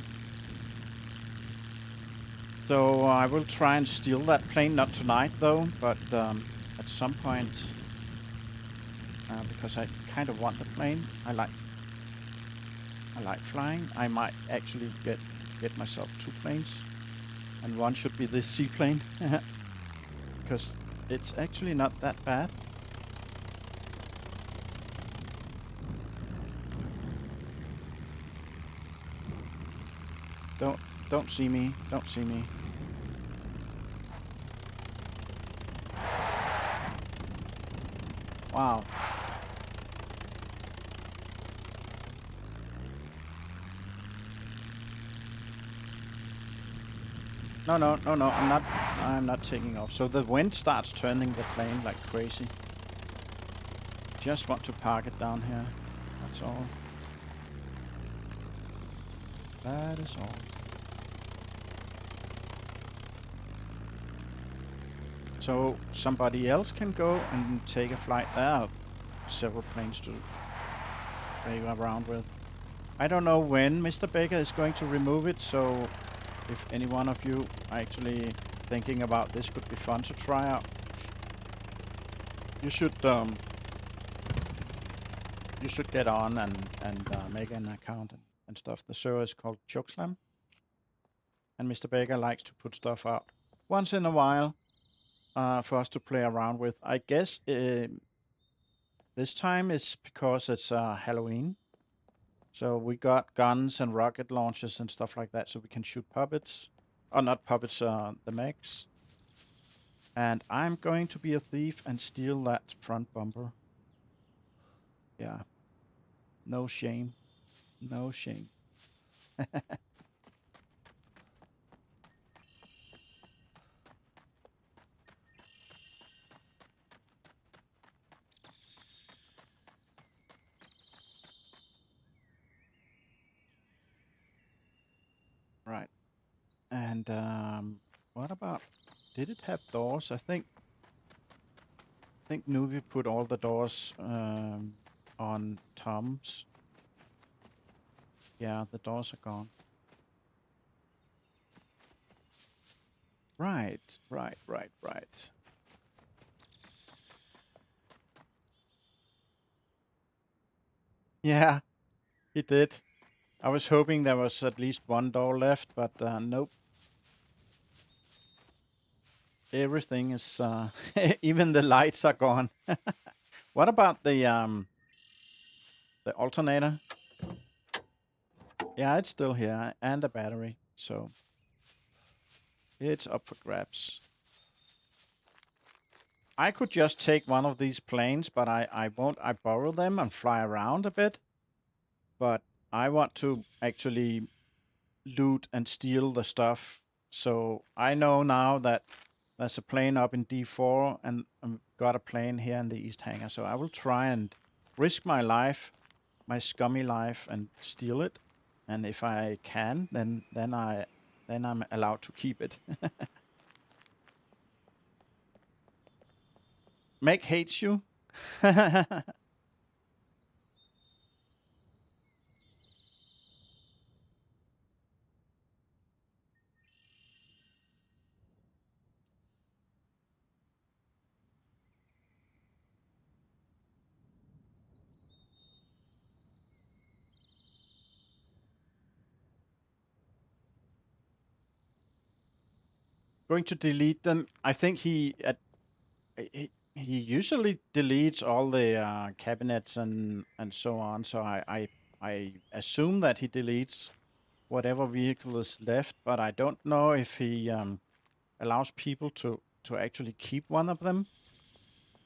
So I will try and steal that plane, not tonight though, but at some point, because I kind of want the plane. I like flying. I might actually get myself 2 planes, and one should be this seaplane, because it's actually not that bad. Don't see me. Don't see me. Wow. No, I'm not taking off. So the wind starts turning the plane like crazy. Just want to park it down here. That's all. That is all. So somebody else can go and take a flight. There are several planes to play around with. I don't know when Mr. Becker is going to remove it, so if any one of you actually thinking about this could be fun to try out, you should get on and make an account and stuff. The server is called Chokeslam, and Mr. Becker likes to put stuff out once in a while for us to play around with. I guess this time is because it's Halloween. So we got guns and rocket launchers and stuff like that so we can shoot puppets. Or not puppets, the mechs. And I'm going to be a thief and steal that front bumper. Yeah. No shame. No shame. Right. And what about, did it have doors? I think Nuvi put all the doors on Tom's. Yeah, the doors are gone. Right. Yeah, he did. I was hoping there was at least one door left, but nope. Everything is, even the lights are gone. What about the alternator? Yeah, it's still here, and the battery, so it's up for grabs. I could just take one of these planes, but I won't. I borrow them and fly around a bit, but I want to actually loot and steal the stuff. So I know now that there's a plane up in D4 and I've got a plane here in the East Hangar. So I will try and risk my life, my scummy life, and steal it. And if I can, then I'm allowed to keep it. Meg hates you. Going to delete them. I think he usually deletes all the cabinets and so on. So I assume that he deletes whatever vehicle is left, but I don't know if he allows people to actually keep one of them.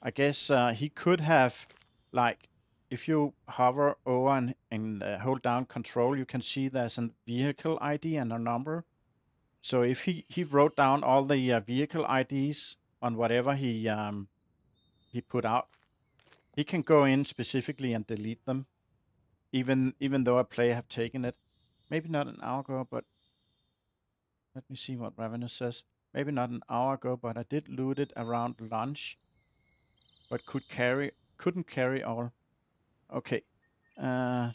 I guess he could have, like, if you hover over and hold down control, you can see there's a vehicle ID and a number. So if he wrote down all the vehicle IDs on whatever he put out, he can go in specifically and delete them, even though a player have taken it. Maybe not an hour ago, but let me see what Ravenous says. Maybe not an hour ago, but I did loot it around lunch, but couldn't carry all. Okay. Uh,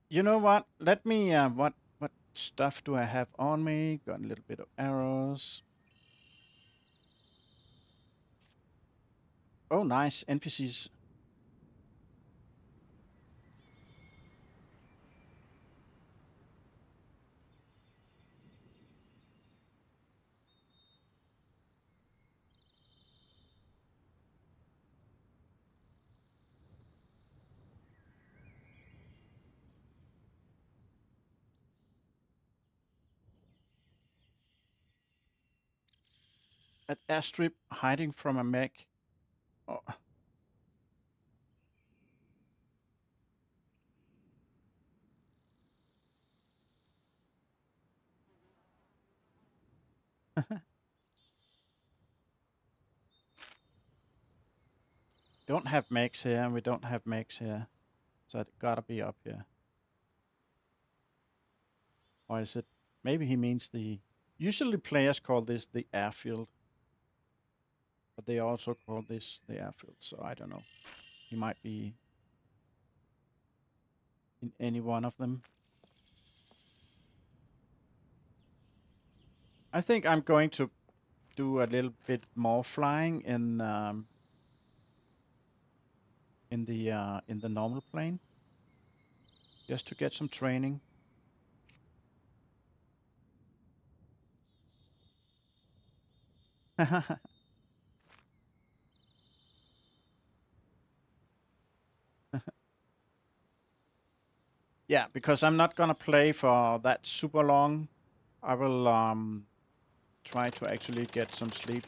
you know what? Let me. What stuff do I have on me? Got a little bit of arrows. Oh, nice NPCs. At airstrip hiding from a mech. Oh, Don't have mechs here, and we don't have mechs here. So it gotta be up here. Or is it? Maybe he means the... Usually players call this the airfield. But they also call this the airfield, so I don't know. He might be in any one of them. I think I'm going to do a little bit more flying in the normal plane, just to get some training. Yeah, because I'm not gonna play for that super long. I will try to actually get some sleep.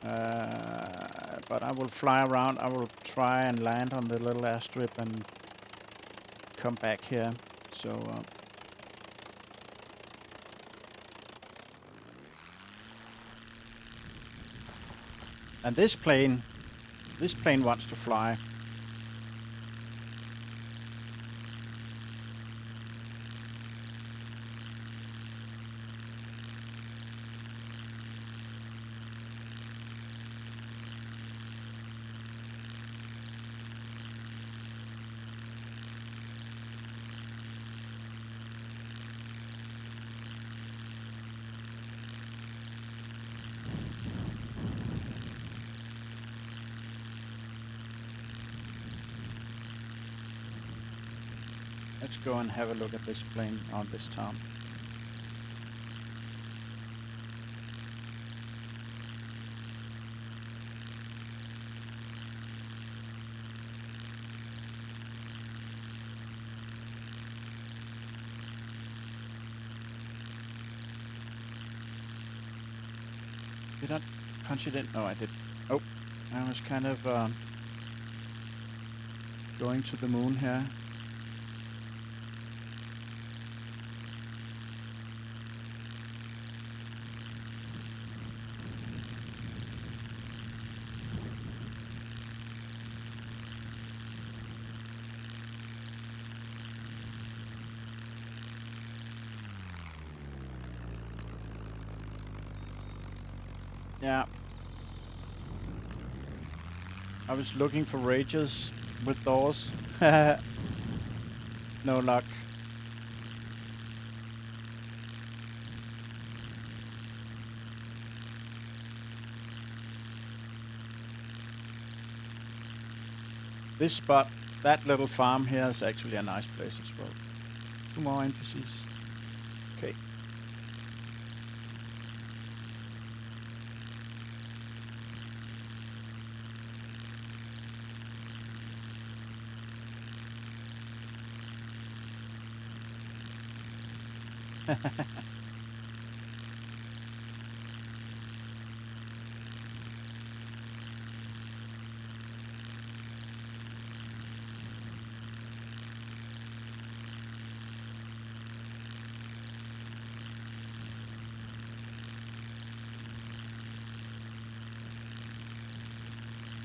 But I will fly around. I will try and land on the little airstrip and come back here. So and this plane wants to fly. Let's go and have a look at this plane on this town. Did I punch it in? No, I did. Oh, I was kind of going to the moon here. Yeah. I was looking for rages with doors. No luck. This spot, that little farm here is actually a nice place as well. 2 more NPCs. Okay.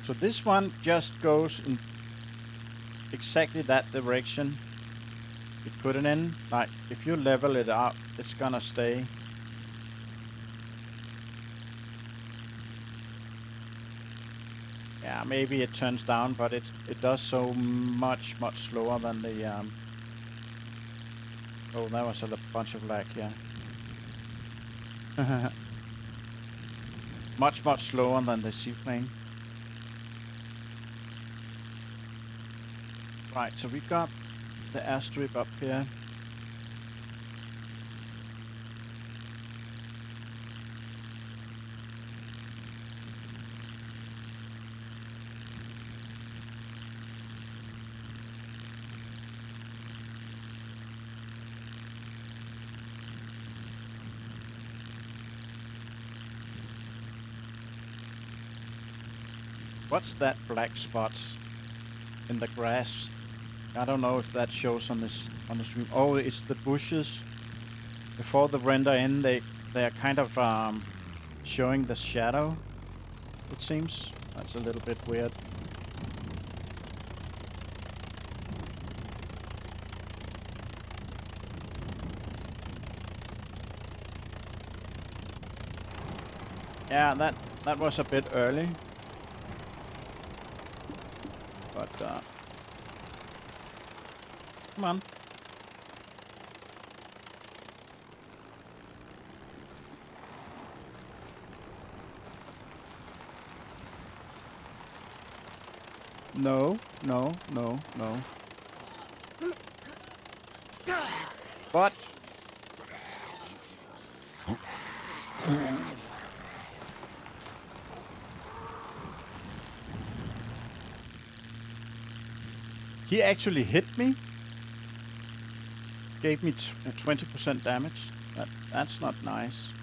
So this one just goes in exactly that direction you put it in. Like, if you level it out, it's gonna stay. Yeah, maybe it turns down, but it does so much slower than the Oh, that was a bunch of lag here. Much slower than the seaplane. Right, so we got the airstrip up here. What's that black spot in the grass? I don't know if that shows on the stream. Oh, it's the bushes. Before the render in, they they're kind of showing the shadow, it seems. That's a little bit weird. Yeah, that was a bit early. But come on. No, no, no, no. But he actually hit me. Gave me 20% damage. That's not nice.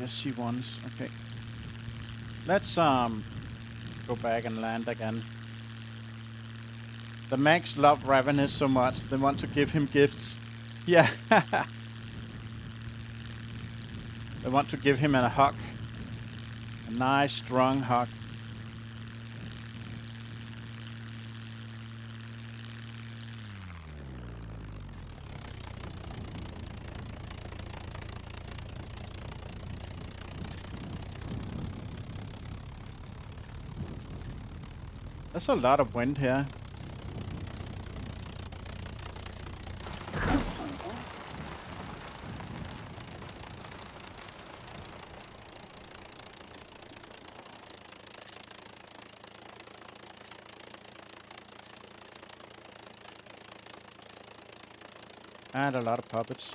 Yes, she wants. Okay. Let's go back and land again. The mechs love Ravenous so much, they want to give him gifts. Yeah. They want to give him a hug. A nice, strong hug. There's a lot of wind here. And a lot of puppets.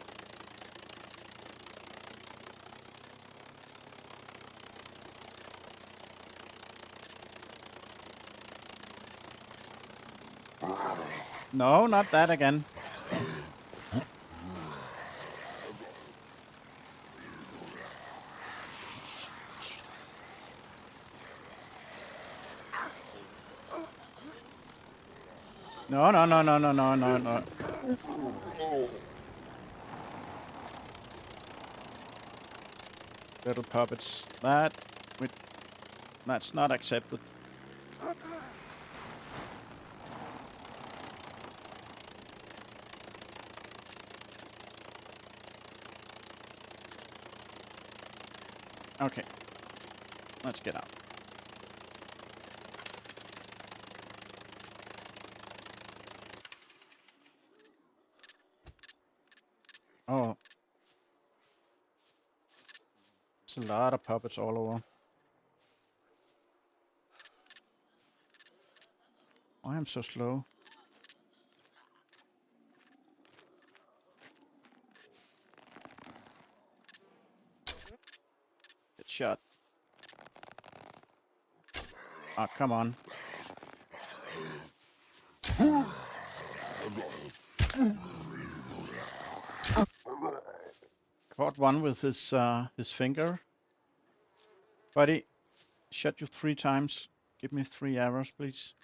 No, not that again. No, no, no, no, no, no, no, no. Little puppets. That's not accepted. Okay. Let's get out. Oh. There's a lot of puppets all over. Why am I so slow? Get shot. Oh, come on. Caught one with his finger. Buddy, shot you 3 times. Give me 3 arrows, please.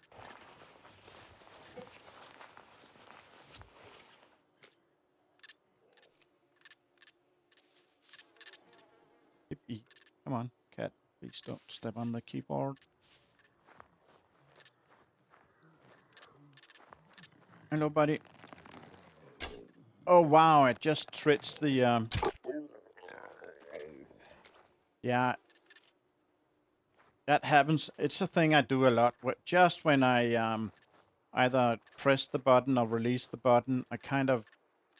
Hit E. Come on, cat. Please don't step on the keyboard. Hello, buddy. Oh, wow, I just tripped the... Yeah, that happens. It's a thing I do a lot. Just when I either press the button or release the button, I kind of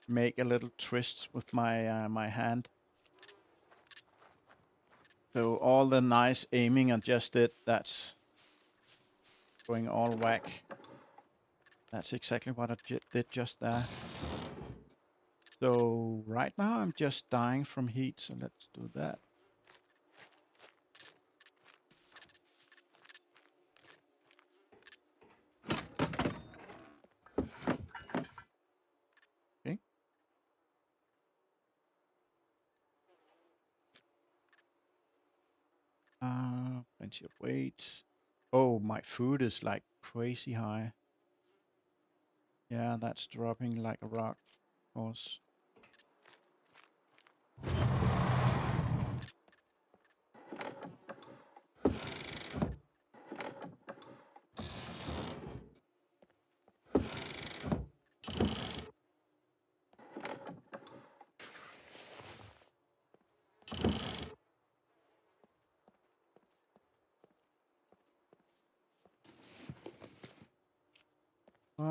make a little twist with my hand. So all the nice aiming I just did, that's going all whack. That's exactly what I did just there. So right now I'm just dying from heat, so let's do that. Okay. Plenty of weight. Oh, my food is like crazy high. Yeah, that's dropping like a rock, of course.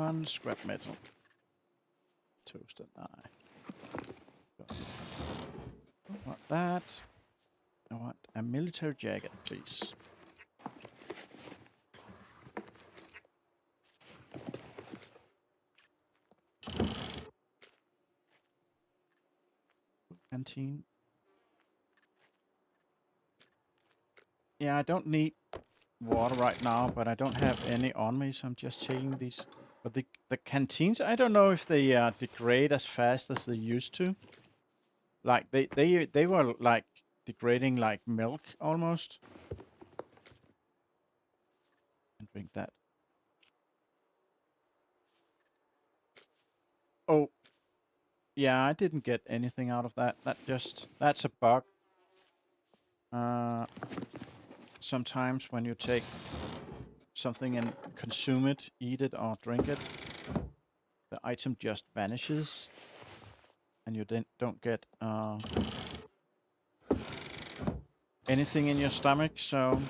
on, scrap metal. Toast and I. Don't want that. I want a military jacket, please. Canteen. Yeah, I don't need water right now, but I don't have any on me, so I'm just taking these. But the canteens, I don't know if they degrade as fast as they used to. Like they were like degrading like milk almost. And drink that. Oh, yeah, I didn't get anything out of that. That's a bug. Sometimes when you take something and consume it, eat it or drink it, the item just vanishes, and you then don't get anything in your stomach. So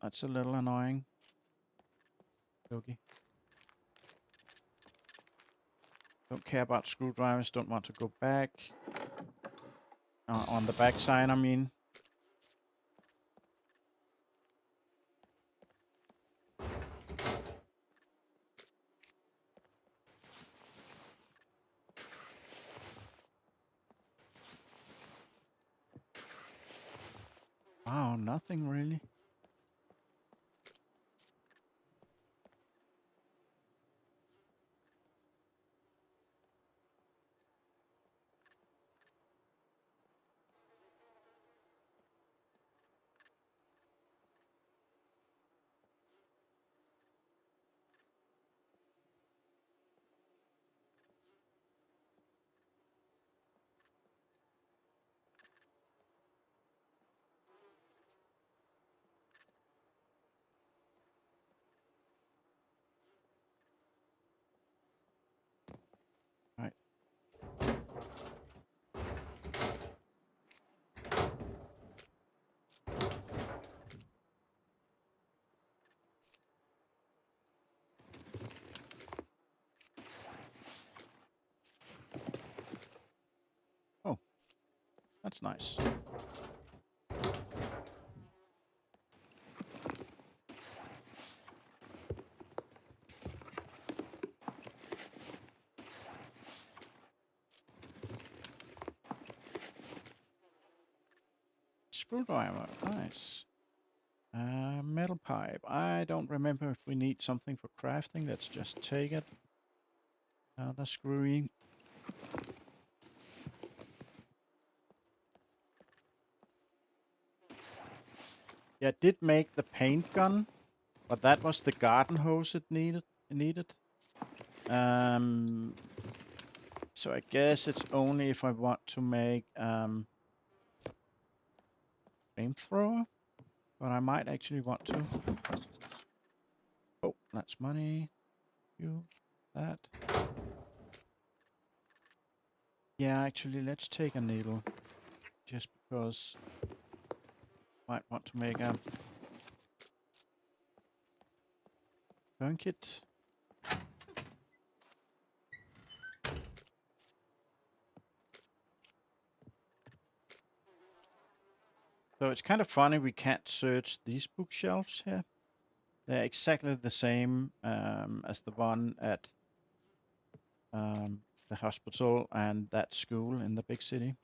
that's a little annoying. Yogi. Don't care about screwdrivers. Don't want to go back. On the back side, I mean. Wow, nothing really. Right. Oh, that's nice. Screwdriver, nice. Metal pipe. I don't remember if we need something for crafting. Let's just take it. Another screwy. Yeah, it did make the paint gun, but that was the garden hose it needed. So I guess it's only if I want to make flamethrower, but I might actually want to. Oh, that's money. You, that. Yeah, actually, let's take a needle, just because might want to make a burn kit. So it's kind of funny we can't search these bookshelves here. They're exactly the same as the one at the hospital and that school in the big city.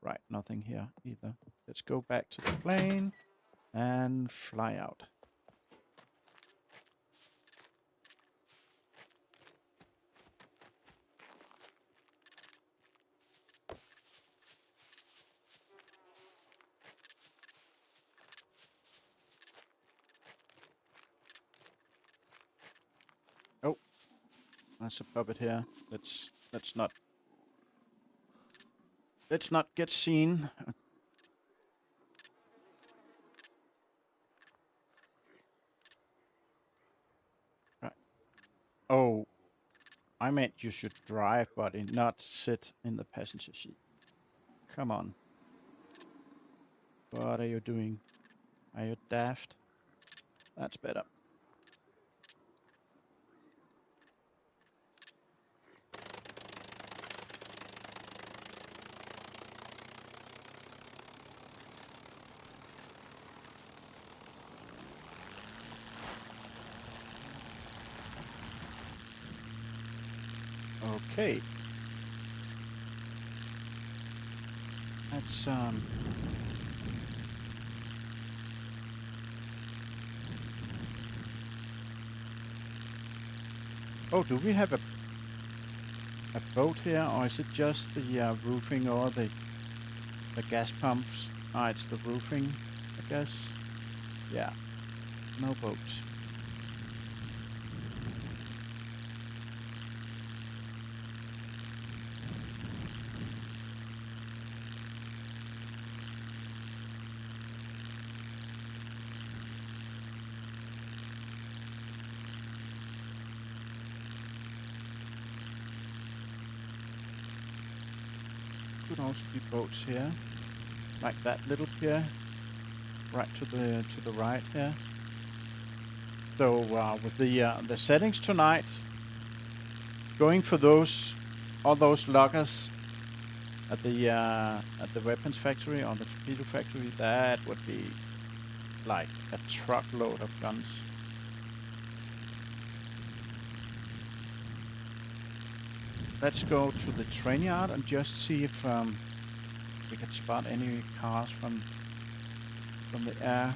Right, nothing here either. Let's go back to the plane and fly out. Oh, there's a puppet here. Let's not get seen. Right. Oh, I meant you should drive, buddy, not sit in the passenger seat. Come on. What are you doing? Are you daft? That's better. Okay. Let's oh, do we have a boat here, or is it just the roofing or the gas pumps? Ah, it's the roofing, I guess. Yeah, no boat. Could also be boats here, like that little pier, right to the right here. So with the settings tonight, going for all those lockers at the weapons factory or the torpedo factory, that would be like a truckload of guns. Let's go to the train yard and just see if we can spot any cars from the air.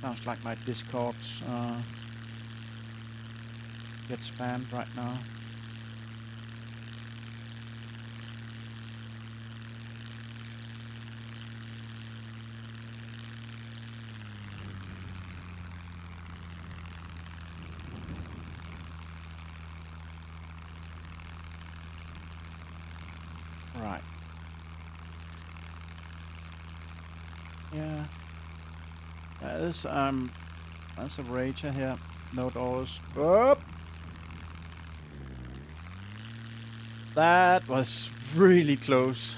Sounds like my Discord's get spammed right now. Right. Yeah. There's a rager here. No doors. Up. That was really close.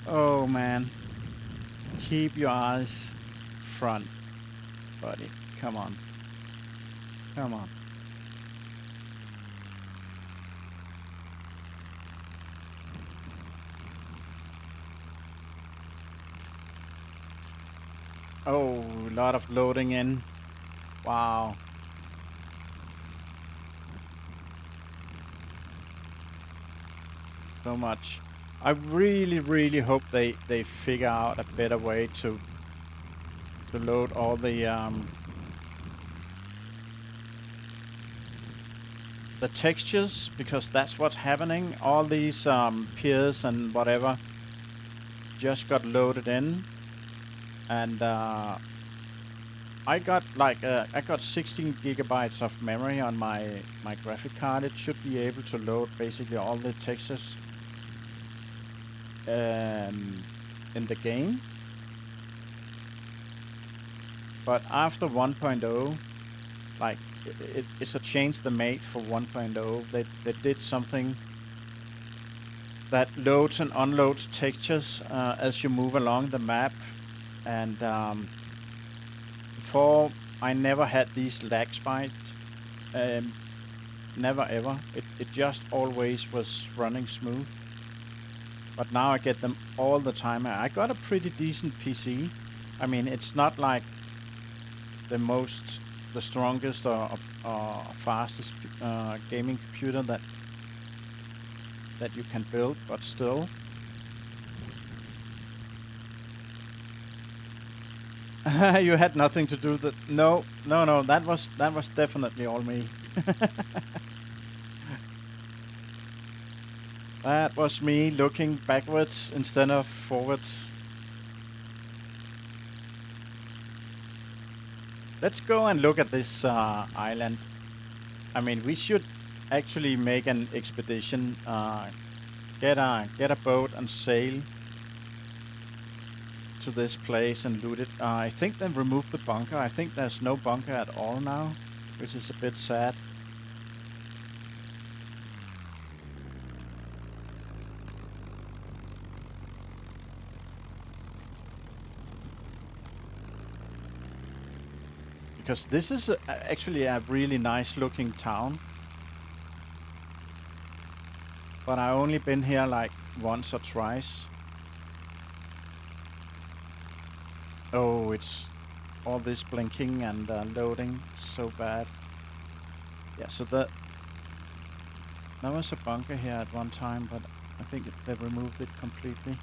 Oh man. Keep your eyes front, buddy. Come on. Come on. Oh, a lot of loading in. Wow. So much. I really hope they figure out a better way to load all the textures, because that's what's happening. All these piers and whatever just got loaded in, and I got like I got 16 gigabytes of memory on my graphic card. It should be able to load basically all the textures in the game. But after 1.0, like it's a change they made for 1.0. They did something that loads and unloads textures as you move along the map, and before I never had these lag spikes. Never ever. It just always was running smooth. But now I get them all the time. I got a pretty decent PC. I mean, it's not like the strongest or fastest gaming computer that you can build, but still. You had nothing to do with it. No. That was definitely all me. That was me looking backwards instead of forwards. Let's go and look at this island. I mean, we should actually make an expedition. Get a boat and sail to this place and loot it. I think they removed the bunker. I think there's no bunker at all now, which is a bit sad. Because this is actually a really nice looking town. But I only been here like once or twice. Oh, it's all this blinking and loading so bad. Yeah, so there was a bunker here at one time, but I think they removed it completely.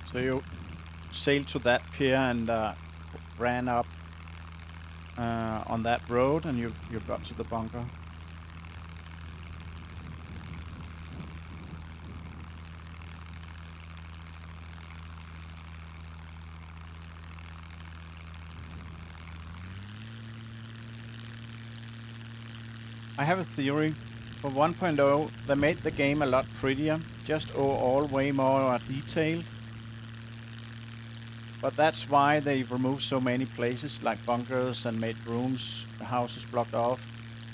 So you sailed to that pier and ran up on that road, and you got to the bunker. I have a theory. For 1.0, they made the game a lot prettier, just overall way more detailed. But that's why they removed so many places like bunkers and made rooms, houses blocked off.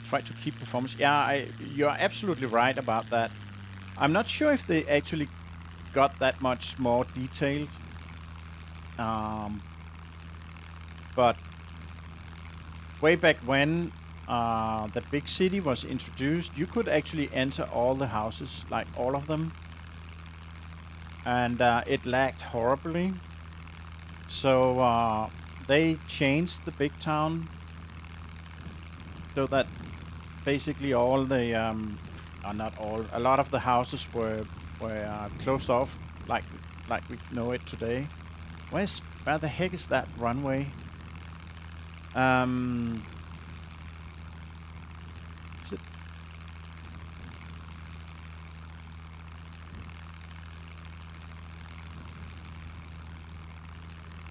Try to keep performance. Yeah, you're absolutely right about that. I'm not sure if they actually got that much more detailed. But way back when the big city was introduced, you could actually enter all the houses, like all of them, and it lagged horribly. So they changed the big town so that basically all the not all, a lot of the houses were closed off, like we know it today. Where the heck is that runway? Is it?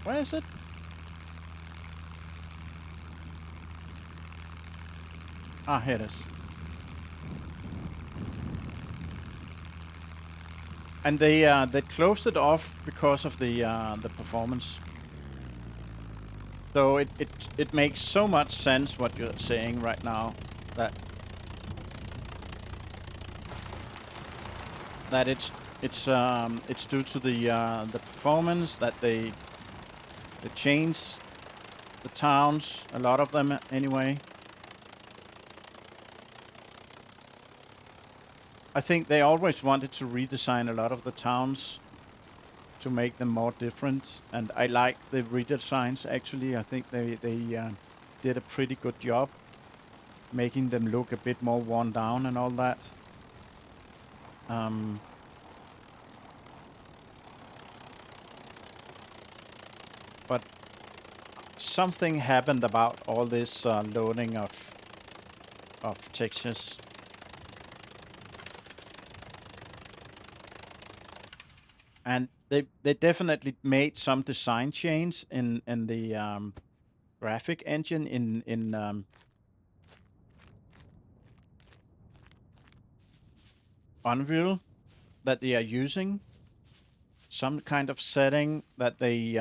Where is it? Ah, here it is. And they closed it off because of the performance. So it makes so much sense what you're saying right now, that it's due to the performance that they change the towns, a lot of them anyway. I think they always wanted to redesign a lot of the towns to make them more different, and I like the redesigns actually. I think they did a pretty good job making them look a bit more worn down and all that. But something happened about all this loading of textures, and they definitely made some design change in the graphic engine in Unreal, that they are using some kind of setting that they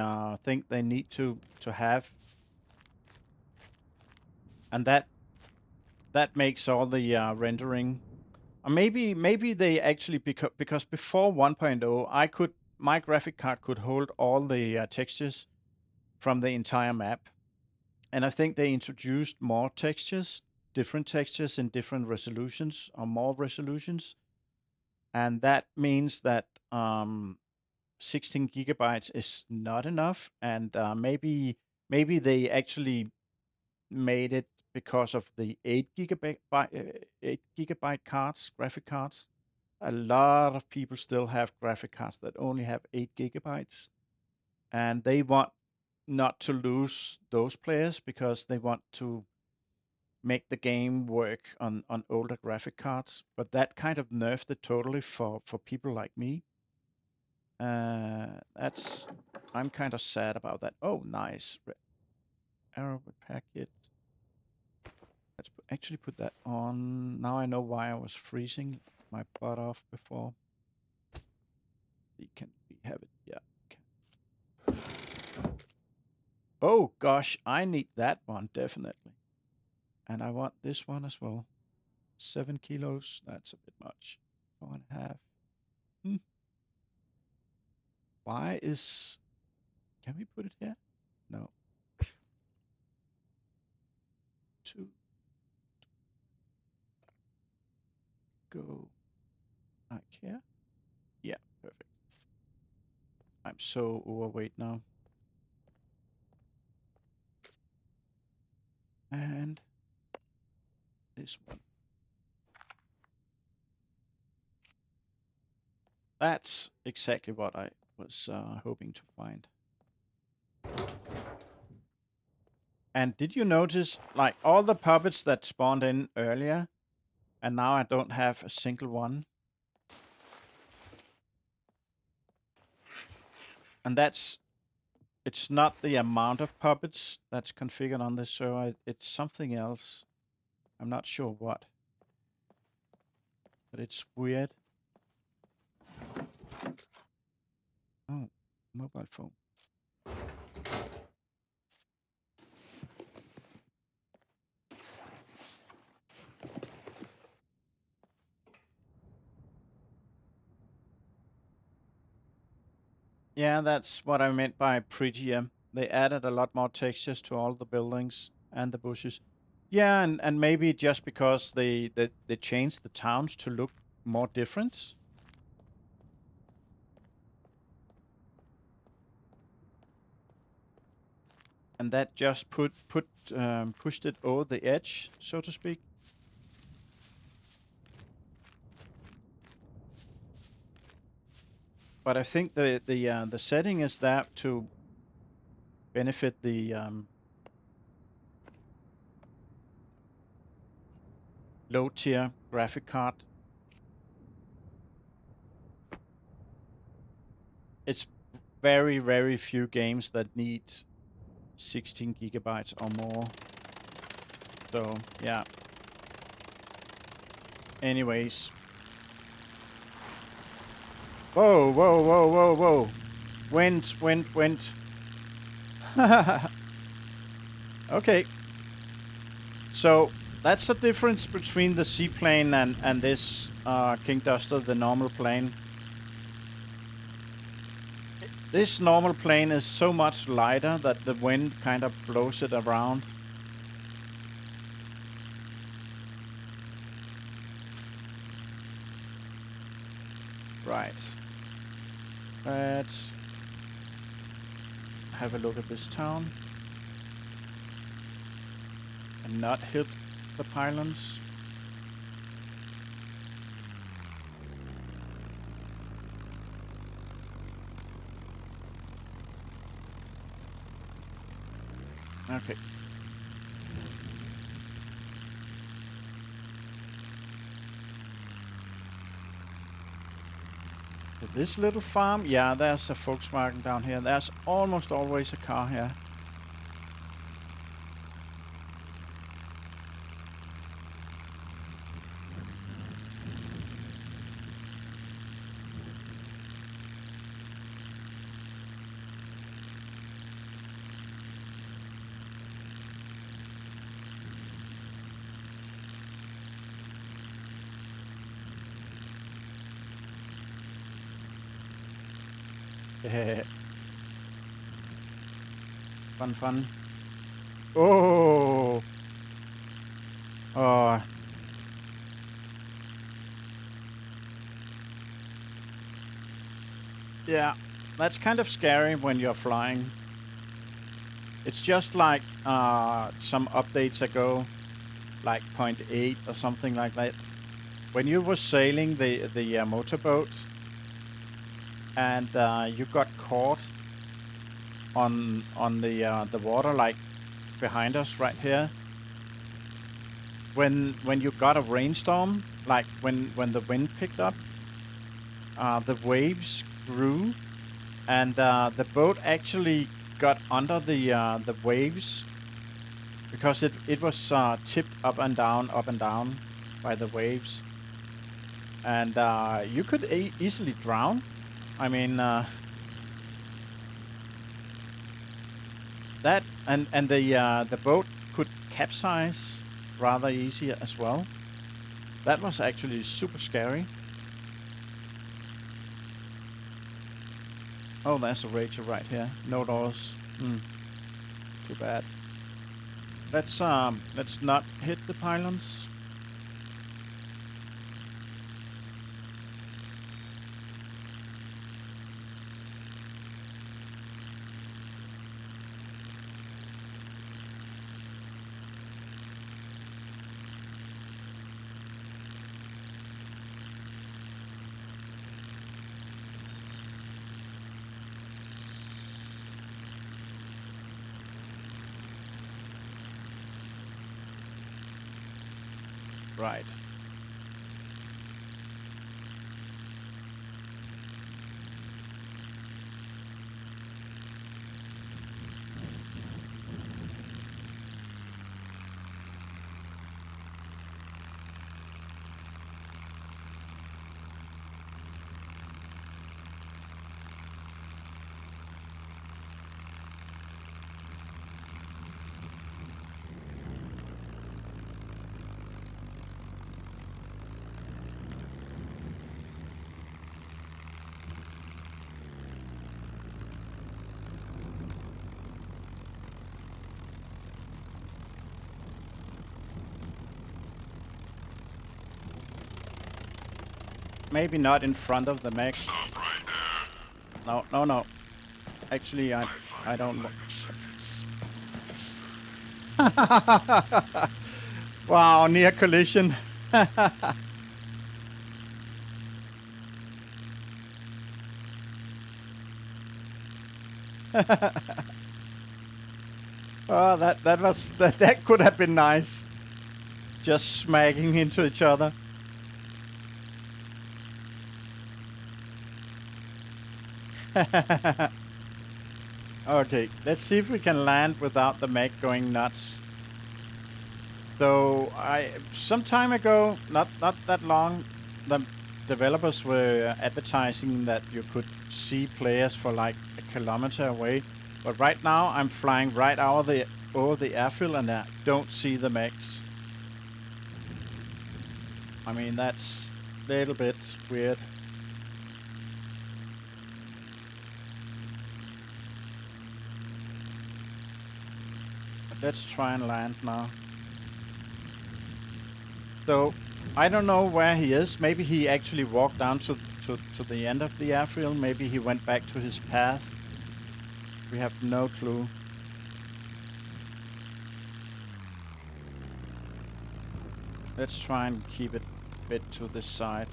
think they need to have, and that makes all the rendering. Or maybe they actually, because before 1.0, my graphic card could hold all the textures from the entire map, and I think they introduced more textures, different textures in different resolutions or more resolutions, and that means that 16 gigabytes is not enough, and maybe they actually made it because of the 8 gigabyte cards, graphic cards. A lot of people still have graphic cards that only have 8 gigabytes, and they want not to lose those players because they want to make the game work on older graphic cards. But that kind of nerfed it totally for people like me. That's I'm kind of sad about that. Oh, nice. Arrow packet. Let's actually put that on. Now I know why I was freezing my butt off before. Can we have it? Yeah. Okay. Oh gosh, I need that one definitely. And I want this one as well. 7 kilos, that's a bit much. 4.5. Why is... Can we put it here? No. 2. Go like here. Yeah, perfect. I'm so overweight now. And this one. That's exactly what I was hoping to find. And did you notice, like, all the puppets that spawned in earlier, and now I don't have a single one? And it's not the amount of puppets that's configured on this server, it's something else. I'm not sure what. But it's weird. Oh, mobile phone. Yeah, that's what I meant by prettier. They added a lot more textures to all the buildings and the bushes. Yeah, and maybe just because they changed the towns to look more different. And that just pushed it over the edge, so to speak. But I think the setting is there to benefit the low tier graphic card. It's very, very few games that need 16 gigabytes or more. So yeah. Anyways. Whoa, whoa, whoa, whoa, whoa. Wind, wind, wind. Okay. So that's the difference between the seaplane and this King Duster, the normal plane. This normal plane is so much lighter that the wind kind of blows it around. Right. Let's have a look at this town. And not hit the pylons. Okay. So this little farm, yeah, there's a Volkswagen down here. There's almost always a car here. Fun, fun. Oh! Oh. Yeah, that's kind of scary when you're flying. It's just like some updates ago, like 0.8 or something like that. When you were sailing the motorboat and you got caught on the water, like behind us right here. When you got a rainstorm, like when the wind picked up, the waves grew, and the boat actually got under the waves because it was tipped up and down by the waves, and you could easily drown. I mean that and the boat could capsize rather easy as well. That was actually super scary. Oh, there's a Rachel right here. No doors. Too bad. Let's not hit the pylons. Right. Maybe not in front of the mech. Stop right there. No. Actually, I My don't. lack of seconds. Wow, near collision. Oh, that could have been nice. Just smacking into each other. Okay, let's see if we can land without the mech going nuts. So some time ago, not that long, the developers were advertising that you could see players for like a kilometer away. But right now I'm flying right over the airfield and I don't see the mechs. I mean, that's a little bit weird. But let's try and land now. So I don't know where he is. Maybe he actually walked down to the end of the airfield. Maybe he went back to his path. We have no clue. Let's try and keep it a bit to this side.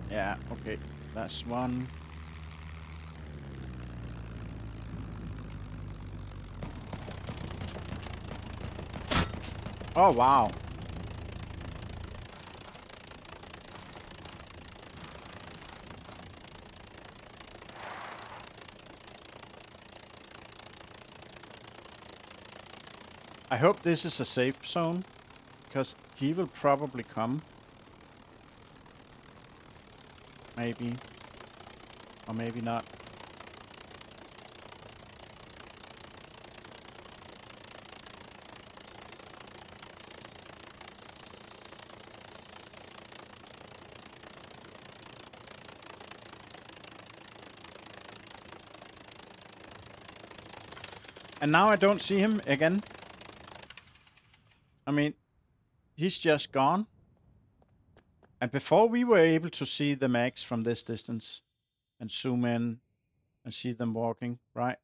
Yeah, okay. That's one. Oh, wow. I hope this is a safe zone, because he will probably come. Maybe. Or maybe not. And now I don't see him again. I mean, he's just gone. And before we were able to see the mechs from this distance and zoom in and see them walking, right?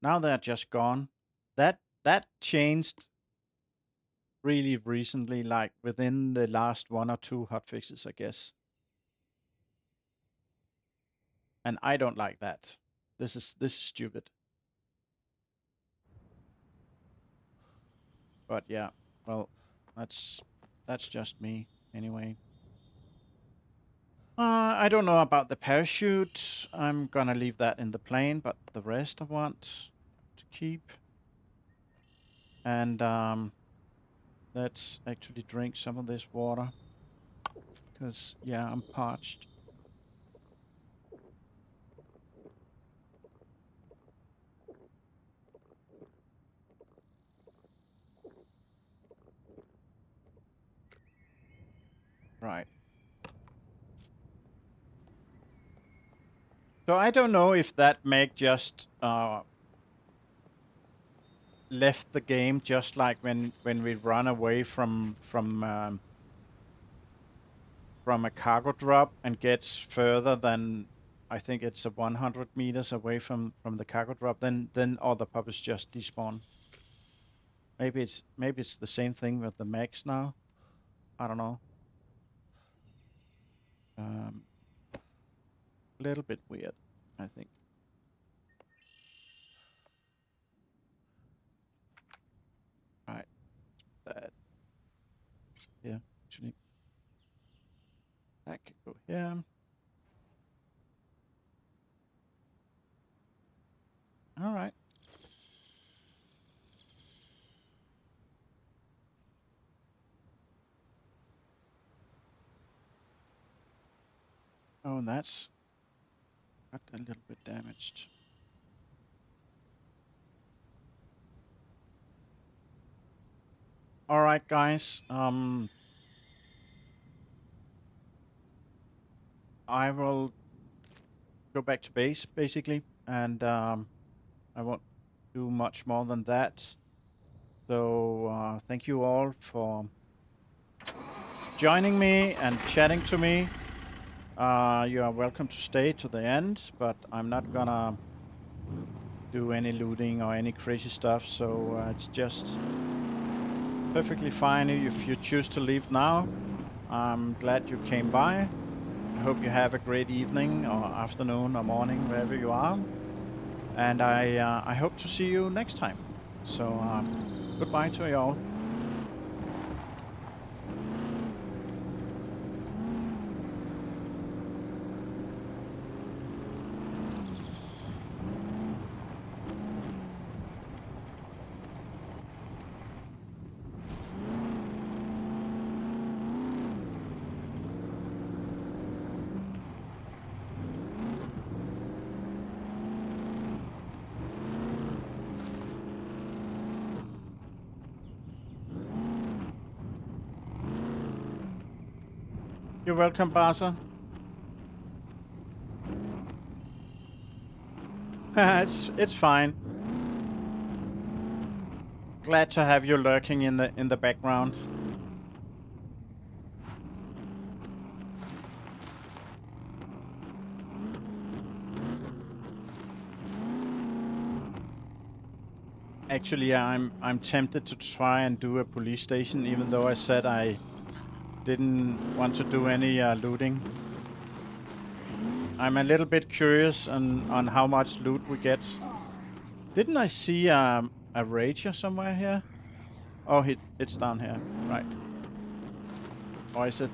Now they're just gone. That changed really recently, like within the last one or two hotfixes, I guess. And I don't like that. This is stupid. But yeah, well, that's just me anyway. I don't know about the parachute. I'm gonna leave that in the plane, but the rest I want to keep. And let's actually drink some of this water, because yeah, I'm parched. So I don't know if that mech just left the game, just like when we run away from a cargo drop and gets further than, I think it's a 100 meters away from the cargo drop, then all the puppets just despawn. Maybe it's the same thing with the mechs now. I don't know. A little bit weird, I think. Right, that here actually. That could go here. All right. Oh, and that's got a little bit damaged. All right, guys. I will go back to base basically, and I won't do much more than that. So thank you all for joining me and chatting to me. You are welcome to stay to the end, but I'm not gonna do any looting or any crazy stuff. So it's just perfectly fine if you choose to leave now. I'm glad you came by. I hope you have a great evening or afternoon or morning, wherever you are. And I hope to see you next time. So goodbye to you all. You're welcome, Basa. It's fine. Glad to have you lurking in the background. Actually, I'm tempted to try and do a police station, even though I said I didn't want to do any looting. I'm a little bit curious on how much loot we get. Didn't I see a rager somewhere here? Oh, it's down here, right? Or is it?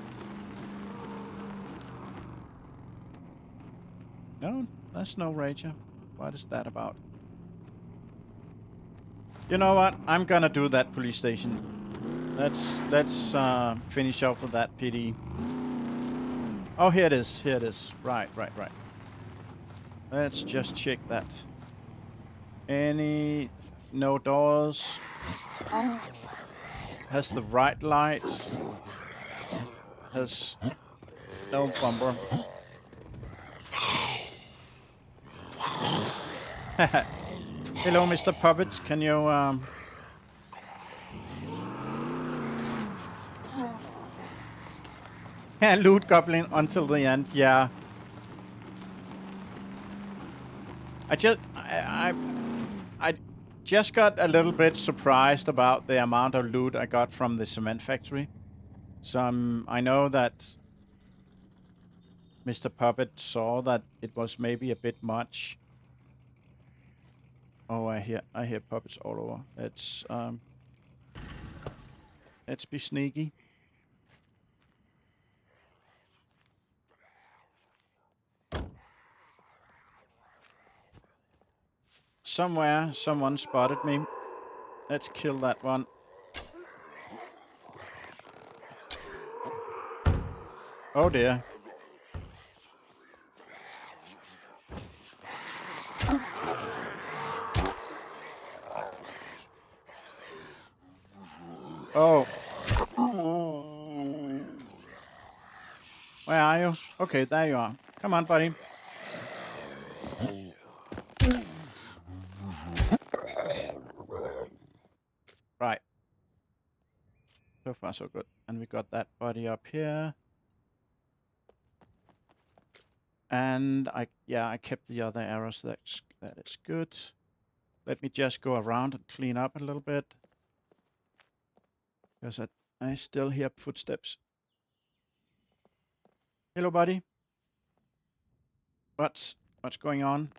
No, that's no rager. What is that about? You know what? I'm gonna do that police station. Let's finish off with that PD. Oh, here it is. Here it is. Right. Let's just check that. No doors. Has the right light. Has no bumper. Hello, Mr. Puppet. Can you loot goblin until the end? Yeah. I just got a little bit surprised about the amount of loot I got from the cement factory. So I know that Mr. Puppet saw that it was maybe a bit much. Oh, I hear puppets all over. Let's be sneaky. Somewhere, someone spotted me. Let's kill that one. Oh dear. Oh. Where are you? Okay, there you are. Come on, buddy. Right. So far, so good. And we got that body up here. And I kept the other arrows. That is good. Let me just go around and clean up a little bit. Because I still hear footsteps. Hello, buddy. What's going on?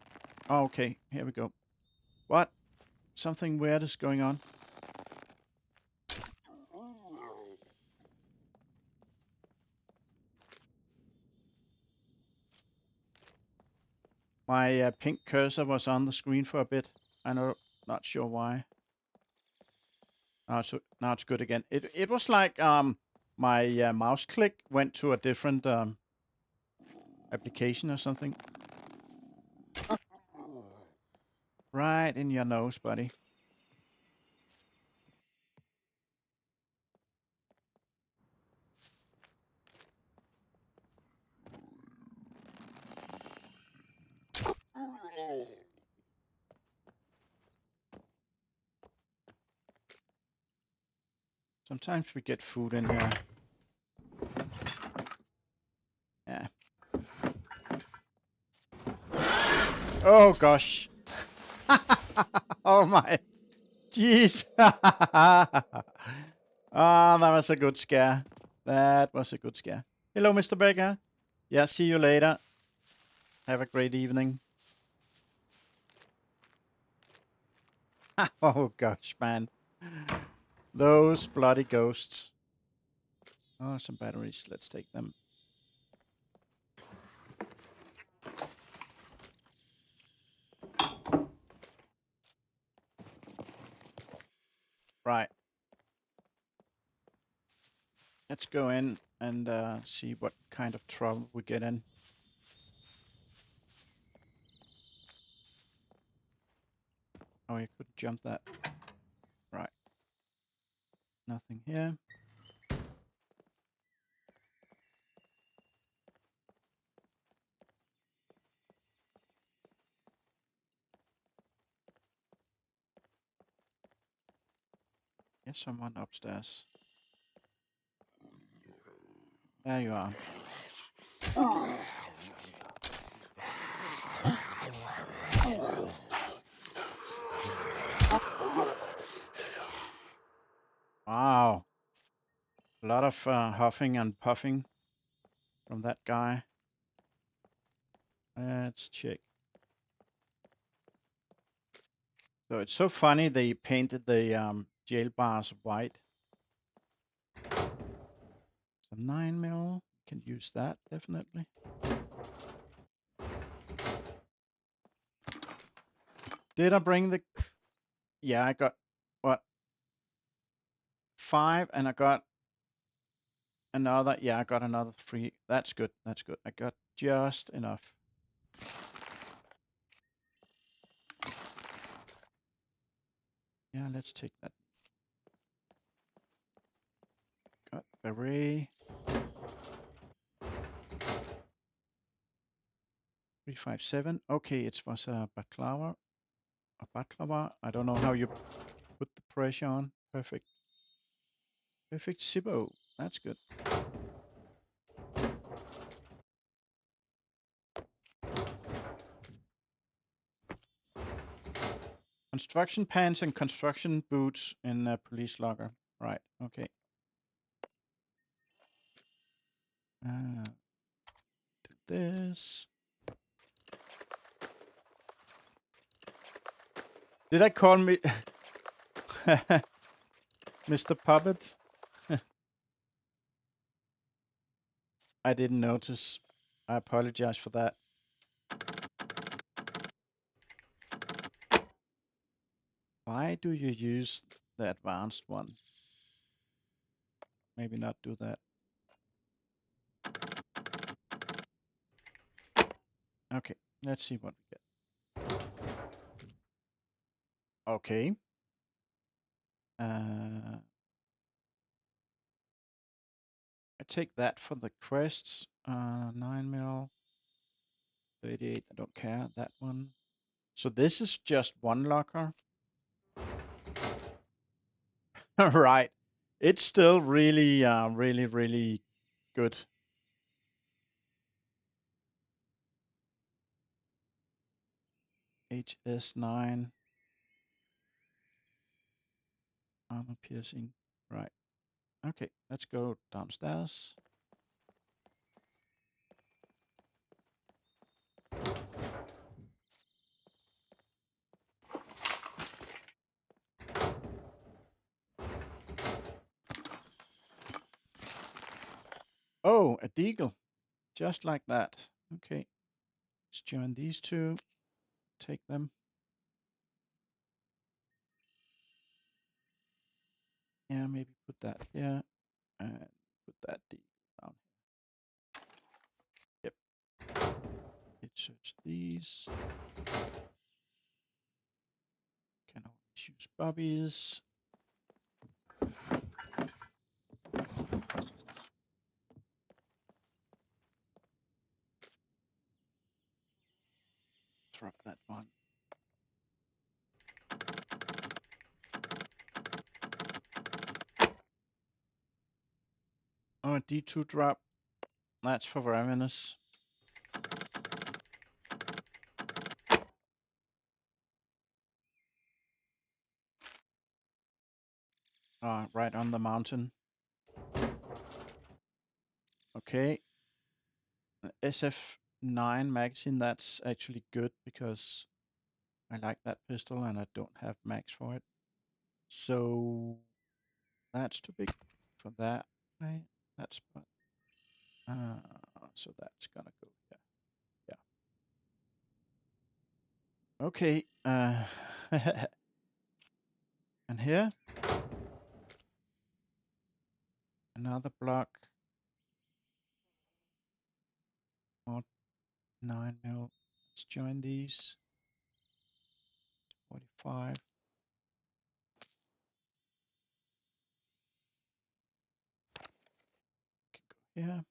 Oh, okay, here we go. What? Something weird is going on. My pink cursor was on the screen for a bit. Not sure why. Now it's good again. It was like my mouse click went to a different application or something. Right in your nose, buddy. Sometimes we get food in here. Yeah. Oh gosh. Oh my. Jeez. Ah, that was a good scare. That was a good scare. Hello, Mr. Becker. Yeah, see you later. Have a great evening. Oh gosh, man. Those bloody ghosts. Oh, some batteries. Let's take them. Right. Let's go in and see what kind of trouble we get in. Oh, you could jump that. Right. Nothing here. Yes, someone upstairs. There you are. Wow. A lot of huffing and puffing from that guy. Let's check. So it's so funny they painted the jail bars white. So 9mm, can use that definitely. Did I bring the? Yeah, I got what? 5, and I got another. Yeah, I got another 3. That's good. That's good. I got just enough. Yeah, let's take that. Got beret. 357. Okay, it was a baklava. A baklava. I don't know how you put the pressure on. Perfect. Perfect Sibo. That's good. Construction pants and construction boots in a police locker. Right. Okay. Do this. Did I call me Mr. Puppet? I didn't notice. I apologize for that. Why do you use the advanced one? Maybe not do that. Okay, let's see what we get. Okay. I take that for the crests. 9mm. 38, I don't care, that one. So this is just one locker. Right. It's still really, really good. HS9 armor piercing. Right. Okay, let's go downstairs. Oh, a deagle. Just like that. Okay, let's join these two. Take them. Yeah, maybe put that here and put that deagle down. Yep. Hit search these. Can always use bobbies. Drop that one. Oh, a D2 drop. That's for Ravenous. Right on the mountain. Okay. SF9 magazine, that's actually good because I like that pistol and I don't have max for it. So that's too big for that. Right? That's so that's gonna go here. Yeah. Okay. And here another block. More 9mm. Let's join these. 45. Can go here.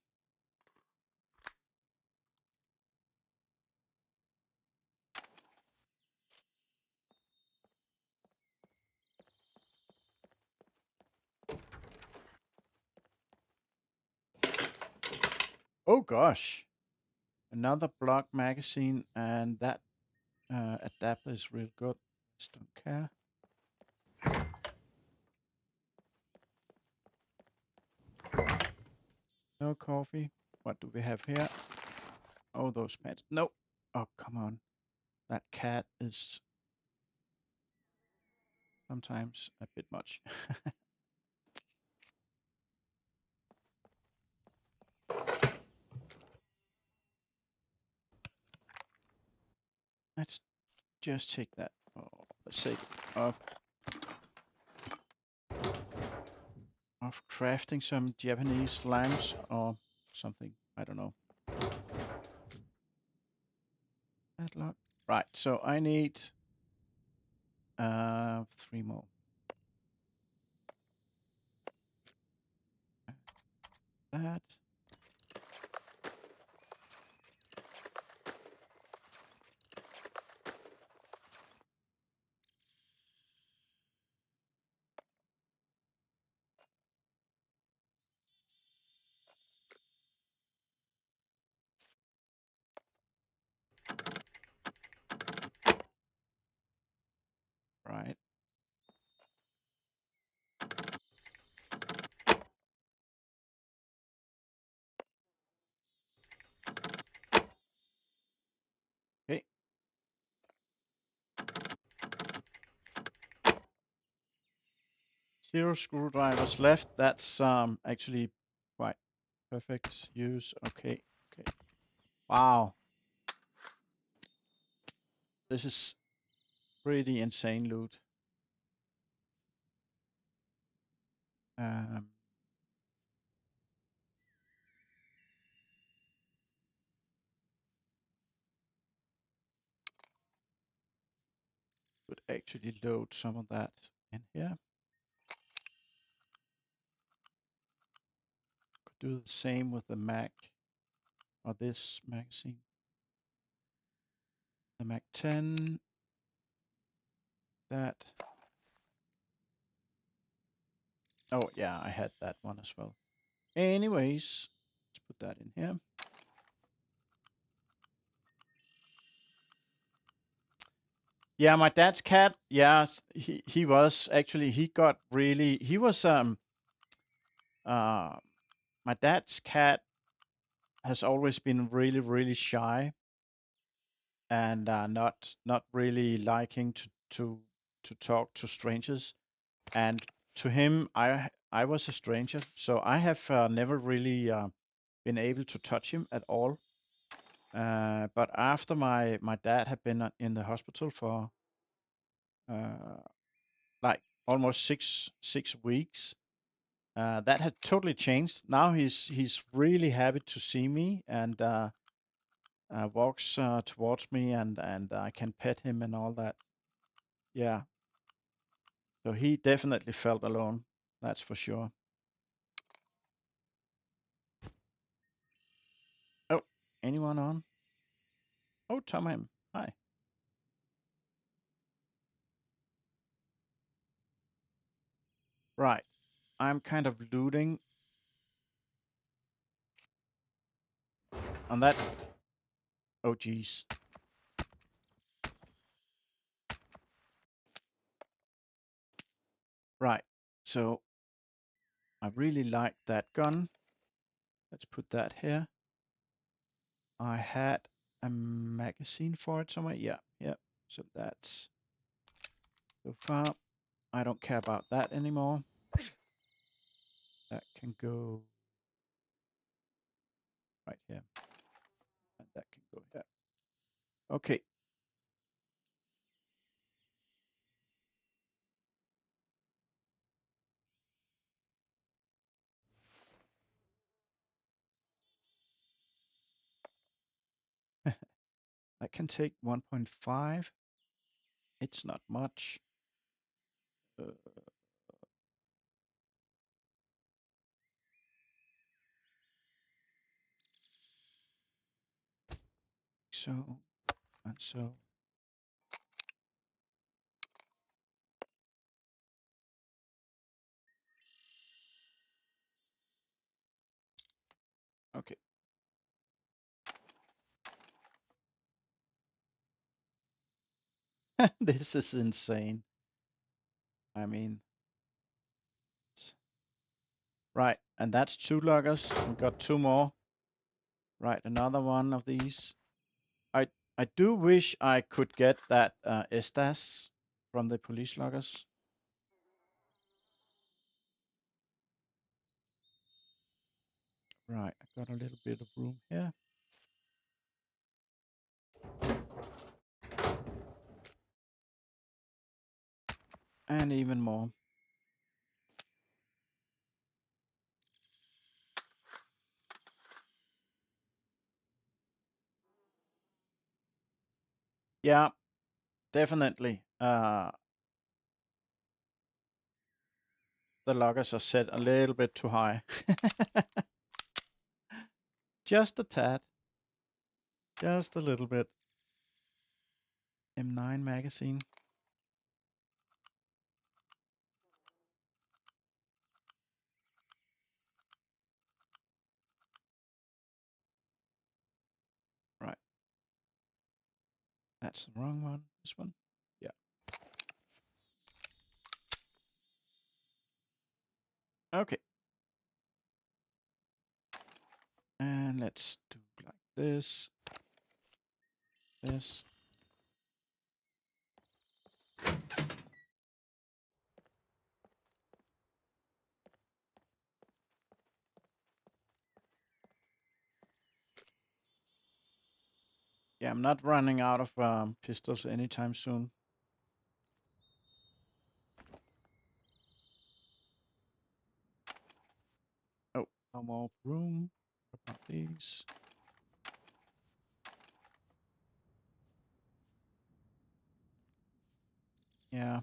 Oh gosh. Another block magazine, and that adapter is real good. Just don't care. No coffee. What do we have here? Oh, those pants. Nope. Oh, come on. That cat is sometimes a bit much. Let's just take that for the sake of crafting some Japanese slimes or something. I don't know. Padlock. Right. So I need 3 more. That. Right. Okay. 0 screwdrivers left. That's actually quite perfect use. Okay. Okay. Wow. This is pretty insane loot. Um, could actually load some of that in here. Could do the same with the Mac or this magazine. the Mac 10. That. Oh, yeah, I had that one as well. Anyways, let's put that in here. Yeah, my dad's cat. Yeah, he was actually he got really he was uh my dad's cat has always been really shy and not really liking to talk to strangers. And to him, I was a stranger, so I have never really been able to touch him at all. But after my dad had been in the hospital for uh, like almost six weeks, that had totally changed. Now he's really happy to see me and walks towards me and I can pet him and all that. Yeah, so he definitely felt alone. That's for sure. Oh, anyone on? Oh, Tom, hi. Right, I'm kind of looting on that. Oh, geez. Right, so I really like that gun. Let's put that here. I had a magazine for it somewhere. Yeah, yeah. So that's so far. I don't care about that anymore. That can go right here. And that can go here. Okay. That can take 1.5. It's not much. Uh, so and so. Okay. This is insane. I mean, right. And that's 2 loggers. We got 2 more. Right. Another one of these. I I do wish I could get that Estas from the police loggers. Right, I got a little bit of room here. And even more. Yeah, definitely. The loggers are set a little bit too high. Just a tad. Just a little bit. M9 magazine. Right. That's the wrong one. This one. Yeah. Okay. And let's do like this. This. Yeah, I'm not running out of pistols anytime soon. Oh, no more room. What about these? Yeah.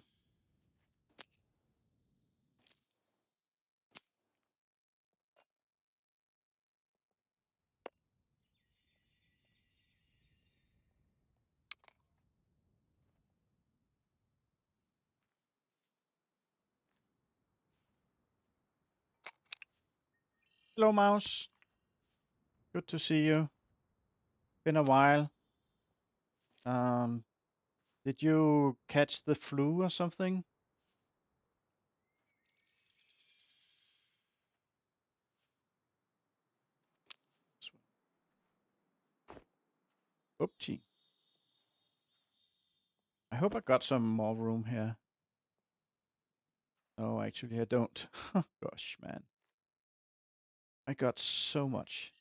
Hello, Mouse. Good to see you. Been a while. Did you catch the flu or something? Oopsie. I hope I got some more room here. No, actually I don't. Gosh, man. I got so much.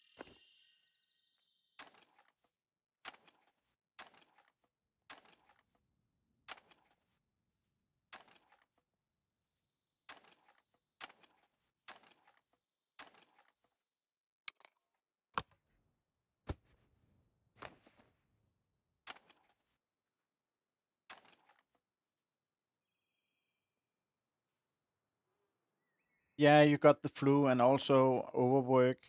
Yeah, you got the flu and also overwork.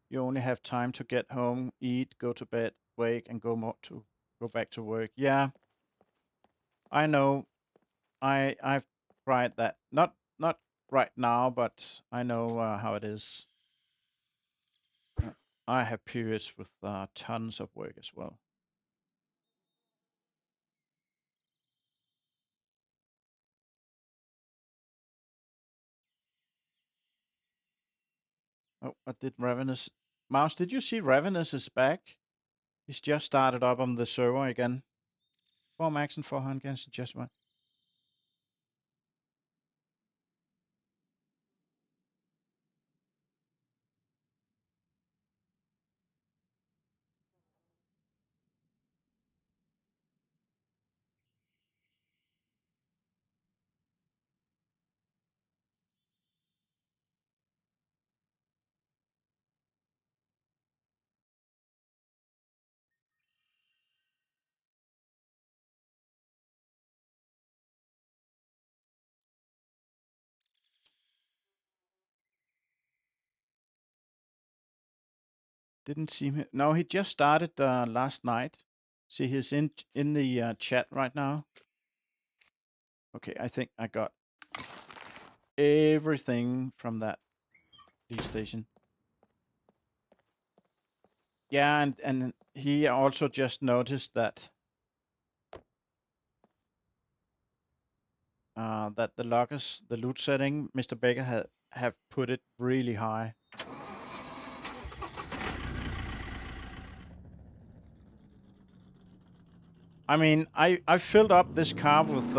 You only have time to get home, eat, go to bed, wake, and go back to work. Yeah, I know. I've tried that. Not right now, but I know how it is. I have periods with tons of work as well. Oh, I did Ravenous. Mouse, did you see Ravenous is back? He's just started up on the server again. 4 max and 4 handguns, just one. Didn't see him. No, he just started last night. See, he's in the chat right now. Okay, I think I got everything from that police station. Yeah, and he also just noticed that that the lockers, the loot setting, Mr. Becker have put it really high. I mean, I filled up this car with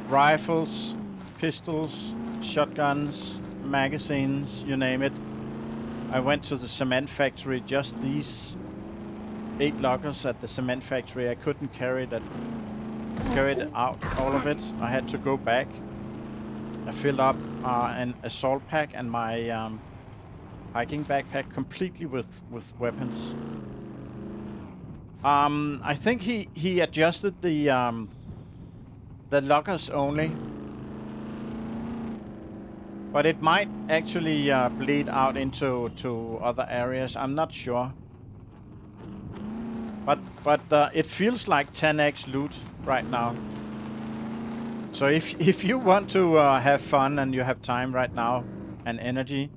rifles, pistols, shotguns, magazines, you name it. I went to the cement factory, just these 8 lockers at the cement factory. I couldn't carry it out, all of it. I had to go back. I filled up an assault pack and my hiking backpack completely with weapons. I think he adjusted the lockers only, but it might actually bleed out into other areas. I'm not sure. But it feels like 10x loot right now. So if you want to have fun and you have time right now and energy,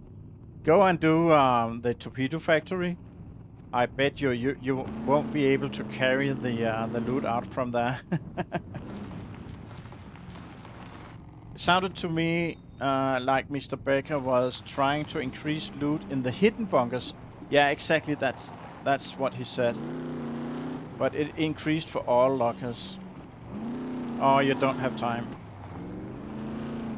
go and do the torpedo factory. I bet you won't be able to carry the loot out from there. It sounded to me like Mr. Becker was trying to increase loot in the hidden bunkers. Yeah, exactly. That's what he said. But it increased for all lockers. Oh, you don't have time.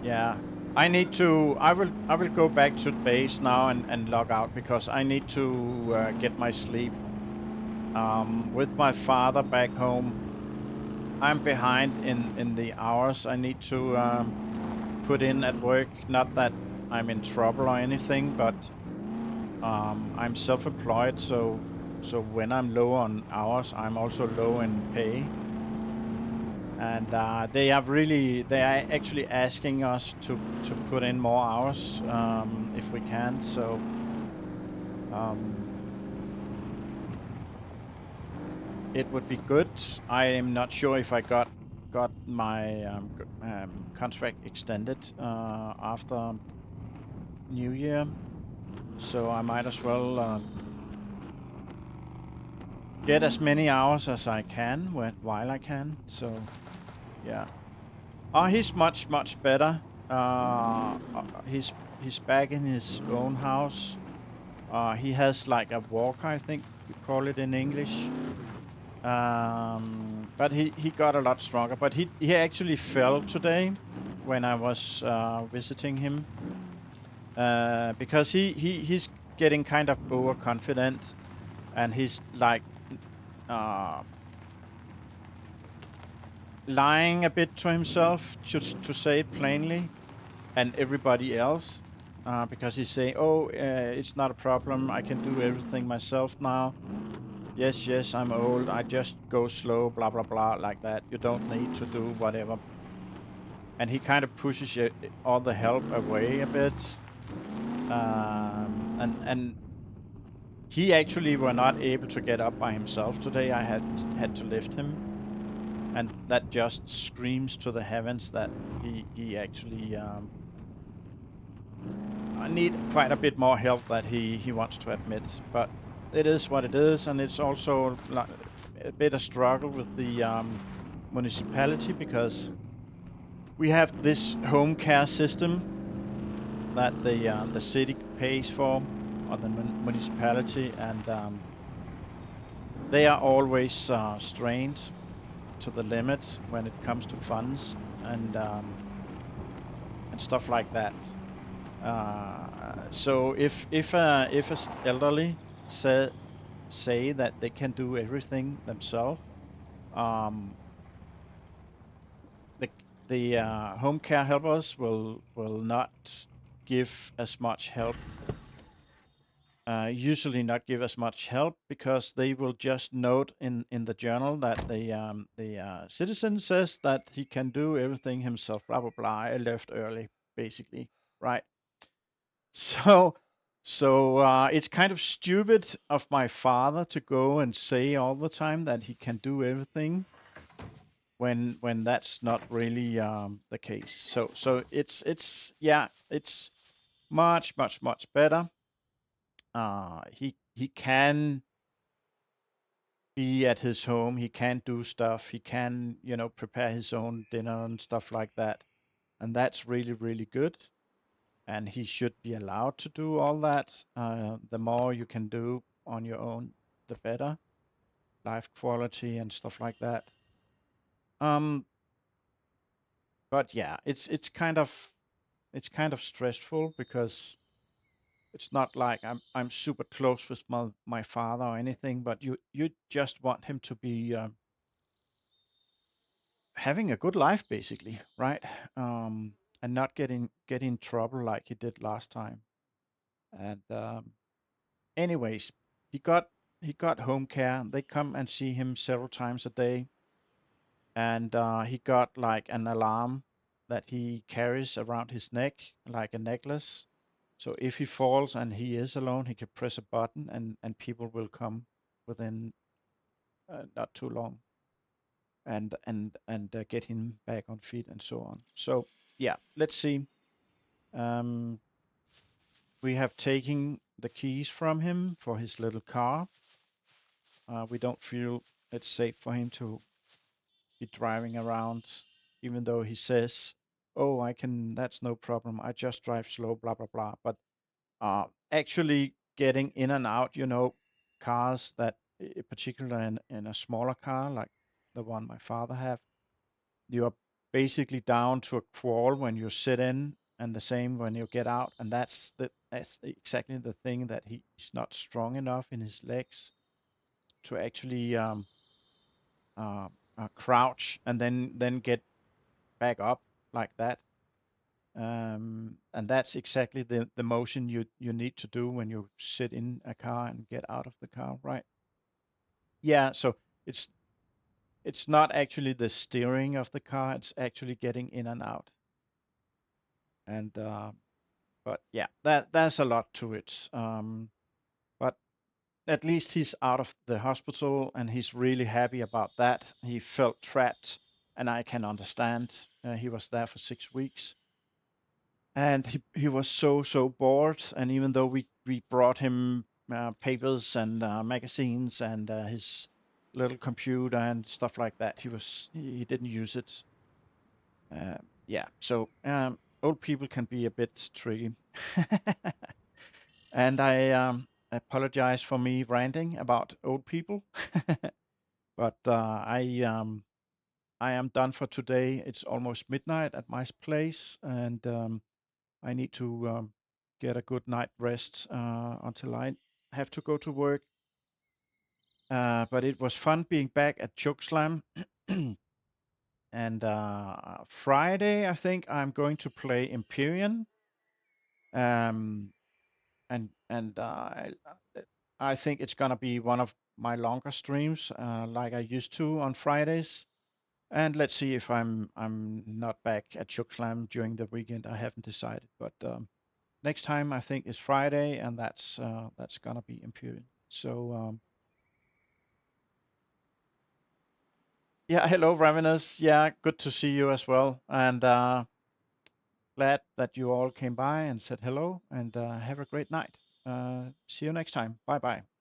Yeah, I need to. I will go back to base now and log out because I need to get my sleep. With my father back home, I'm behind in the hours I need to put in at work. Not that I'm in trouble or anything, but I'm self-employed, so when I'm low on hours, I'm also low in pay. And they are actually asking us to put in more hours if we can. So it would be good. I am not sure if I got my contract extended after New Year, so I might as well get as many hours as I can while I can. So yeah. He's much better. He's back in his own house. He has like a walker, I think you call it in English. But he got a lot stronger. But he actually fell today when I was visiting him because he's getting kind of overconfident and he's like uh, lying a bit to himself, just to say it plainly, and everybody else, because he's saying, "Oh, it's not a problem. I can do everything myself now. Yes, yes, I'm old. I just go slow, blah blah blah, like that. You don't need to do whatever." And he kind of pushes all the help away a bit. And he actually were not able to get up by himself today. I had to lift him, and that just screams to the heavens that he actually I need quite a bit more help that he wants to admit. But it is what it is, and it's also a bit of struggle with the municipality because we have this home care system that the city pays for, or the municipality, and they are always strained to the limit when it comes to funds and stuff like that. So if a elderly say that they can do everything themselves, um, the home care helpers will not give as much help. Usually not give as much help because they will just note in the journal that the citizen says that he can do everything himself. Blah blah blah. I left early, basically, right? So it's kind of stupid of my father to go and say all the time that he can do everything when that's not really the case. So it's yeah, it's much better. He can be at his home. He can do stuff. He can, prepare his own dinner and stuff like that. And that's really good. And he should be allowed to do all that. The more you can do on your own, the better. Life quality and stuff like that. Um, but yeah, it's kind of stressful because it's not like I'm super close with my father or anything, but you just want him to be having a good life basically, right? And not get in trouble like he did last time. And anyways, he got he got home care. They come and see him several times a day, and he got like an alarm that he carries around his neck like a necklace. So if he falls and he is alone, he can press a button and people will come within not too long and get him back on feet and so on. So yeah, let's see. Um, we have taken the keys from him for his little car. We don't feel it's safe for him to be driving around, even though he says, "Oh, I can. That's no problem. I just drive slow." Blah blah blah. But actually getting in and out, cars that, particularly in a smaller car like the one my father have, you are basically down to a crawl when you sit in, and the same when you get out. And that's exactly the thing that he's not strong enough in his legs to actually uh, crouch and then get back up like that. And that's exactly the motion you need to do when you sit in a car and get out of the car, right? Yeah, so it's it's not actually the steering of the car, it's actually getting in and out. And but yeah, there's a lot to it. But at least he's out of the hospital and he's really happy about that. He felt trapped, and I can understand. He was there for 6 weeks, and he was so bored. And even though we brought him papers and magazines and his little computer and stuff like that, he didn't use it. Yeah, so old people can be a bit tricky. And I apologize for me ranting about old people, but I am done for today. It's almost midnight at my place, and I need to get a good night rest until I have to go to work. But it was fun being back at Chokeslam. And Friday, I think I'm going to play Empyrean. Um, and I think it's gonna be one of my longer streams, like I used to on Fridays. And let's see if I'm not back at Chookslam during the weekend. I haven't decided, but next time I think is Friday, and that's gonna be Imperial. So yeah, hello Ravenous. Yeah, good to see you as well, and glad that you all came by and said hello. And have a great night. See you next time. Bye bye.